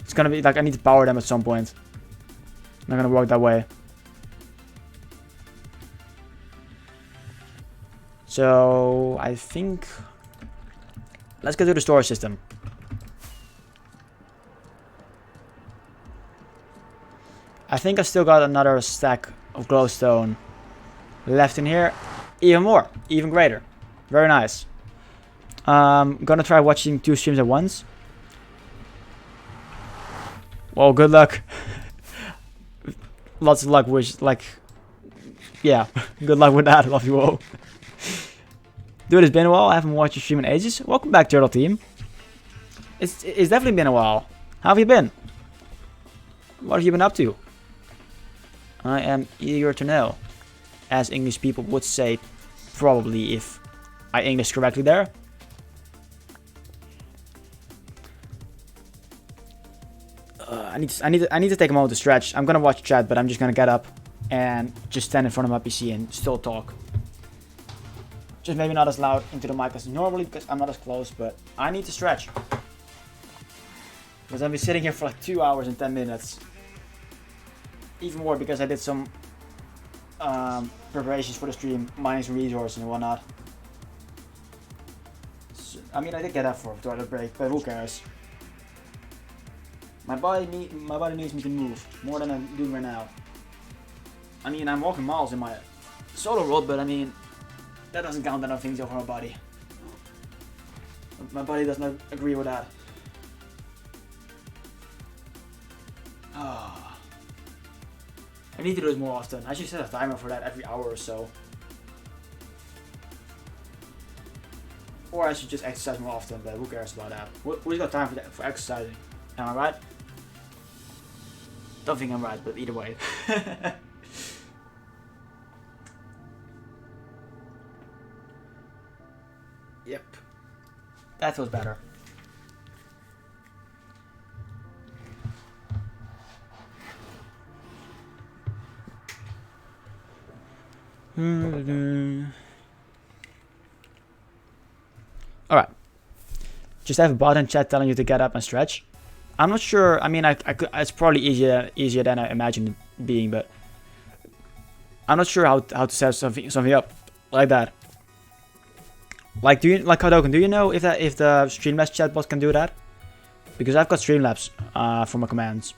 It's gonna be like I need to power them at some point. Not gonna work that way. So I think let's get to the storage system. I think I still got another stack of glowstone left in here. Even more, even greater. Very nice. Gonna try watching 2 streams at once. Well, good luck. Lots of luck, yeah, good luck with that, love you all. Dude, it's been a while, I haven't watched your stream in ages. Welcome back, Turtle Team. It's definitely been a while. How have you been? What have you been up to? I am eager to know. As English people would say, probably, if I English correctly there. I need to take a moment to stretch. I'm gonna watch chat, but I'm just gonna get up and just stand in front of my PC and still talk. Just maybe not as loud into the mic as normally because I'm not as close, but I need to stretch. Because I've been sitting here for like 2 hours and 10 minutes. Even more because I did some preparations for the stream, mining some resources and whatnot. So, I mean, I did get up for a toilet break, but who cares? My body needs me to move more than I'm doing right now. I mean, I'm walking miles in my solo world, but I mean, that doesn't count enough things over my body. My body does not agree with that. I need to do this more often. I should set a timer for that every hour or so. Or I should just exercise more often, but who cares about that? Who's got time for exercising? Am I right? Don't think I'm right, but either way. Yep. That feels better. Alright. Just have a bot in chat telling you to get up and stretch. I'm not sure. I mean, I could, it's probably easier than I imagined it being, but I'm not sure how to set something up like that. Like, Hadoken, do you know if the Streamlabs chatbot can do that? Because I've got Streamlabs for my commands.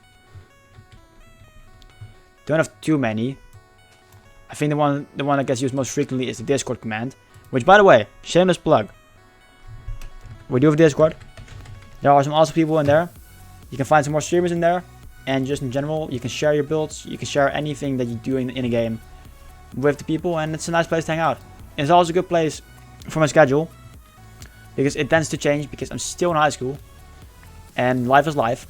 Don't have too many. I think the one that gets used most frequently is the Discord command. Which, by the way, shameless plug. We do have Discord. There are some awesome people in there. You can find some more streamers in there. And just in general, you can share your builds. You can share anything that you do in a game with the people. And it's a nice place to hang out. It's also a good place for my schedule. Because it tends to change because I'm still in high school. And life is life.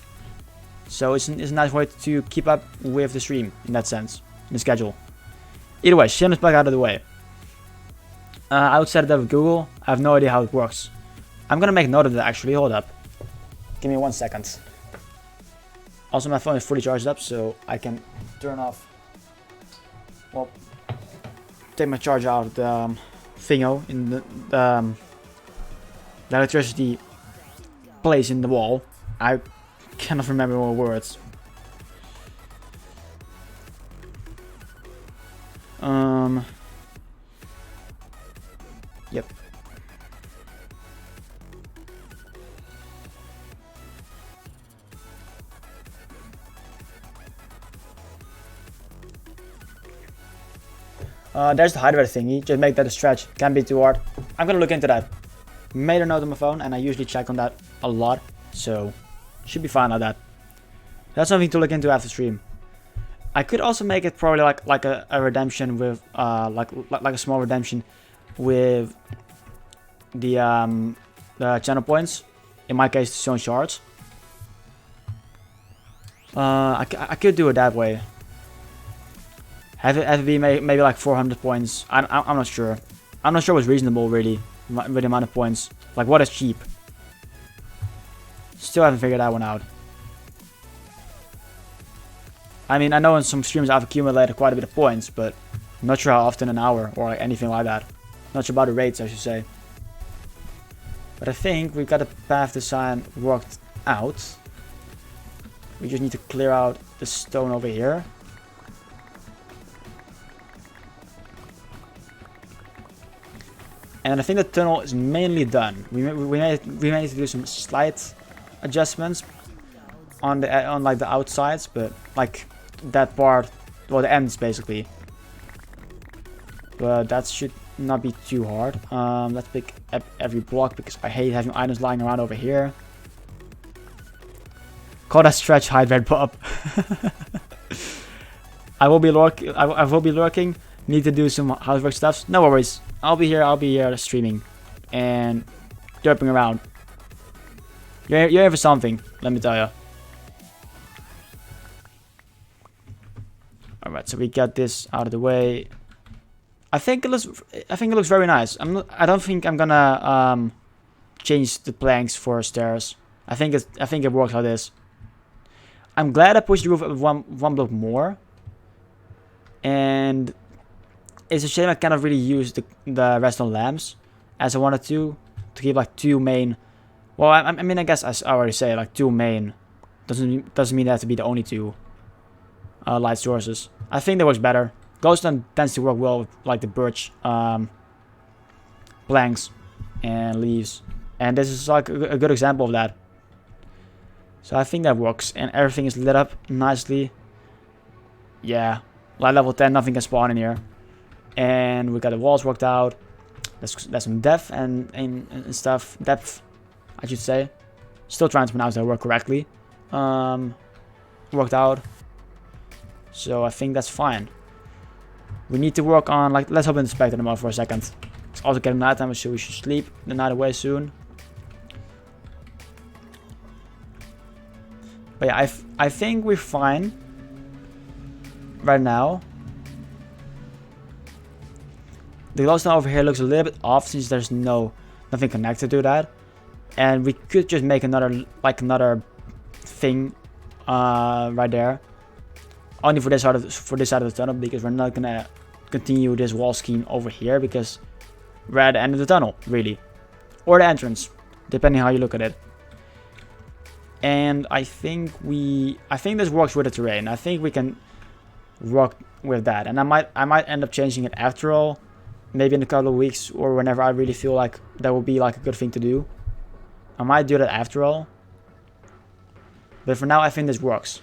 So it's a nice way to keep up with the stream in that sense. In the schedule. Either way, shim is back out of the way. I would set it up with Google. I have no idea how it works. I'm gonna make note of that actually. Hold up. Give me 1 second. Also, my phone is fully charged up, so I can turn off. Well, take my charger out of the thingo in the electricity place in the wall. I cannot remember more words. Yep. There's the hardware thingy. Just make that a stretch. Can't be too hard. I'm gonna look into that. Made a note on my phone, and I usually check on that a lot, so should be fine like that. That's something to look into after stream. I could also make it probably like a redemption with like a small redemption with the channel points. In my case, the stone shards. I could do it that way. Have it be maybe like 400 points. I'm not sure. I'm not sure what's reasonable really with the amount of points. Like what is cheap. Still haven't figured that one out. I mean, I know in some streams I've accumulated quite a bit of points, but I'm not sure how often an hour or like anything like that. Not sure about the rates, I should say. But I think we've got the path design worked out. We just need to clear out the stone over here. And I think the tunnel is mainly done. We may need to do some slight adjustments on like the outsides, but like that part, well, the ends basically. But that should not be too hard. Let's pick up every block because I hate having items lying around over here. Call that stretch hide red pop. I will be lurking. Need to do some housework stuff. No worries. I'll be here streaming and derping around. You're here for something, let me tell you. Alright, so we got this out of the way. I think it looks very nice. I don't think I'm gonna change the planks for stairs. I think it works like this. I'm glad I pushed the roof up one block more. And it's a shame I cannot really use the redstone lamps as I wanted to keep like two main. Well, I mean, I guess I already say like two main. Doesn't mean they have to be the only two light sources. I think that works better. Glowstone tends to work well with like the birch planks and leaves, and this is like a good example of that. So I think that works, and everything is lit up nicely. Yeah, light level 10, nothing can spawn in here. And we got the walls worked out. There's some depth and stuff. Depth, I should say. Still trying to pronounce that word correctly. Worked out. So I think that's fine. We need to work on, like, let's open the spectator mode for a second. It's also getting nighttime, so we should sleep the night away soon. But yeah, I think we're fine right now. The glowstone over here looks a little bit off since there's nothing connected to that, and we could just make another thing right there, only for this side of the tunnel, because we're not gonna continue this wall scheme over here because we're at the end of the tunnel, really, or the entrance, depending how you look at it. And I think this works with the terrain. I think we can work with that, and I might end up changing it after all. Maybe in a couple of weeks or whenever I really feel like that would be like a good thing to do. I might do that after all. But for now, I think this works.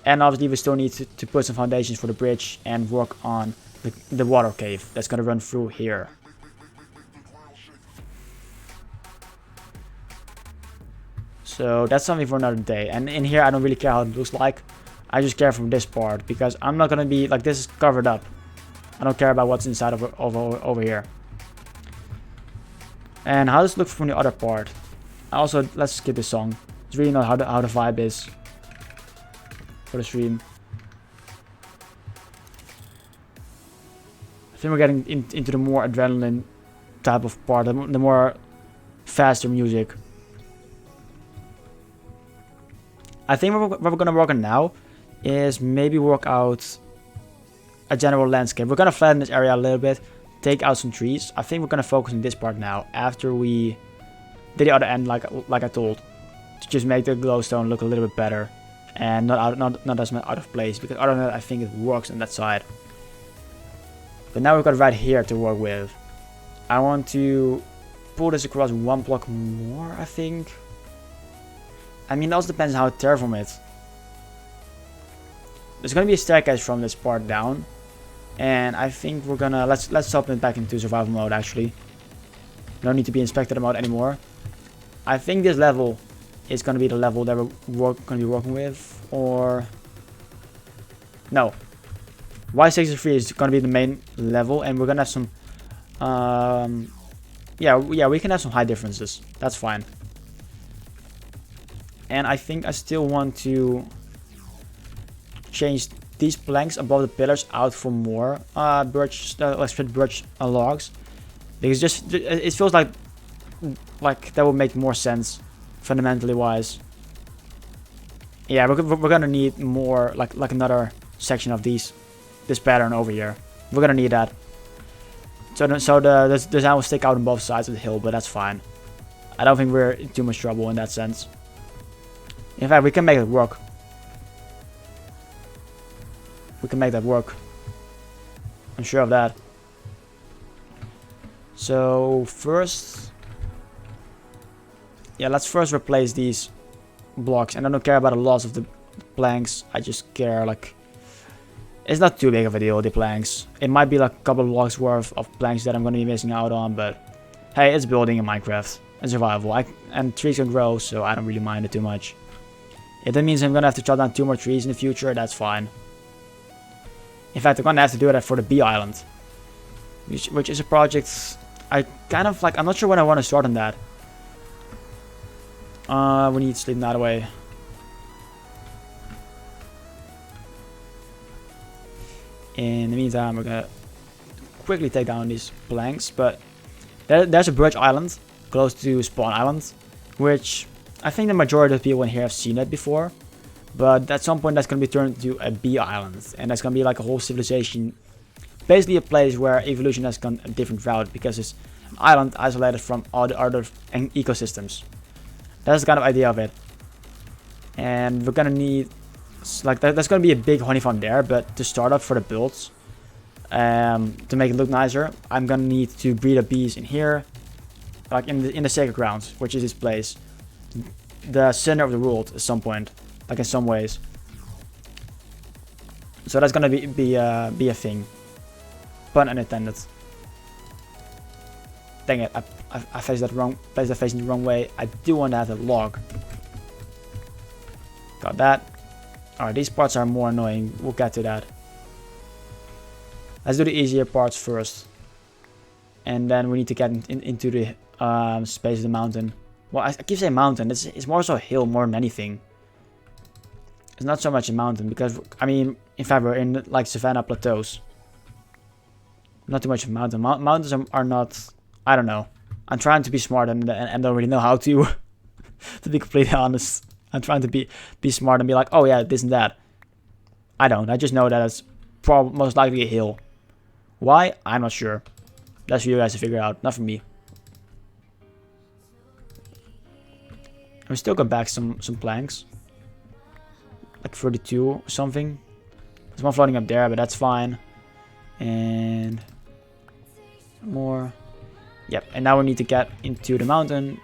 And obviously we still need to put some foundations for the bridge and work on the water cave that's going to run through here. So that's something for another day. And in here, I don't really care how it looks like. I just care from this part because I'm not going to be like, this is covered up. I don't care about what's inside over here. And how does it look from the other part? Also, let's skip this song. It's really not how the vibe is for the stream. I think we're getting into the more adrenaline type of part, the more faster music. I think what we're gonna work on now is maybe work out a general landscape. We're gonna flatten this area a little bit, take out some trees. I think we're gonna focus on this part now after we did the other end, like I told, to just make the glowstone look a little bit better and not as much out of place, because other than that I think it works on that side. But now we've got right here to work with. I want to pull this across one block more, I think. I mean, it also depends on how I terraform it. There's gonna be a staircase from this part down, and I think we're gonna let's hop it back into survival mode. Actually, no need to be in spectator mode anymore. I think this level is gonna be the level that we're gonna be working with, or no. Y63 is gonna be the main level, and we're gonna have some. Yeah, we can have some height differences. That's fine. And I think I still want to change these planks above the pillars out for more birch logs, because just it feels like that would make more sense fundamentally wise. Yeah, we're gonna need more like another section of this pattern over here. We're gonna need that. So the design will stick out on both sides of the hill, but that's fine. I don't think we're in too much trouble in that sense. In fact, we can make it work. We can make that work. I'm sure of that. So first, yeah, let's first replace these blocks. And I don't care about the loss of the planks. I just care, like, it's not too big of a deal, the planks. It might be like a couple of blocks worth of planks that I'm going to be missing out on, but hey, it's building in Minecraft and survival. And trees can grow, so I don't really mind it too much. If that means I'm going to have to chop down 2 more trees in the future, that's fine. In fact, I'm going to have to do that for the bee island, which is a project I kind of like. I'm not sure when I want to start on that. We need to sleep that away. In the meantime, we're going to quickly take down these planks, but there's a birch island close to Spawn Island, which I think the majority of people in here have seen that before, but at some point that's going to be turned into a bee island, and that's going to be like a whole civilization, basically a place where evolution has gone a different route, because it's an island isolated from all the other ecosystems. That's the kind of idea of it. And we're going to need, like, there's going to be a big honey farm there, but to start up for the builds, to make it look nicer, I'm going to need to breed up bees in here, like in the sacred grounds, which is this place. The center of the world at some point, like in some ways. So that's gonna be a thing. Pun unintended. Dang it! I faced that facing the wrong way. I do want to have a log. Got that. Alright, these parts are more annoying. We'll get to that. Let's do the easier parts first, and then we need to get into the space of the mountain. Well, I keep saying mountain. It's more so a hill more than anything. It's not so much a mountain, because, I mean, in fact, we're in, like, savanna plateaus. Not too much of a mountain. Mountains are not, I don't know. I'm trying to be smart and don't really know how to, to be completely honest. I'm trying to be smart and be like, oh yeah, this and that. I don't. I just know that it's most likely a hill. Why? I'm not sure. That's for you guys to figure out, not for me. We still got back some planks, like 32 or something. There's one floating up there, but that's fine. And more. Yep. And now we need to get into the mountain.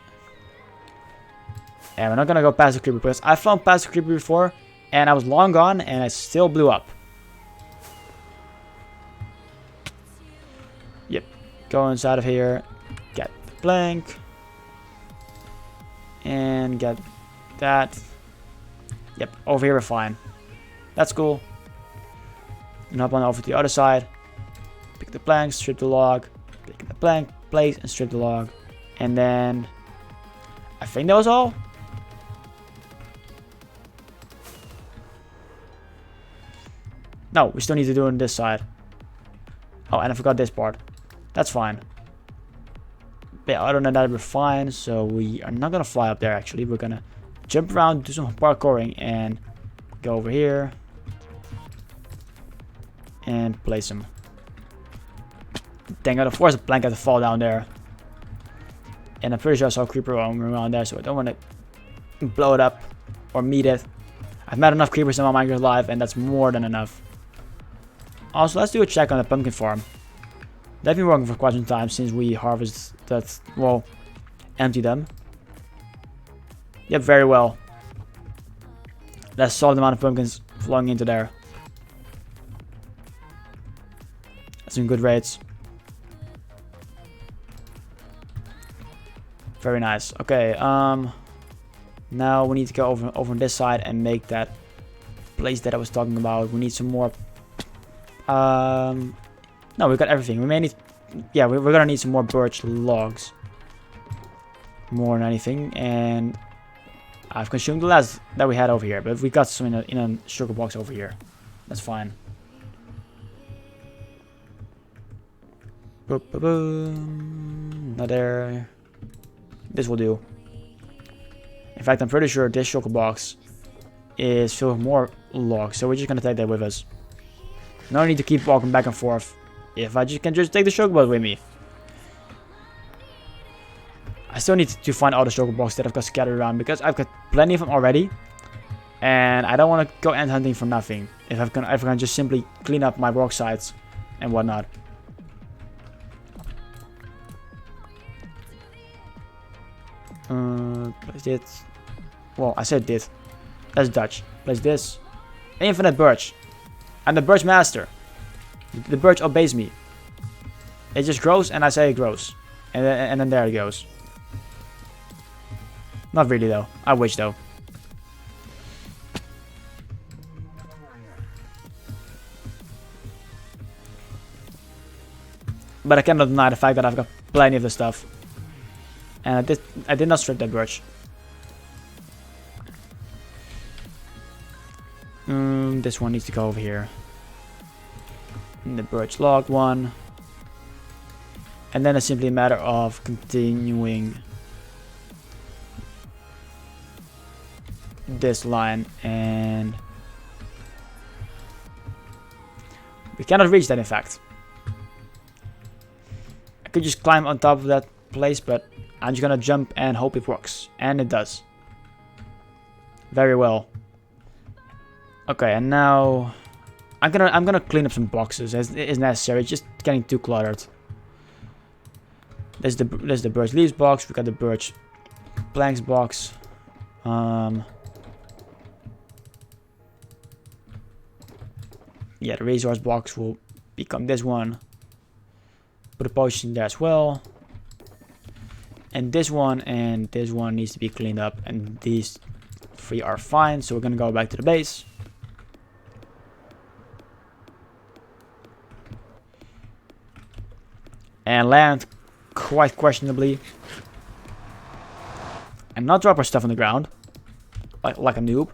And we're not gonna go past the creeper, because I found past the creeper before, and I was long gone, and I still blew up. Yep. Go inside of here. Get the plank. And get that. Yep, over here we're fine. That's cool. And hop on over to the other side. Pick the plank, strip the log. Pick the plank, place, and strip the log. And then I think that was all. No, we still need to do it on this side. Oh, and I forgot this part. That's fine. But other than that, we're fine. So we are not gonna fly up there. Actually, we're gonna jump around, do some parkouring, and go over here and place them. Dang, I gotta force a blanket to fall down there. And I'm pretty sure I saw a creeper roaming around there, so I don't want to blow it up or meet it. I've met enough creepers in my Minecraft life, and that's more than enough. Also, let's do a check on the pumpkin farm. They've been working for quite some time since we harvested that, well, empty them. Yep, very well. That's a solid amount of pumpkins flowing into there. That's some good rates. Very nice. Okay, now we need to go over on this side and make that place that I was talking about. We need some more. No, we got everything. We may need. Yeah, we're gonna need some more birch logs. More than anything, and I've consumed the last that we had over here, but we got some in a sugar box over here. That's fine. Boop, boop, boom. Not there. This will do. In fact, I'm pretty sure this sugar box is filled with more logs, so we're just gonna take that with us. No need to keep walking back and forth. If I can just take the sugar box with me. I still need to find all the sugar boxes that I've got scattered around because I've got plenty of them already. And I don't want to go ant hunting for nothing. If I can just simply clean up my work sites and whatnot. Place it. Well, I said this. That's Dutch. Place this. Infinite birch. I'm the birch master. The birch obeys me. It just grows and I say it grows. And then there it goes. Not really though. I wish though. But I cannot deny the fact that I've got plenty of the stuff. And I did not strip that birch. This one needs to go over here. And the birch log one. And then it's simply a matter of continuing this line, and we cannot reach that in fact. I could just climb on top of that place, but I'm just gonna jump and hope it works, and it does. Very well. Okay, and now I'm gonna clean up some boxes as is necessary. It's just getting too cluttered. There's the birch leaves box. We got the birch planks box. Yeah, the resource box will become this one. Put a potion there as well. And this one needs to be cleaned up, and these three are fine. So we're gonna go back to the base. And land quite questionably. And not drop our stuff on the ground. Like a noob.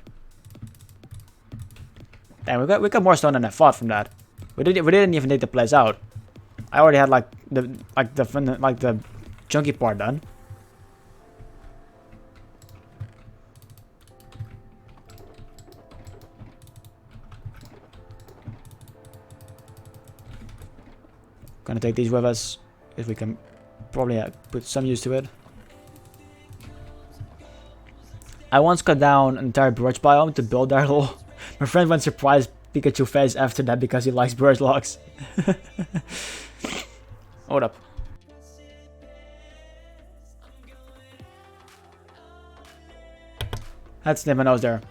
And we got more stone than I thought from that. We didn't even take the place out. I already had the chunky part done. Gonna take these with us if we can probably put some use to it. I once cut down an entire birch biome to build that hole. My friend went surprised Pikachu face after that because he likes birch logs. Hold up. Had to snip my nose there.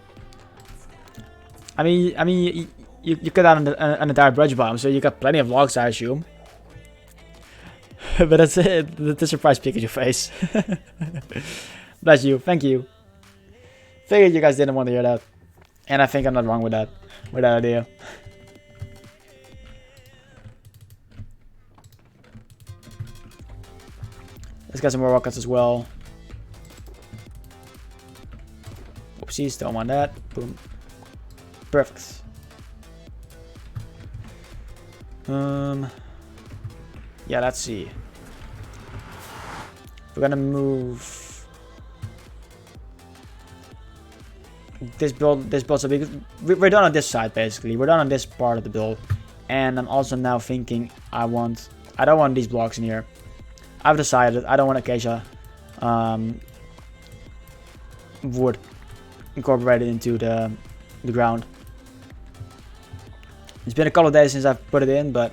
I mean, you cut down an entire birch biome, so you got plenty of logs, I assume. But that's it. The surprise Pikachu face. Bless you. Thank you. Figured you guys didn't want to hear that. And I think I'm not wrong with that idea. Let's get some more rockets as well. Oopsies, don't want that. Boom. Perfect. Yeah, let's see. We're gonna move this build. So we're done on this side basically. We're done on this part of the build, and I'm also now thinking I don't want these blocks in here. I've decided I don't want acacia wood incorporated into the ground. It's been a couple of days since I've put it in, but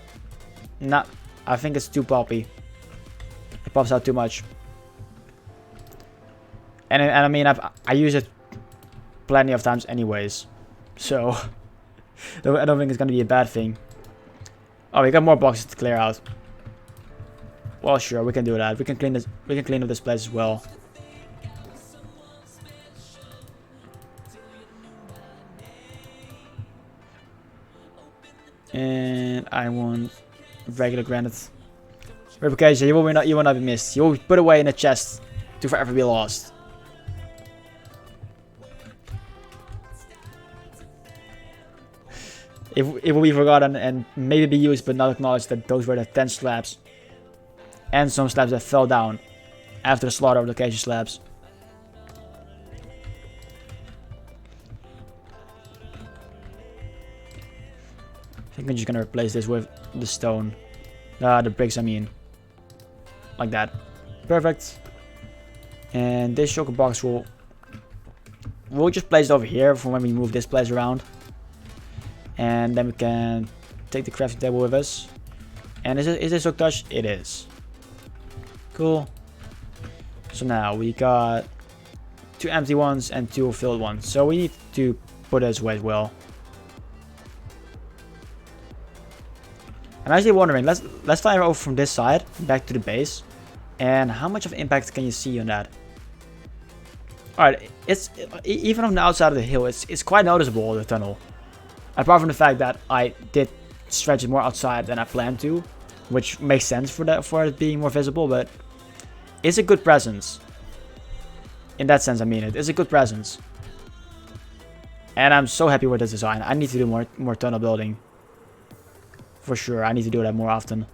not. I think it's too poppy. It pops out too much. And I mean, I use it plenty of times anyways, so I don't think it's gonna be a bad thing. Oh, we got more boxes to clear out. Well, sure, we can do that. We can clean this. We can clean up this place as well. And I want regular granite. Replication, you will not be missed. You will be put away in a chest to forever be lost. It will be forgotten and maybe be used but not acknowledged that those were the 10 slabs. And some slabs that fell down after the slaughter of the acacia slabs. I think I'm just gonna replace this with the stone. The bricks, I mean. Like that. Perfect. And this shulker box we'll just place it over here for when we move this place around. And then we can take the crafting table with us. And is this hook touch? It is. Cool. So now we got 2 empty ones and 2 filled ones. So we need to put this away as well. I'm actually wondering, let's fly over from this side back to the base. And how much of impact can you see on that? Alright, even on the outside of the hill, it's quite noticeable, the tunnel. Apart from the fact that I did stretch it more outside than I planned to, which makes sense for it being more visible, but it's a good presence. In that sense, I mean it. It's a good presence. And I'm so happy with this design. I need to do more tunnel building. For sure, I need to do that more often.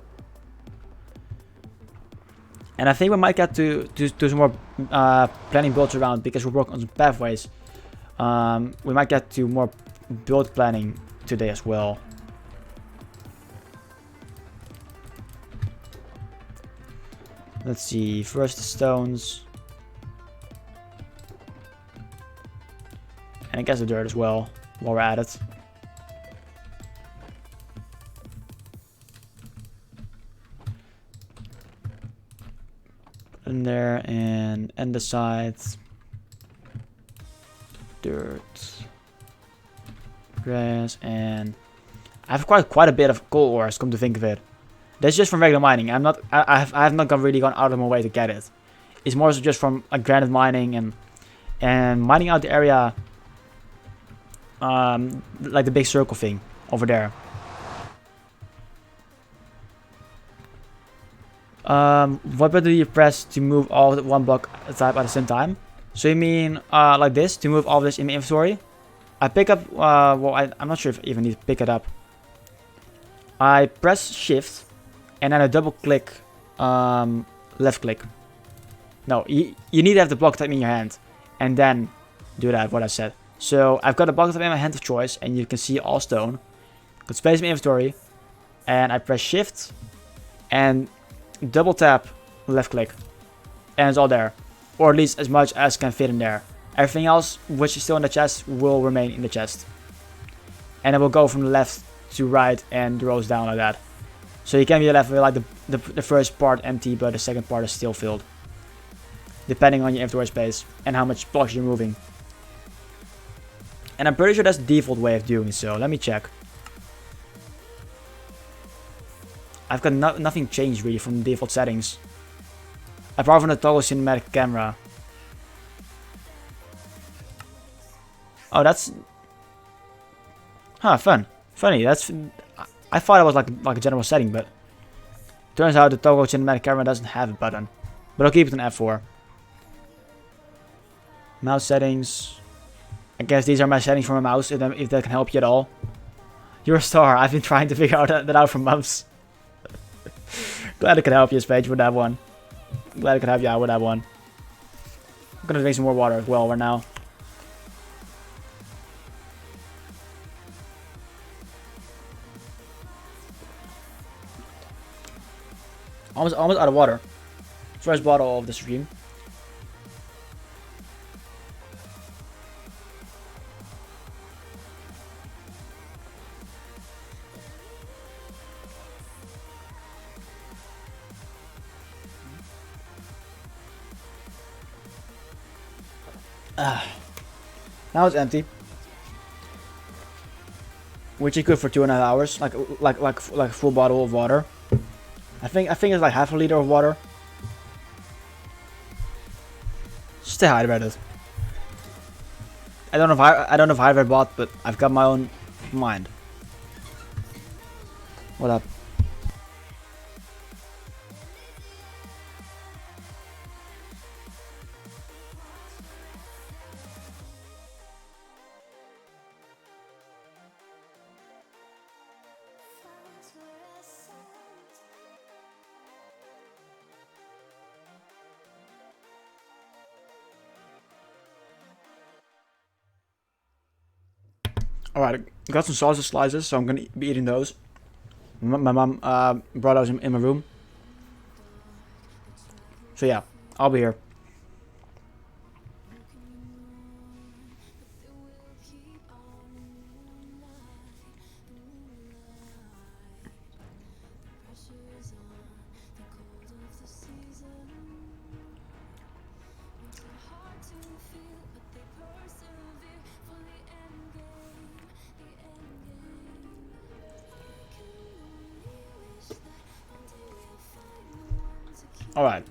And I think we might get to some more planning builds around because we're working on some pathways. We might get to more build planning today as well. Let's see, first the stones. And I guess the dirt as well, while we're at it. In there and the sides. Dirt. Grass, and I have quite a bit of coal ores, come to think of it. That's just from regular mining. I have not really gone out of my way to get it. It's more so just from granite mining and mining out the area, like the big circle thing over there. What button do you press to move all one block type at the same time? So you mean like this to move all this in my inventory? I pick up, well, I'm not sure if I even need to pick it up. I press shift and then I double click, left click. No, you need to have the block type in your hand and then do that, what I said. So I've got a block type in my hand of choice and you can see all stone. Got space in my inventory and I press shift and double tap left click and it's all there. Or at least as much as can fit in there. Everything else, which is still in the chest, will remain in the chest. And it will go from the left to right and the rows down like that. So you can be left with like the first part empty, but the second part is still filled. Depending on your inventory space and how much blocks you're moving. And I'm pretty sure that's the default way of doing so. Let me check. I've got nothing changed really from the default settings. Apart from the toggle cinematic camera. Oh, that's... Huh, funny, that's... I thought it was like a general setting, but... Turns out the toggle cinematic camera doesn't have a button. But I'll keep it on F4. Mouse settings. I guess these are my settings for my mouse, if that can help you at all. You're a star, I've been trying to figure that out for months. Glad I could help you, Spage, with that one. Glad I could help you out with that one. I'm gonna drink some more water as well right now. Almost out of water. First bottle of the stream. Now it's empty, which is good for 2.5 hours. Like a full bottle of water. I think it's like half a liter of water. Stay hydrated. I don't know if I ever bought, but I've got my own mind. What up? Alright, I got some sausage slices, so I'm gonna be eating those. My mom brought those in my room. So yeah, I'll be here. Alright.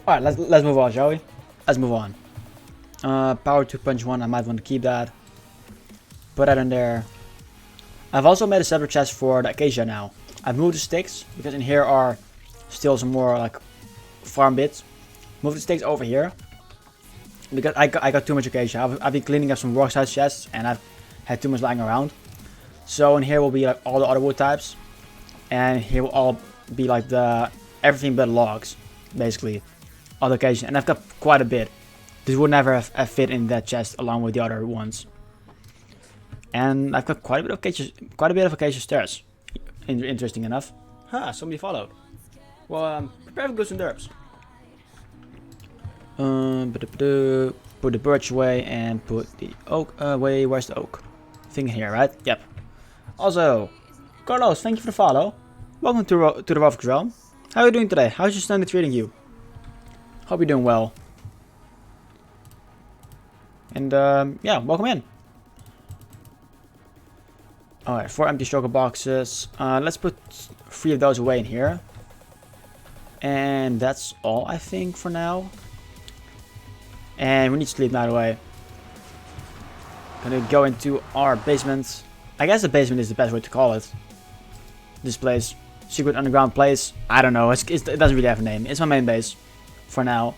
Alright, let's move on, shall we? Let's move on. Power 2 punch 1, I might want to keep that. Put that in there. I've also made a separate chest for the acacia now. I've moved the sticks, because in here are still some more like farm bits. Move the sticks over here. Because I got too much acacia. I've been cleaning up some rock size chests and I've had too much lying around. So in here will be like all the other wood types. And here will all be like the everything but logs, basically. On occasion, and I've got quite a bit. This would never have fit in that chest along with the other ones. And I've got quite a bit of acacia stairs. Interesting enough. Huh, somebody followed. Well, prepare for goods and derps. Put the birch away and put the oak away. Where's the oak? Thing here, right? Yep. Also, Carlos, thank you for the follow. Welcome to the Rovix Realm. How are you doing today? How's your Sunday treating you? Hope you're doing well. And yeah, welcome in. Alright, 4 empty struggle boxes. Let's put 3 of those away in here. And that's all, I think, for now. And we need sleep, by the way. Gonna go into our basement. I guess the basement is the best way to call it. This place. Secret underground place. I don't know. It doesn't really have a name. It's my main base. For now.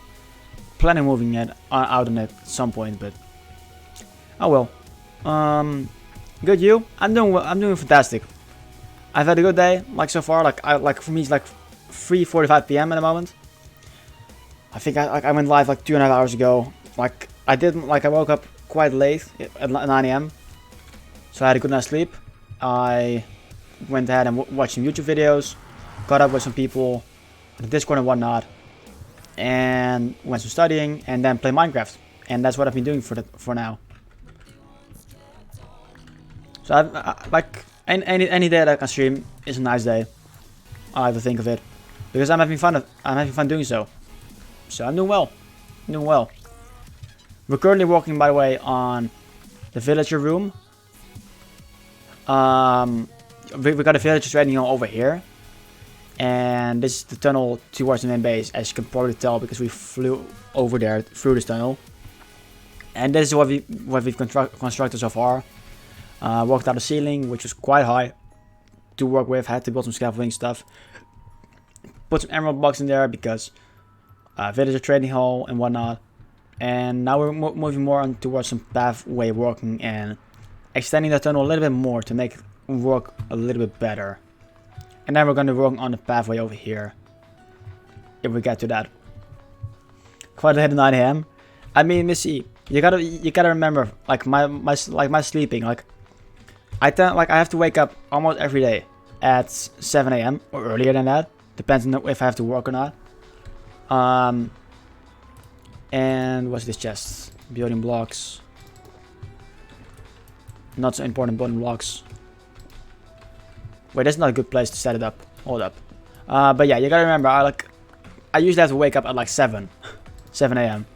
Planning moving it out on it at some point, but oh well. Good, you? I'm doing fantastic. I've had a good day, like so far. Like for me, it's like 3:45 p.m. at the moment. I think I went live like 2.5 hours ago. I woke up quite late at 9 a.m. So I had a good night's sleep. I went ahead and watched some YouTube videos, caught up with some people on the Discord and whatnot, and went to studying and then play Minecraft. And that's what I've been doing for now. So like any day that I can stream is a nice day. I like to think of it because I'm having fun doing so. So I'm doing well. We're currently working, by the way, on the villager room. We got a villager training over here. And this is the tunnel towards the main base, as you can probably tell because we flew over there through this tunnel. And this is what we've constructed so far. Worked out the ceiling, which was quite high to work with. Had to build some scaffolding stuff. Put some emerald blocks in there because villager trading hall and whatnot. And now we're moving more on towards some pathway working and extending the tunnel a little bit more to make it work a little bit better. And then we're going to work on the pathway over here, if we get to that. Quite late at 9 AM. I mean, Missy, you gotta remember, like my sleeping, like I have to wake up almost every day at 7 AM or earlier than that, depends on if I have to work or not. And what's this chest? Building blocks. Not so important building blocks. Wait, that's not a good place to set it up. Hold up. But yeah, you gotta remember, I usually have to wake up at like 7 AM.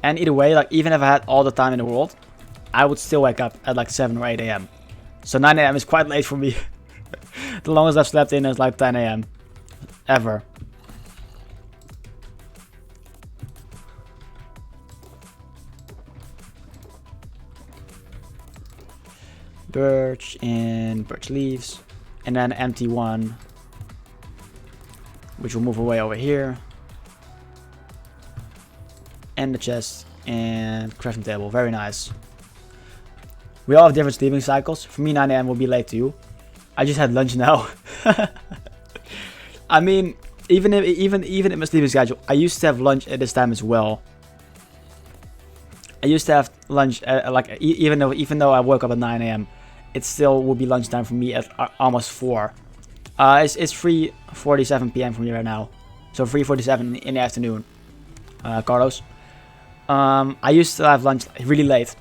And either way, like even if I had all the time in the world, I would still wake up at like 7 or 8 AM. So 9 AM is quite late for me. The longest I've slept in is like 10 AM. Ever. Birch and birch leaves. And then an empty one, which will move away over here. And the chest and crafting table. Very nice. We all have different sleeping cycles. For me, 9 AM will be late too. I just had lunch now. I mean, even in my sleeping schedule, I used to have lunch at this time as well. I used to have lunch at, like even though I woke up at 9 AM, it still will be lunchtime for me at almost 4. It's 3:47 PM for me right now, so 3:47 in the afternoon. Carlos. I used to have lunch really late,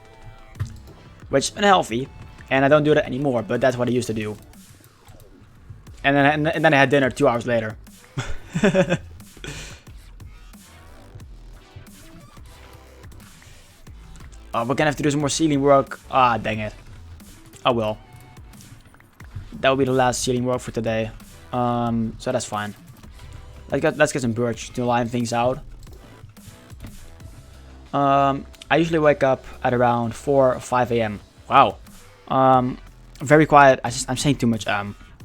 which is unhealthy, and I don't do that anymore. But that's what I used to do. And then I had dinner 2 hours later. Oh, we're gonna have to do some more ceiling work. Ah, dang it. Oh well. That will be the last ceiling work for today. So that's fine. Let's get some birch to line things out. I usually wake up at around 4 or 5 AM. Wow. Very quiet. I'm saying too much.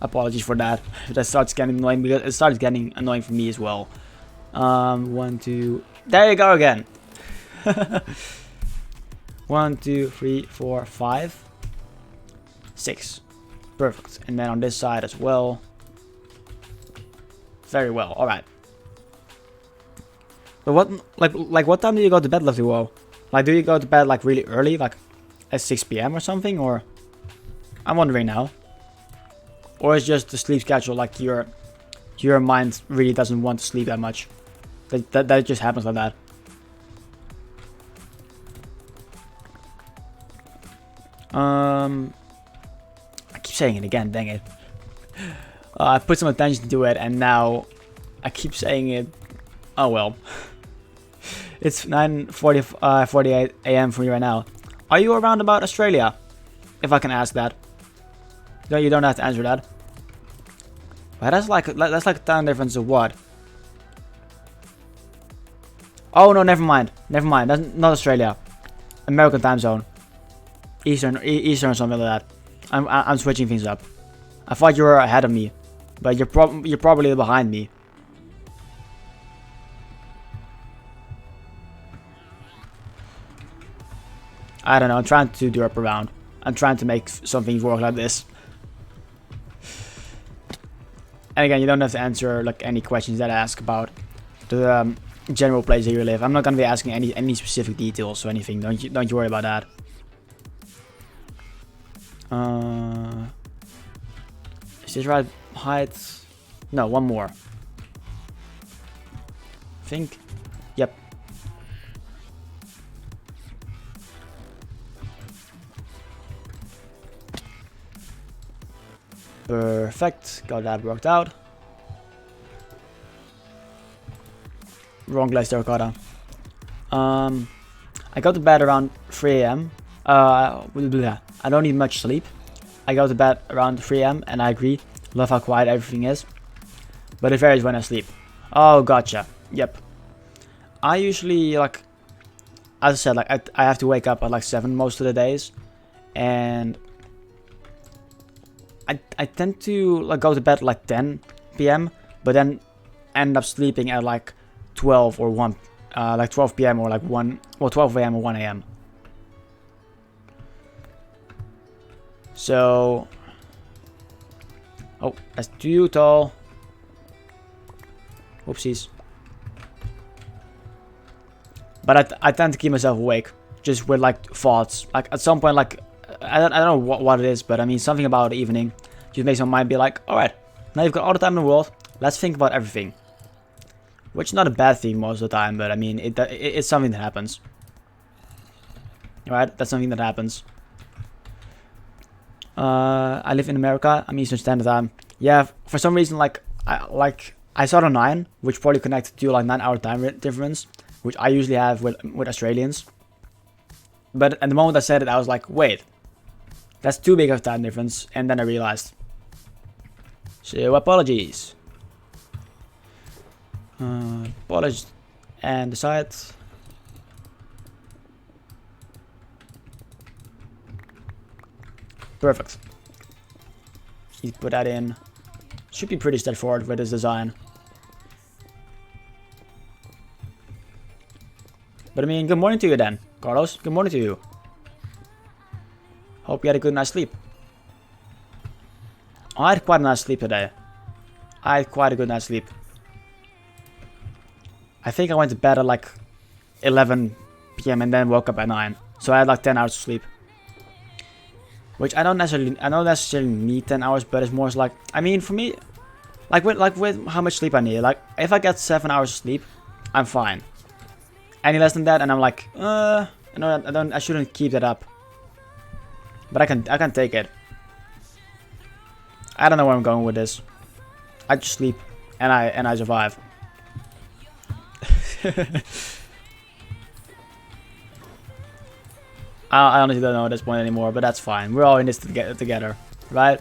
Apologies for that. That starts getting annoying because it starts getting annoying for me as well. 1, 2. There you go again. 1, 2, 3, 4, 5, 6. Perfect. And then on this side as well. Very well. All right. But what time do you go to bed, Lovely Woe? Like, do you go to bed like really early, like at 6 PM or something, or? I'm wondering now. Or is just the sleep schedule like your mind really doesn't want to sleep that much? That just happens like that. I keep saying it again, dang it. I put some attention to it and now I keep saying it. Oh well. It's 9:48 AM for me right now. Are you around about Australia? If I can ask that. No, you don't have to answer that. But that's like a time difference of what? Oh no, never mind. Never mind. That's not Australia. American time zone. Eastern or something like that. I'm switching things up. I thought you were ahead of me, but you're probably behind me. I don't know. I'm trying to do up around. I'm trying to make something work like this. And again, you don't have to answer like any questions that I ask about the general place that you live. I'm not gonna be asking any specific details or anything. Don't you worry about that. Is this right height? No, one more. I think. Yep. Perfect. Got that worked out. Wrong glass terracotta. I go to bed around 3 AM. I don't need much sleep. I go to bed around 3 AM and I agree. Love how quiet everything is. but it varies when I sleep. Oh, gotcha. Yep. I usually, like, as I said, like, I have to wake up at like 7 most of the days, and I tend to like go to bed at like 10 p.m. but then end up sleeping at like 12 or 1, like 12 p.m. or like 1, or 12 a.m. or 1 a.m. So, oh, that's too tall. Whoopsies. But I tend to keep myself awake, just with like thoughts. Like at some point, like I don't know what it is, but I mean something about the evening just makes my mind be like, all right, now you've got all the time in the world. Let's think about everything. Which is not a bad thing most of the time, but I mean it's something that happens. All right, that's something that happens. I live in America. I'm Eastern Standard Time. Yeah, for some reason, I start on 9, which probably connected to like 9-hour time difference, which I usually have with Australians. But at the moment I said it, I was like, wait, that's too big of a time difference, and then I realized. So apologies. Apologies, and the side. Perfect. You put that in. Should be pretty straightforward with this design. But I mean, good morning to you then, Carlos. Good morning to you. Hope you had a good night's sleep. I had quite a nice sleep today. I had quite a good night's sleep. I think I went to bed at like 11 p.m. and then woke up at 9. So I had like 10 hours of sleep. Which I don't necessarily need 10 hours, but it's more like, I mean, for me, with how much sleep I need, like if I get 7 hours of sleep, I'm fine. Any less than that, and I'm like, I shouldn't keep that up. But I can take it. I don't know where I'm going with this. I just sleep, and I survive. I honestly don't know at this point anymore, but that's fine. We're all in this together, right?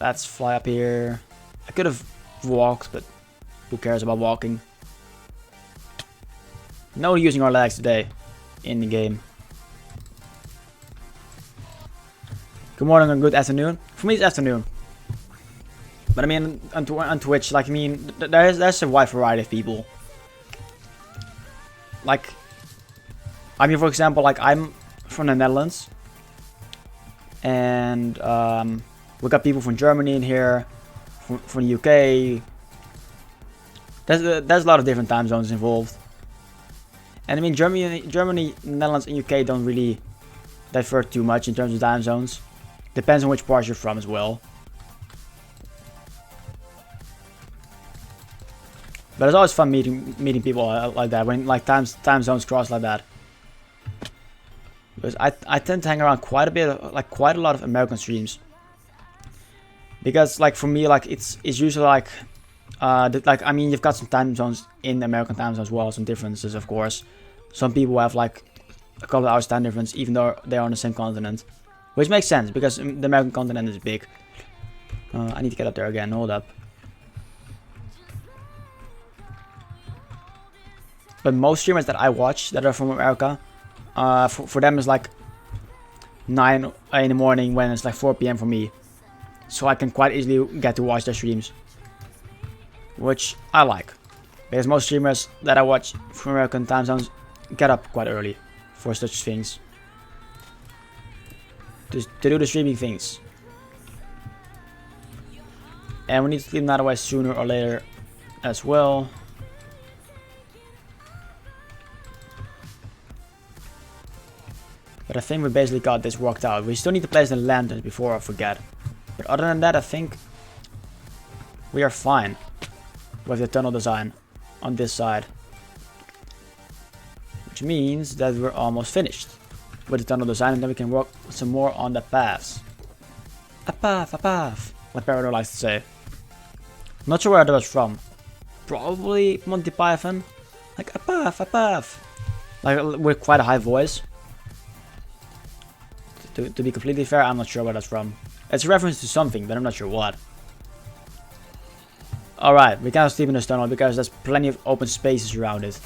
Let's fly up here. I could have walked, but who cares about walking? No using our legs today in the game. Good morning and good afternoon. For me, it's afternoon. But I mean, on Twitch, like, I mean, there's a wide variety of people. Like, I mean, for example, like, I'm from the Netherlands. And we got people from Germany in here, from the UK. There's a lot of different time zones involved. And I mean, Germany, Netherlands, and UK don't really differ too much in terms of time zones. Depends on which part you're from as well. But it's always fun meeting people like that when like time zones cross like that. Because I tend to hang around quite a bit, like quite a lot of American streams. Because like for me, like it's usually like I mean, you've got some time zones in American time zones as well, some differences of course. Some people have like a couple of hours time difference even though they're on the same continent. Which makes sense because the American continent is big. I need to get up there again, hold up. But most streamers that I watch that are from America, for them it's like 9 in the morning when it's like 4 p.m. for me. So I can quite easily get to watch their streams. Which I like. Because most streamers that I watch from American time zones get up quite early for such things. To do the streaming things. And we need to sleep that away sooner or later as well. But I think we basically got this worked out. We still need to place the lanterns before I forget. But other than that, I think we are fine with the tunnel design on this side. Which means that we're almost finished with the tunnel design, and then we can work some more on the paths. A path, what Parado likes to say. Not sure where that was from. Probably Monty Python. Like, a path. Like, with quite a high voice. To be completely fair, I'm not sure where that's from. It's a reference to something, but I'm not sure what. Alright, we cannot sleep in this tunnel because there's plenty of open spaces around it.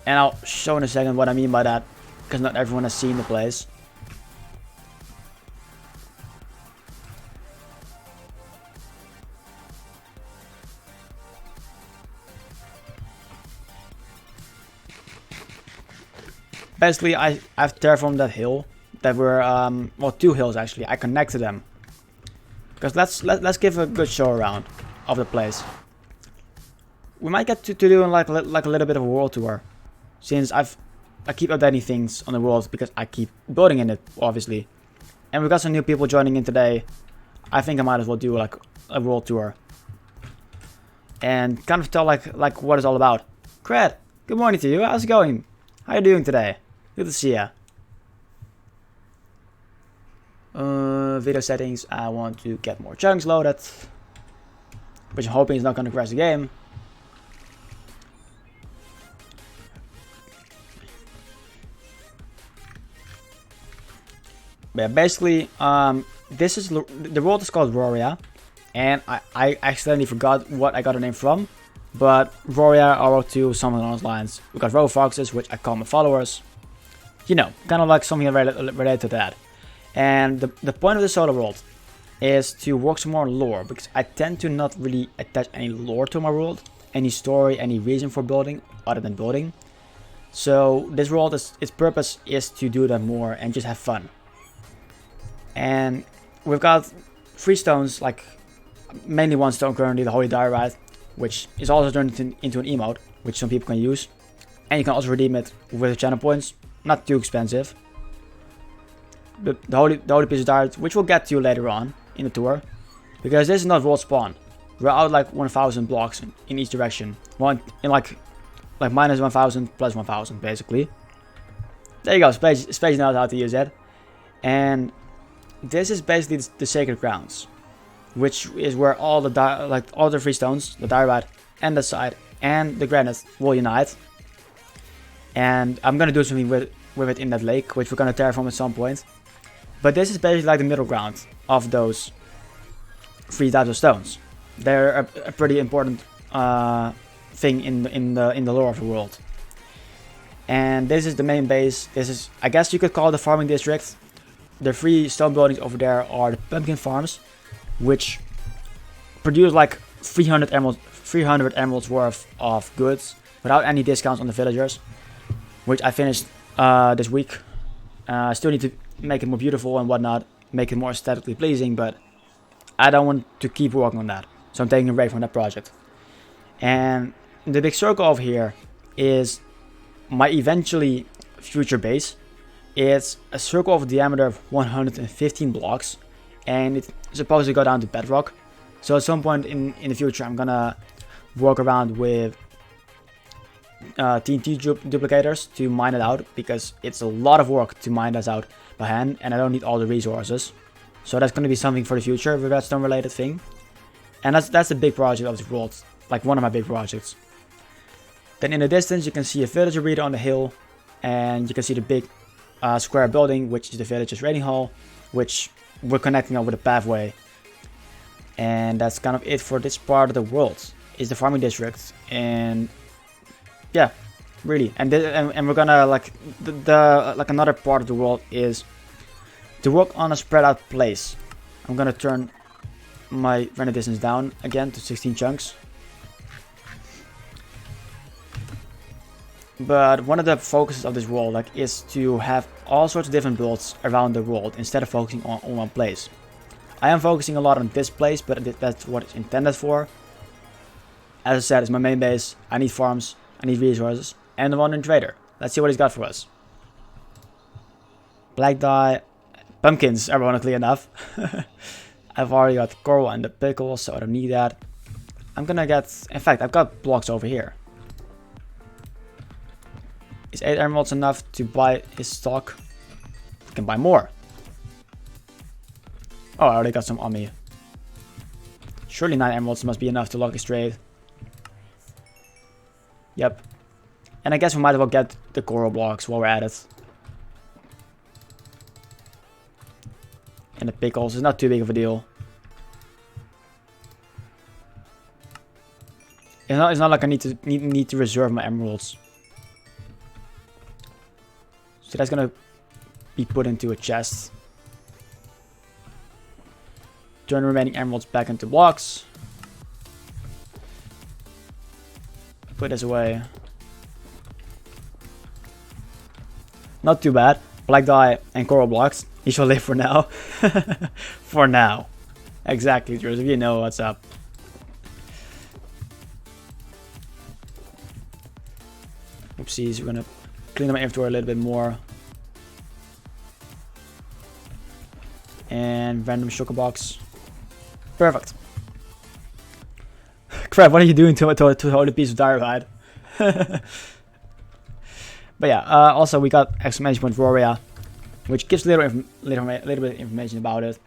And I'll show in a second what I mean by that, because not everyone has seen the place. Basically, I've terraformed that hill. That were well, 2 hills actually. I connected them because let's give a good show around of the place. We might get to doing like a little bit of a world tour, since I keep updating things on the world because I keep building in it, obviously. And we got some new people joining in today. I think I might as well do like a world tour and kind of tell like what it's all about. Cred, good morning to you. How's it going? How you doing today? Good to see ya. Video settings. I want to get more chunks loaded, which I'm hoping is not going to crash the game. But yeah, basically, this is the world is called Roria, and I accidentally forgot what I got the name from, but Roria, RO2, something along those lines. We got row foxes, which I call my followers. You know, kind of like something related to that. And the point of the solo world is to work some more lore, because I tend to not really attach any lore to my world, any story, any reason for building other than building. So this world its purpose is to do that more and just have fun. And we've got 3 stones, like mainly 1 stone currently, the Holy Diorite, which is also turned into an emote, which some people can use. And you can also redeem it with channel points, not too expensive. The holy piece of dirt, which we'll get to later on in the tour, because this is not world spawn. We're out like 1,000 blocks in each direction. One in like minus 1,000 plus 1,000 basically. There you go. Space knows how to use it. And this is basically the sacred grounds, which is where all the 3 stones, the diorite and the side and the granite, will unite. And I'm gonna do something with it in that lake, which we're gonna terraform at some point. But this is basically like the middle ground of those 3 types of stones. They're a pretty important thing in the lore of the world. And this is the main base. This is, I guess you could call it the farming district. The 3 stone buildings over there are the pumpkin farms, which produce like 300 emeralds worth of goods without any discounts on the villagers, which I finished this week. I still need to make it more beautiful and whatnot, make it more aesthetically pleasing, but I don't want to keep working on that, so I'm taking a break from that project. And the big circle over here is my eventually future base. It's a circle of a diameter of 115 blocks, and it's supposed to go down to bedrock. So at some point in the future, I'm gonna work around with TNT duplicators to mine it out, because it's a lot of work to mine this out by hand, and I don't need all the resources. So that's going to be something for the future, a redstone related thing. And that's the big project of this world, like one of my big projects. Then in the distance you can see a villager breeder on the hill, and you can see the big square building, which is the villager's raiding hall, which we're connecting up with a pathway. And that's kind of it for this part of the world, is the farming district. And yeah, really, and we're gonna like like another part of the world is to work on a spread out place. I'm gonna turn my render distance down again to 16 chunks. But one of the focuses of this world is to have all sorts of different builds around the world instead of focusing on one place. I am focusing a lot on this place, but that's what it's intended for. As I said, it's my main base. I need farms, I need resources, and the wandering trader. Let's see what he's got for us. Black dye, pumpkins, ironically enough. I've already got the coral and the pickle, so I don't need that. I'm gonna get, in fact, I've got blocks over here. Is 8 emeralds enough to buy his stock? I can buy more. Oh, I already got some on me. Surely 9 emeralds must be enough to lock his trade. Yep. And I guess we might as well get the coral blocks while we're at it. and the pickles. It's not too big of a deal. It's not like I need to reserve my emeralds. So that's gonna be put into a chest. Turn the remaining emeralds back into blocks. Put this away. Not too bad. Black dye and coral blocks. He shall live for now. For now. Exactly, Joseph. You know what's up. Oopsies, we're gonna clean up my inventory a little bit more. And random sugar box. Perfect. Crap, what are you doing to hold a piece of diorite? But yeah, also we got exclamation point Roria, which gives a little bit of information about it.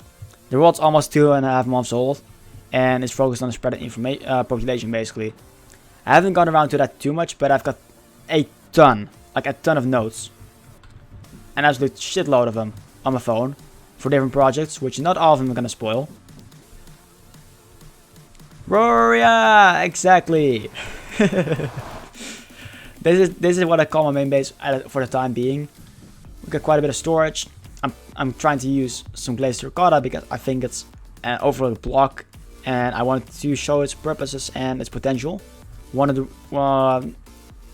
The world's almost 2.5 months old, and it's focused on the spread of population basically. I haven't gone around to that too much, but I've got a ton of notes. An absolute shitload of them on my phone for different projects, which not all of them are gonna spoil. Roria! Exactly! This is what I call my main base for the time being. We got quite a bit of storage. I'm trying to use some glazed terracotta because I think it's an overloaded block, and I wanted to show its purposes and its potential. One of the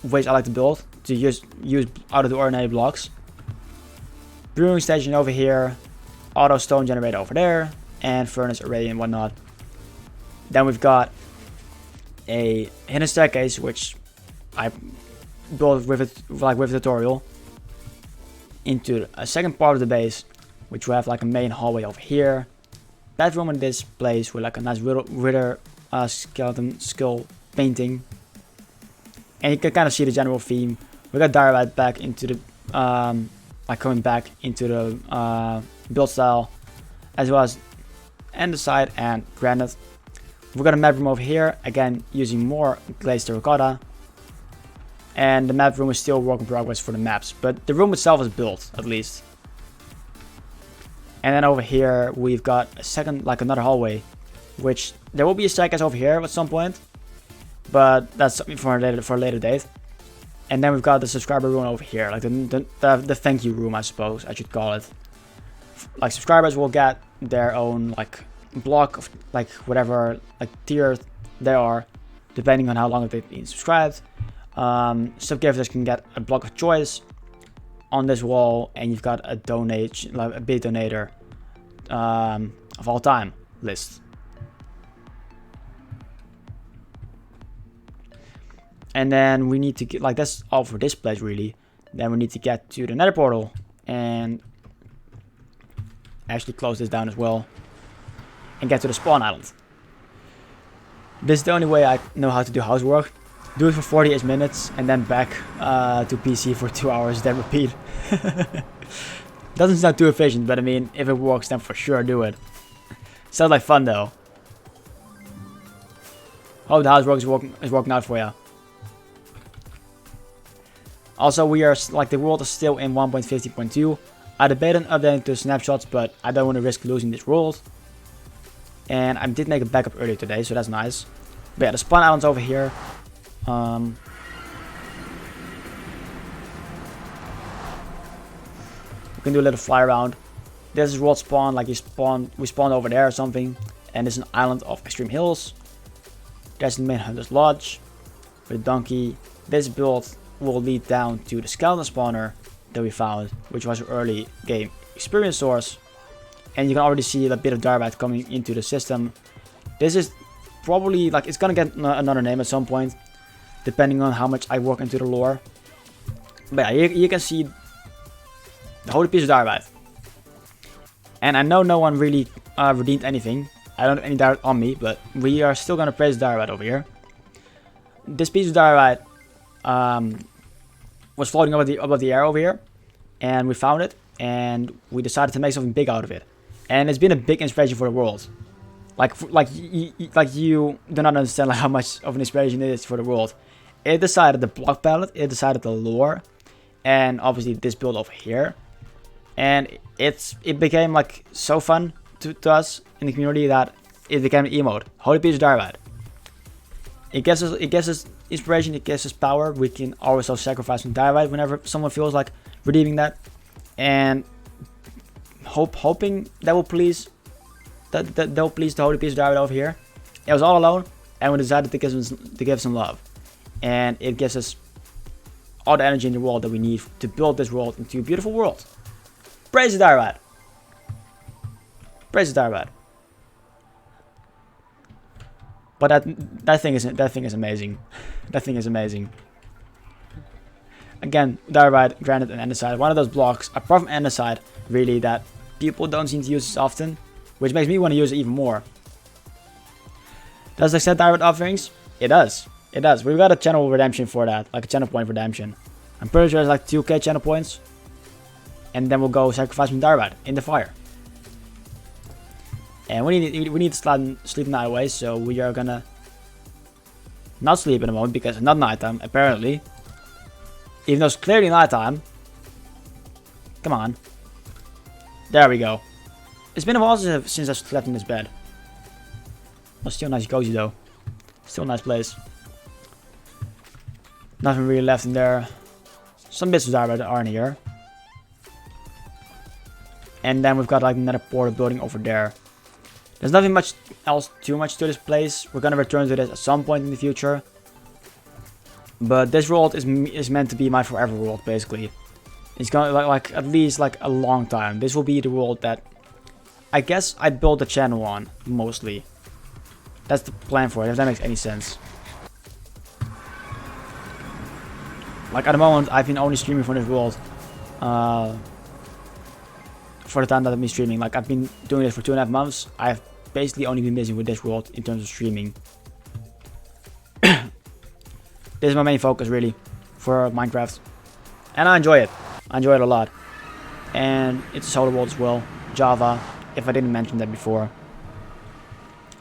ways I like to build, to use out of the ordinary blocks. Brewing station over here, auto stone generator over there, and furnace array and whatnot. Then we've got a hidden staircase, which I built with a tutorial, into a second part of the base, which will have like a main hallway over here. Bedroom in this place with like a nice ritter skeleton skull painting. And you can kind of see the general theme. We got diorite back into the coming back into the build style, as well as andesite and granite. We've got a map room over here, again using more glazed terracotta. And the map room is still work in progress for the maps, but the room itself is built, at least. And then over here, we've got a second, like another hallway, which there will be a staircase over here at some point, but that's something for a later date. And then we've got the subscriber room over here, like the thank you room, I suppose I should call it. Like subscribers will get their own like block of like whatever like tier they are, depending on how long they've been subscribed. Sub-gifters can get a block of choice on this wall, and you've got a a big donator of all time list. And then we need to get, like, that's all for this place really. Then we need to get to the nether portal and actually close this down as well and get to the spawn island. This is the only way I know how to do housework. Do it for 48 minutes and then back to PC for 2 hours, then repeat. Doesn't sound too efficient, but I mean, if it works, then for sure do it. Sounds like fun though. Hope the housework is working out for you. Also, we are like the world is still in 1.15.2. I debated updating to snapshots, but I don't want to risk losing this world. And I did make a backup earlier today, so that's nice. But yeah, the spawn island's over here. We can do a little fly around. This is world spawn, like we spawned over there or something. And it's an island of extreme hills. There's the main hunter's lodge with a donkey. This build will lead down to the skeleton spawner that we found, which was an early game experience source. And you can already see a bit of diorite coming into the system. This is probably like, it's gonna get another name at some point, depending on how much I work into the lore. But yeah, you can see the whole piece of diorite. And I know no one really redeemed anything. I don't have any diorite on me, but we are still gonna praise diorite over here. This piece of diorite was floating above the air over here, and we found it, and we decided to make something big out of it. And it's been a big inspiration for the world. Like you do not understand like how much of an inspiration it is for the world. It decided the block palette, it decided the lore, and obviously this build over here. and it became like so fun to us in the community that it became an emote. Holy Peach Direbat. It gives us inspiration, it gives us power. We can always self-sacrifice from Direbat whenever someone feels like redeeming that, and hoping that will please that will please the Holy Peach Direbat over here. It was all alone, and we decided to give some love, and it gives us all the energy in the world that we need to build this world into a beautiful world. Praise the Direbat. Praise the Direbat. But that thing is amazing. That thing is amazing. Again, Direbat, granted, and Andesite. One of those blocks, apart from Andesite, really, that people don't seem to use as often, which makes me want to use it even more. Does it accept Direbat offerings? It does. It does. We've got a channel redemption for that, like a channel point redemption. I'm pretty sure it's like 2k channel points. And then we'll go sacrifice from Direbat in the fire. And we need to sleep the night away, so we are gonna not sleep in the moment because it's not nighttime, apparently. Even though it's clearly nighttime. Come on. There we go. It's been a while since I've slept in this bed. Oh, still nice cozy though. Still a nice place. Nothing really left in there. Some bits of Direbat are in here. And then we've got like another portal building over there. There's nothing much else too much to this place. We're gonna return to this at some point in the future. But this world is meant to be my forever world, basically. It's gonna like at least like a long time. This will be the world that I guess I build the channel on, mostly. That's the plan for it, if that makes any sense. Like at the moment, I've been only streaming for this world. For the time that I've been streaming. Like I've been doing this for 2.5 months. I've basically only been busy with this world in terms of streaming. This is my main focus really for Minecraft. And I enjoy it. I enjoy it a lot. And it's a solo world as well. Java, if I didn't mention that before.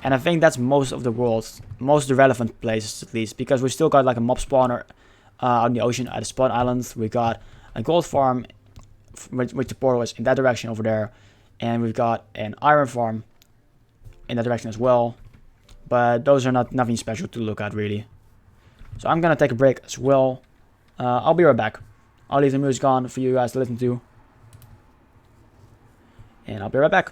And I think that's most of the world. Most of the relevant places at least. Because we still got like a mob spawner out in the ocean at a spawn island. We got a gold farm, which the portal is in that direction over there, and we've got an iron farm in that direction as well, but those are nothing special to look at really. So I'm gonna take a break as well. I'll be right back. I'll leave the music on for you guys to listen to, and I'll be right back.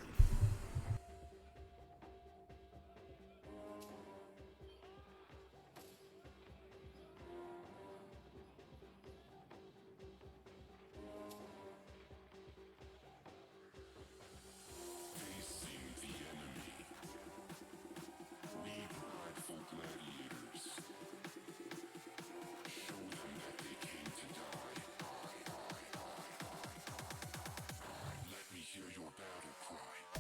Hear your battle cry.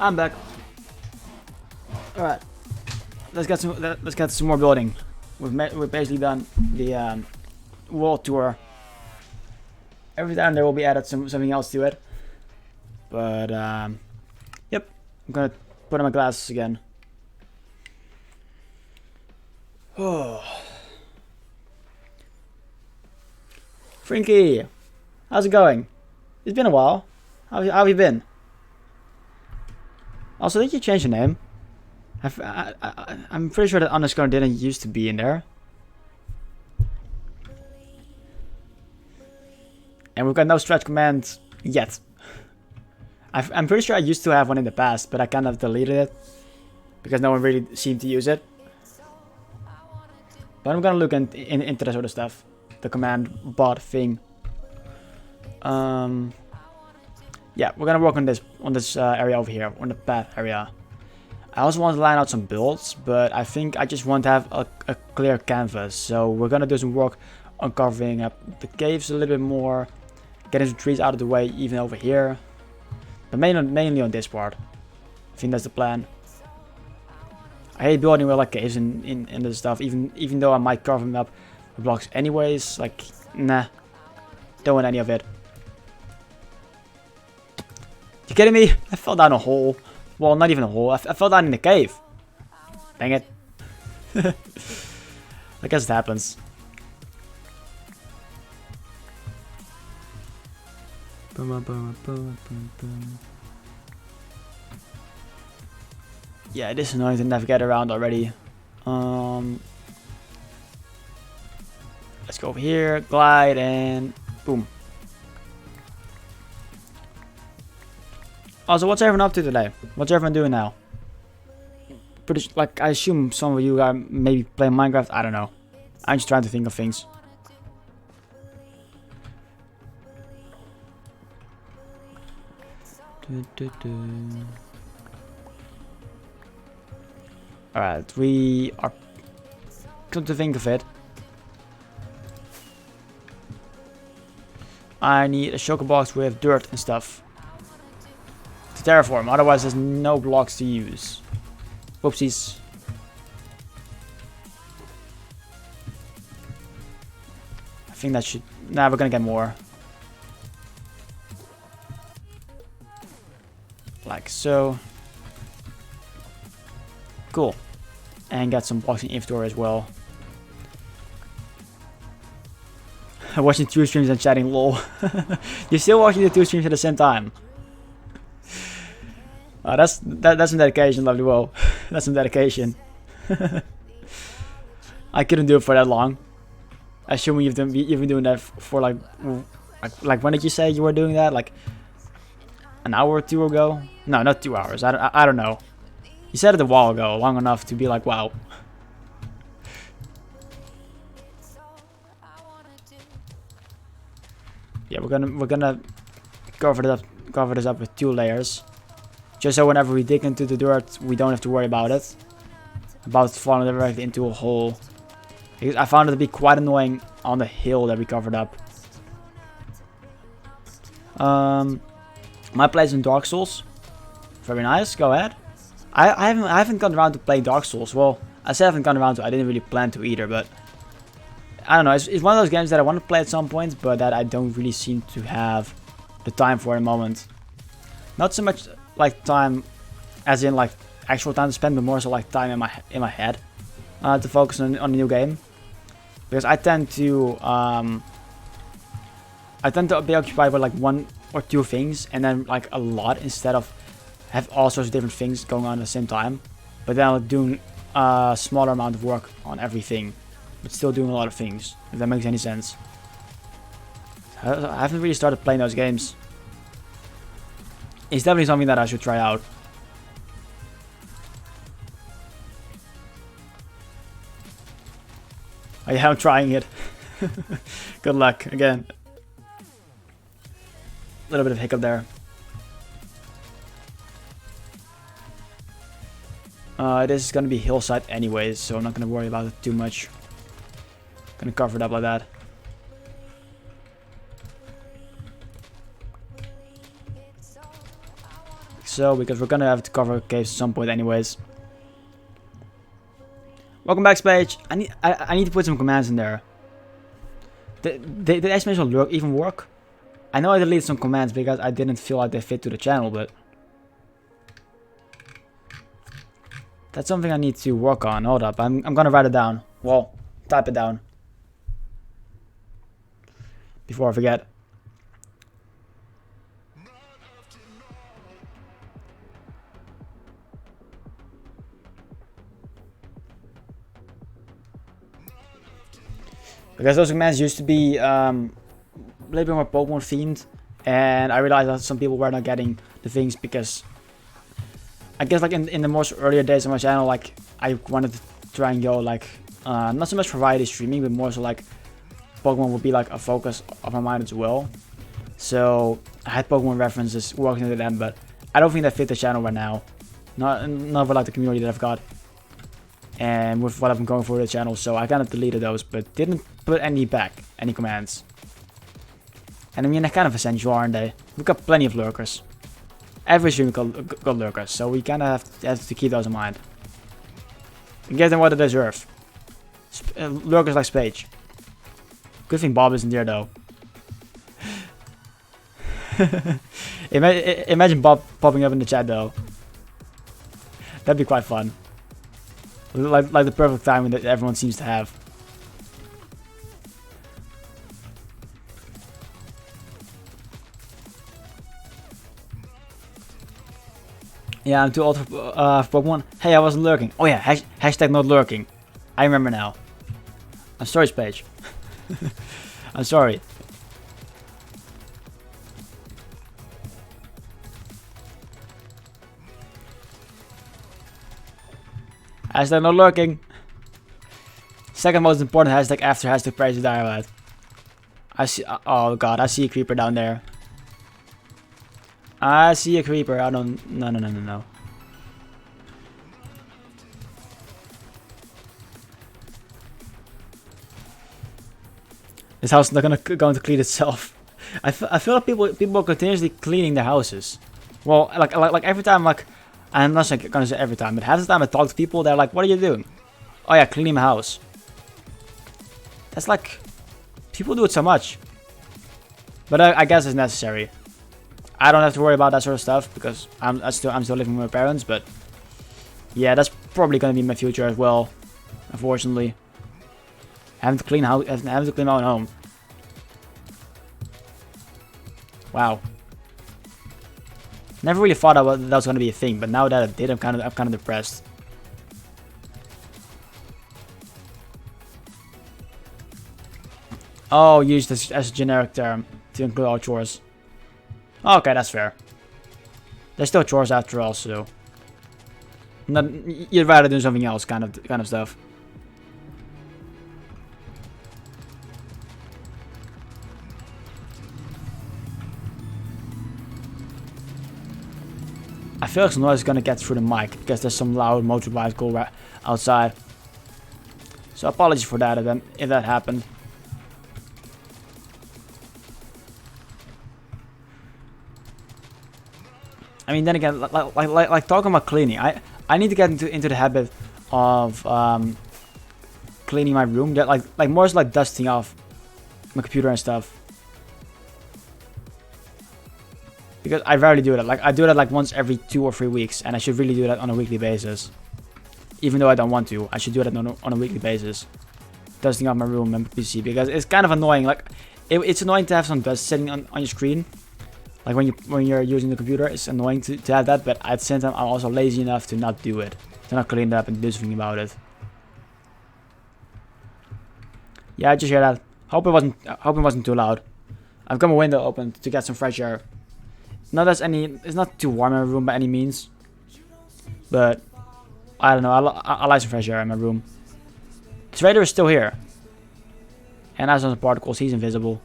I'm back. All right, let's get some more building. We've basically done the world tour. Every time there will be added something else to it. But yep, I'm gonna put on my glasses again. Oh, Frankie, how's it going? It's been a while. How have you been? Also, did you change your name? I'm pretty sure that underscore didn't used to be in there. And we've got no stretch command yet. I'm pretty sure I used to have one in the past, but I kind of deleted it because no one really seemed to use it. But I'm gonna look into that sort of stuff, the command bot thing. Yeah, we're gonna work on this area over here, on the path area. I also want to line out some builds, but I think I just want to have a clear canvas. So we're gonna do some work on covering up the caves a little bit more, getting some trees out of the way, even over here. But mainly on this part. I think that's the plan. I hate building with like caves in this stuff, even though I might cover them up with blocks anyways. Like, nah, don't want any of it. You kidding me? I fell down a hole. Well, not even a hole. I fell down in a cave. Dang it. I guess it happens. Yeah, it is annoying to navigate around already. Let's go over here, glide, and boom. Also, what's everyone up to today? What's everyone doing now? Pretty like I assume some of you are maybe playing Minecraft. I don't know. I'm just trying to think of things. Alright, we are. Come to think of it, I need a shulker box with dirt and stuff to terraform, otherwise there's no blocks to use. Whoopsies. I think that should... Nah, we're gonna get more. Like so. Cool. And got some blocks in inventory as well. Watching 2 streams and chatting, lol. You're still watching the 2 streams at the same time. That's some dedication, lovely. Whoa, that's some dedication. I couldn't do it for that long. Assuming you've been doing that for like when did you say you were doing that? Like an hour or two ago? No, not 2 hours. I don't know. You said it a while ago, long enough to be like, wow. Yeah, we're gonna cover this up with 2 layers. Just so whenever we dig into the dirt, we don't have to worry about it. About falling directly into a hole. Because I found it to be quite annoying on the hill that we covered up. My place in Dark Souls. Very nice, go ahead. I haven't gotten around to playing Dark Souls. Well, I said I haven't gotten around to, I didn't really plan to either, but I don't know, it's one of those games that I want to play at some point, but that I don't really seem to have the time for at the moment. Not so much like time as in like actual time to spend, but more so like time in my head to focus on a new game. Because I tend to be occupied with like 1 or 2 things and then like a lot, instead of have all sorts of different things going on at the same time. But then I'll do a smaller amount of work on everything, but still doing a lot of things, if that makes any sense. I haven't really started playing those games. It's definitely something that I should try out. Oh yeah, I'm trying it. Good luck, again. A little bit of hiccup there. This is gonna be hillside anyways, so I'm not gonna worry about it too much. Gonna cover it up like that. so, because we're gonna have to cover caves at some point anyways. Welcome back, Spage. I need to put some commands in there. Did exclamation lurk even work? I know I deleted some commands because I didn't feel like they fit to the channel, but that's something I need to work on. Hold up, I'm gonna write it down. Well, type it down before I forget. Because those commands used to be a little bit more Pokemon themed, and I realized that some people were not getting the things because I guess like in the most earlier days of my channel, like I wanted to try and go like not so much variety streaming, but more so like Pokemon would be like a focus of my mind as well. So I had Pokemon references working into them, but I don't think that fit the channel right now. Not with like the community that I've got, and with what I've been going for the channel. So I kind of deleted those, but didn't put any commands. And I mean, they're kind of essential, aren't they? We've got plenty of lurkers. Every stream got lurkers, so we kind of have to keep those in mind. And give them what they deserve. Lurkers like Spage. Good thing Bob isn't there though. Imagine Bob popping up in the chat though. That'd be quite fun. Like the perfect timing that everyone seems to have. Yeah, I'm too old for Pokemon. Hey, I wasn't lurking. Oh yeah, hashtag not lurking. I remember now. I'm sorry, Spage. I'm sorry. Hashtag not lurking. Second most important hashtag after hashtag praise the dialect. I see. Oh god, I see a creeper down there. I see a creeper. I don't. No. This house is not going to clean itself. I feel like people are continuously cleaning their houses. Well, like every time, like I'm not gonna say every time, but half the time I talk to people, they're like, "What are you doing?" Oh yeah, cleaning my house. That's like people do it so much, but I guess it's necessary. I don't have to worry about that sort of stuff because I'm still living with my parents, but yeah, that's probably gonna be my future as well. Unfortunately, having to clean my own home. Wow. Never really thought that was gonna be a thing, but now that I did, I'm kind of depressed. Oh, used as a generic term to include all chores. Okay, that's fair. They're still chores after all, so you'd rather do something else, kind of stuff. I feel like some noise is gonna get through the mic because there's some loud motorbikes go outside. So apologies for that if that happened. I mean, then again, like talking about cleaning, I need to get into the habit of cleaning my room. That like more so like dusting off my computer and stuff. Because I rarely do that. Like I do that like once every 2 or 3 weeks, and I should really do that on a weekly basis. Even though I don't want to, I should do that on a weekly basis. Dusting off my room and PC because it's kind of annoying. Like it's annoying to have some dust sitting on your screen. Like when you're using the computer, it's annoying to have that, but at the same time, I'm also lazy enough to not do it, to not clean it up and do something about it. Yeah, I just hear that. Hope it wasn't too loud. I've got my window open to get some fresh air. It's not too warm in my room by any means, but I don't know. I like some fresh air in my room. Trader is still here, and as on the particles, he's invisible.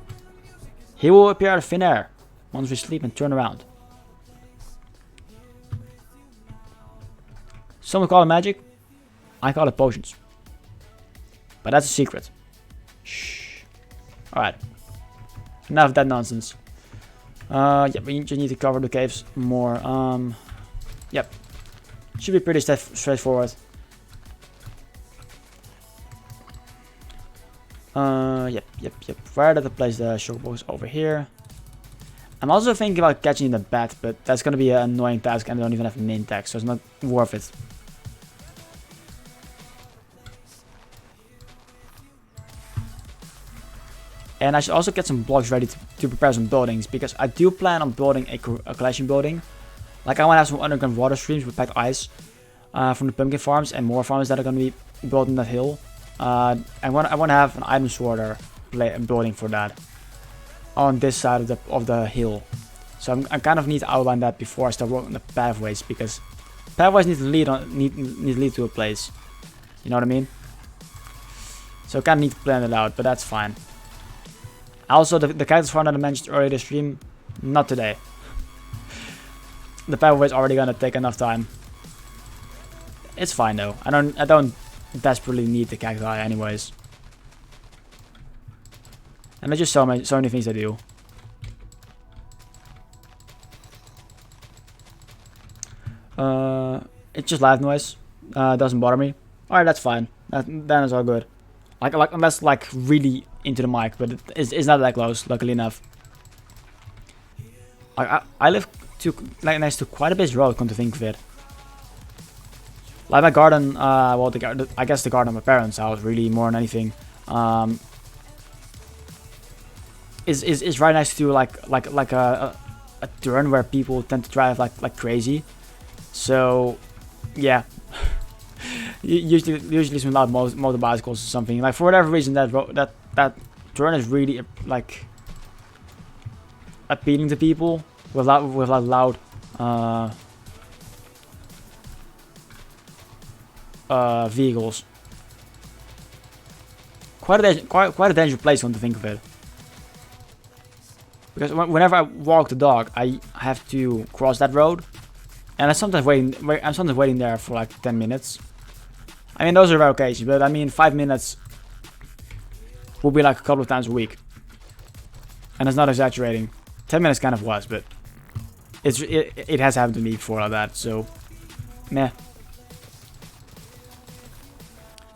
He will appear out of thin air once we sleep and turn around. Some call it magic. I call it potions. But that's a secret. Shh. Alright. Enough of that nonsense. Yeah, we just need to cover the caves more. Yep. Should be pretty straightforward. Yep. Where did I place the shulker box? Over here. I'm also thinking about catching the bat, but that's gonna be an annoying task and I don't even have min tag, so it's not worth it. And I should also get some blocks ready to prepare some buildings, because I do plan on building a collection building. Like, I want to have some underground water streams with packed ice from the pumpkin farms and more farms that are going to be built in that hill. I want to have an item sorter building for that on this side of the hill. So I kind of need to outline that before I start working on the pathways, because pathways need to lead to a place. You know what I mean? So I kind of need to plan it out, but that's fine. Also, the cactus farm that I mentioned earlier this stream, not today. The pathway is already gonna take enough time. It's fine though. I don't desperately need the cacti anyways. And there's just so many things to do. It's just loud noise. Doesn't bother me. Alright, that's fine. Then it's all good. Like unless like really into the mic, but it's not that close, luckily enough. I live next to quite a busy road, come to think of it. Like my garden, well, I guess the garden of my parents' house, really, more than anything, is right next to like a turn where people tend to drive like crazy. So, yeah. Usually some loud motor bicycles or something. Like, for whatever reason, that turn is really like appealing to people with loud vehicles. Quite a dangerous place, when to think of it. Because whenever I walk the dog, I have to cross that road, and I'm sometimes waiting there for like 10 minutes. I mean, those are rare occasions, but I mean, 5 minutes will be like a couple of times a week. And it's not exaggerating. 10 minutes kind of was, but it has happened to me before like that, so meh.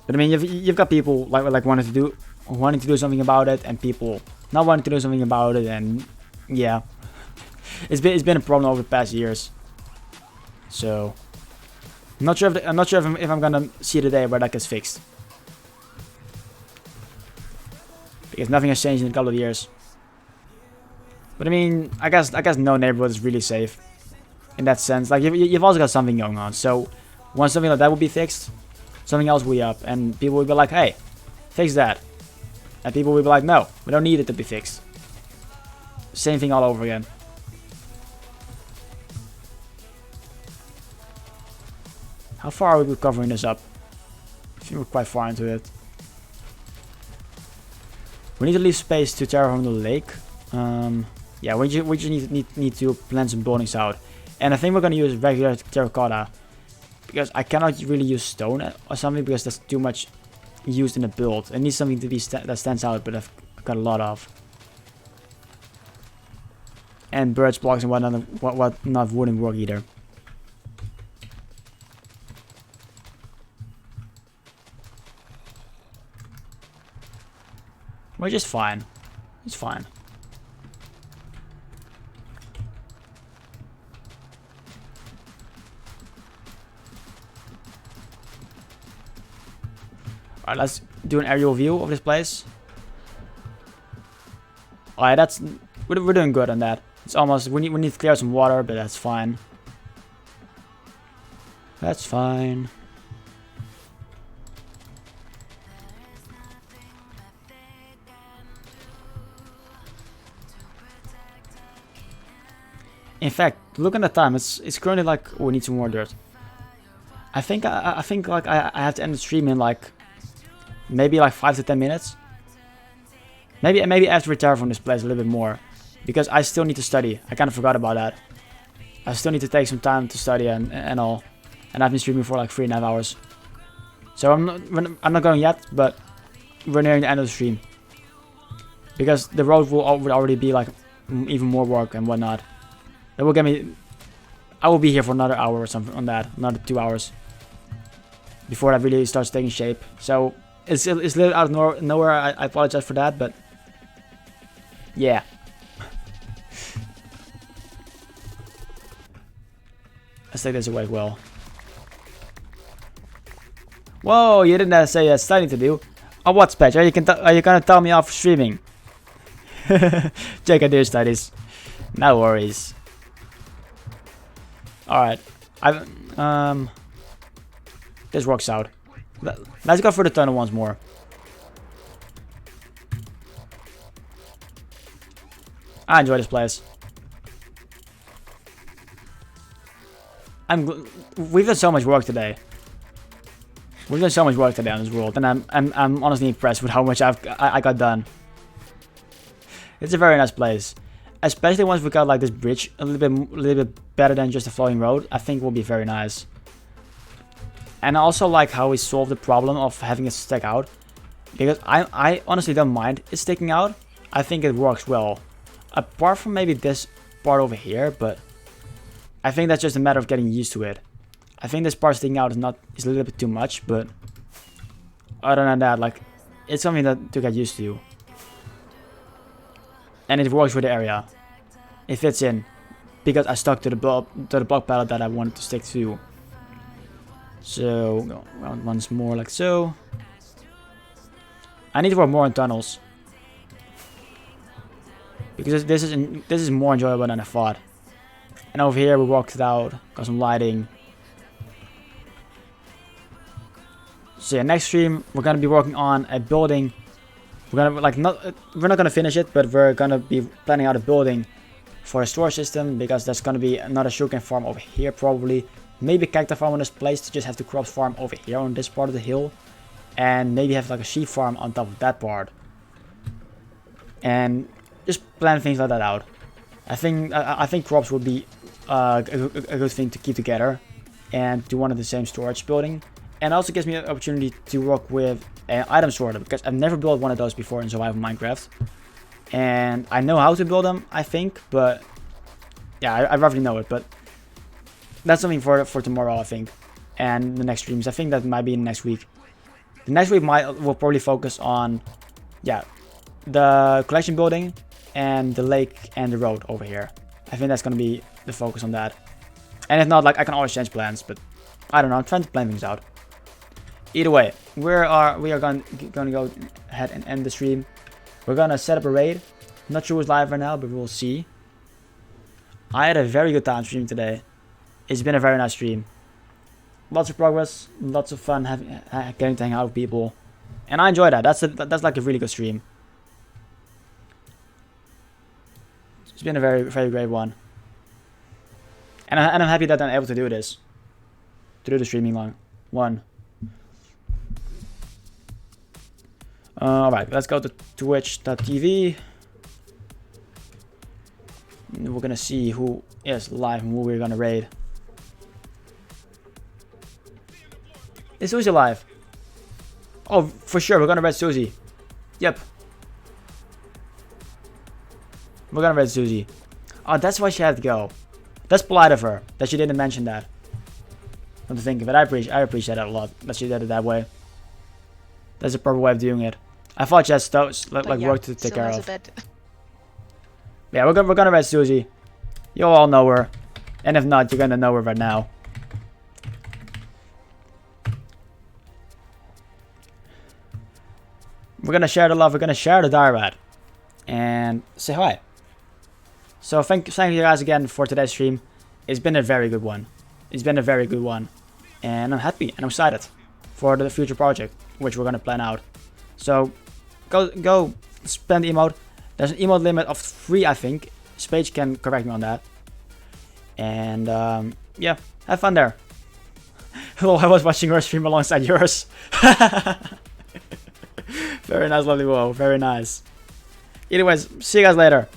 But I mean, you've got people like wanting to do something about it, and people not wanting to do something about it, and yeah, it's been a problem over the past years. So I'm not sure if I'm gonna see the day where that gets fixed, because nothing has changed in a couple of years. But I mean, I guess no neighborhood is really safe in that sense. Like, you've also got something going on. So once something like that will be fixed, something else will be up, and people will be like, "Hey, fix that," and people will be like, "No, we don't need it to be fixed." Same thing all over again. How far are we covering this up? I think we're quite far into it. We need to leave space to terraform the lake. Yeah, we just need to plan some buildings out. And I think we're gonna use regular terracotta, because I cannot really use stone or something, because that's too much used in a build. It needs something to be that stands out, but I've got a lot of. And birch blocks and what not wouldn't work either. Which is fine. It's fine. Alright, let's do an aerial view of this place. Alright, we're doing good on that. It's almost, we need to clear some water, but that's fine. That's fine. In fact, look at the time. It's currently like, oh, we need some more dirt. I think like I have to end the stream in like maybe like 5 to 10 minutes. Maybe I have to retire from this place a little bit more, because I still need to study. I kind of forgot about that. I still need to take some time to study and all. And I've been streaming for like 3.5 hours. So I'm not going yet, but we're nearing the end of the stream, because the road would already be like even more work and whatnot. That will get me I will be here for another hour or something on that, another 2 hours before that really starts taking shape. So it's a little out of nowhere. I apologize for that, but yeah. Let's take this away as well. Whoa, you didn't say that's starting to do. Oh, what's patch? Are you gonna tell me off streaming? Check out your studies. No worries. Alright. This works out. Let's go for the tunnel once more. I enjoy this place. We've done so much work today. We've done so much work today on this world, and I'm honestly impressed with how much I got done. It's a very nice place, especially once we got like this bridge a little bit better than just a flowing road. I think will be very nice. And I also like how we solved the problem of having it stick out, because I honestly don't mind it sticking out. I think it works well, apart from maybe this part over here, but I think that's just a matter of getting used to it. I think this part sticking out is a little bit too much, but other than that, like, it's something to get used to. And it works with the area. It fits in, because I stuck to the block palette that I wanted to stick to. So go around once more like so. I need to work more on tunnels, because this is more enjoyable than I thought. And over here we walked it out, got some lighting. So yeah, next stream we're gonna be working on a building. We're not gonna finish it, but we're gonna be planning out a building for a storage system, because there's gonna be another sugarcane farm over here probably. Maybe cacti farm on this place to just have the crops farm over here on this part of the hill, and maybe have like a sheep farm on top of that part. And just plan things like that out. I think crops would be a good thing to keep together and do one of the same storage building. And also gives me an opportunity to work with an item sorter, because I've never built one of those before in survival Minecraft. And I know how to build them, I think, but yeah, I roughly know it. But that's something for tomorrow, I think, and the next streams. I think that might be next week. The next week will probably focus on, yeah, the collection building and the lake and the road over here. I think that's gonna be the focus on that. And if not, like, I can always change plans, but I don't know. I'm trying to plan things out. Either way, we are going to go ahead and end the stream. We're gonna set up a raid. Not sure who's live right now, but we'll see. I had a very good time streaming today. It's been a very nice stream. Lots of progress, lots of fun getting to hang out with people, and I enjoy that. That's like a really good stream. It's been a very, very great one, and I'm happy that I'm able to do this, to do the streaming one. Alright, let's go to twitch.tv. We're gonna see who is live and who we're gonna raid. Is Susie live? Oh, for sure, we're gonna raid Susie. Yep. We're gonna raid Susie. Oh, that's why she had to go. That's polite of her, that she didn't mention that. Come to think of it, I appreciate that a lot, that she did it that way. That's the proper way of doing it. I thought she had work to take care of. Yeah, we're gonna raid Susie. You all know her. And if not, you're gonna know her right now. We're gonna share the love, we're gonna share the diorite. And say hi. So thank you guys again for today's stream. It's been a very good one. It's been a very good one. And I'm happy and I'm excited for the future project, which we're gonna plan out. So go spend the emote. There's an emote limit of 3, I think. Spage can correct me on that. And yeah, have fun there. Well, I was watching her stream alongside yours. Very nice, lovely. Whoa, very nice. Anyways, see you guys later.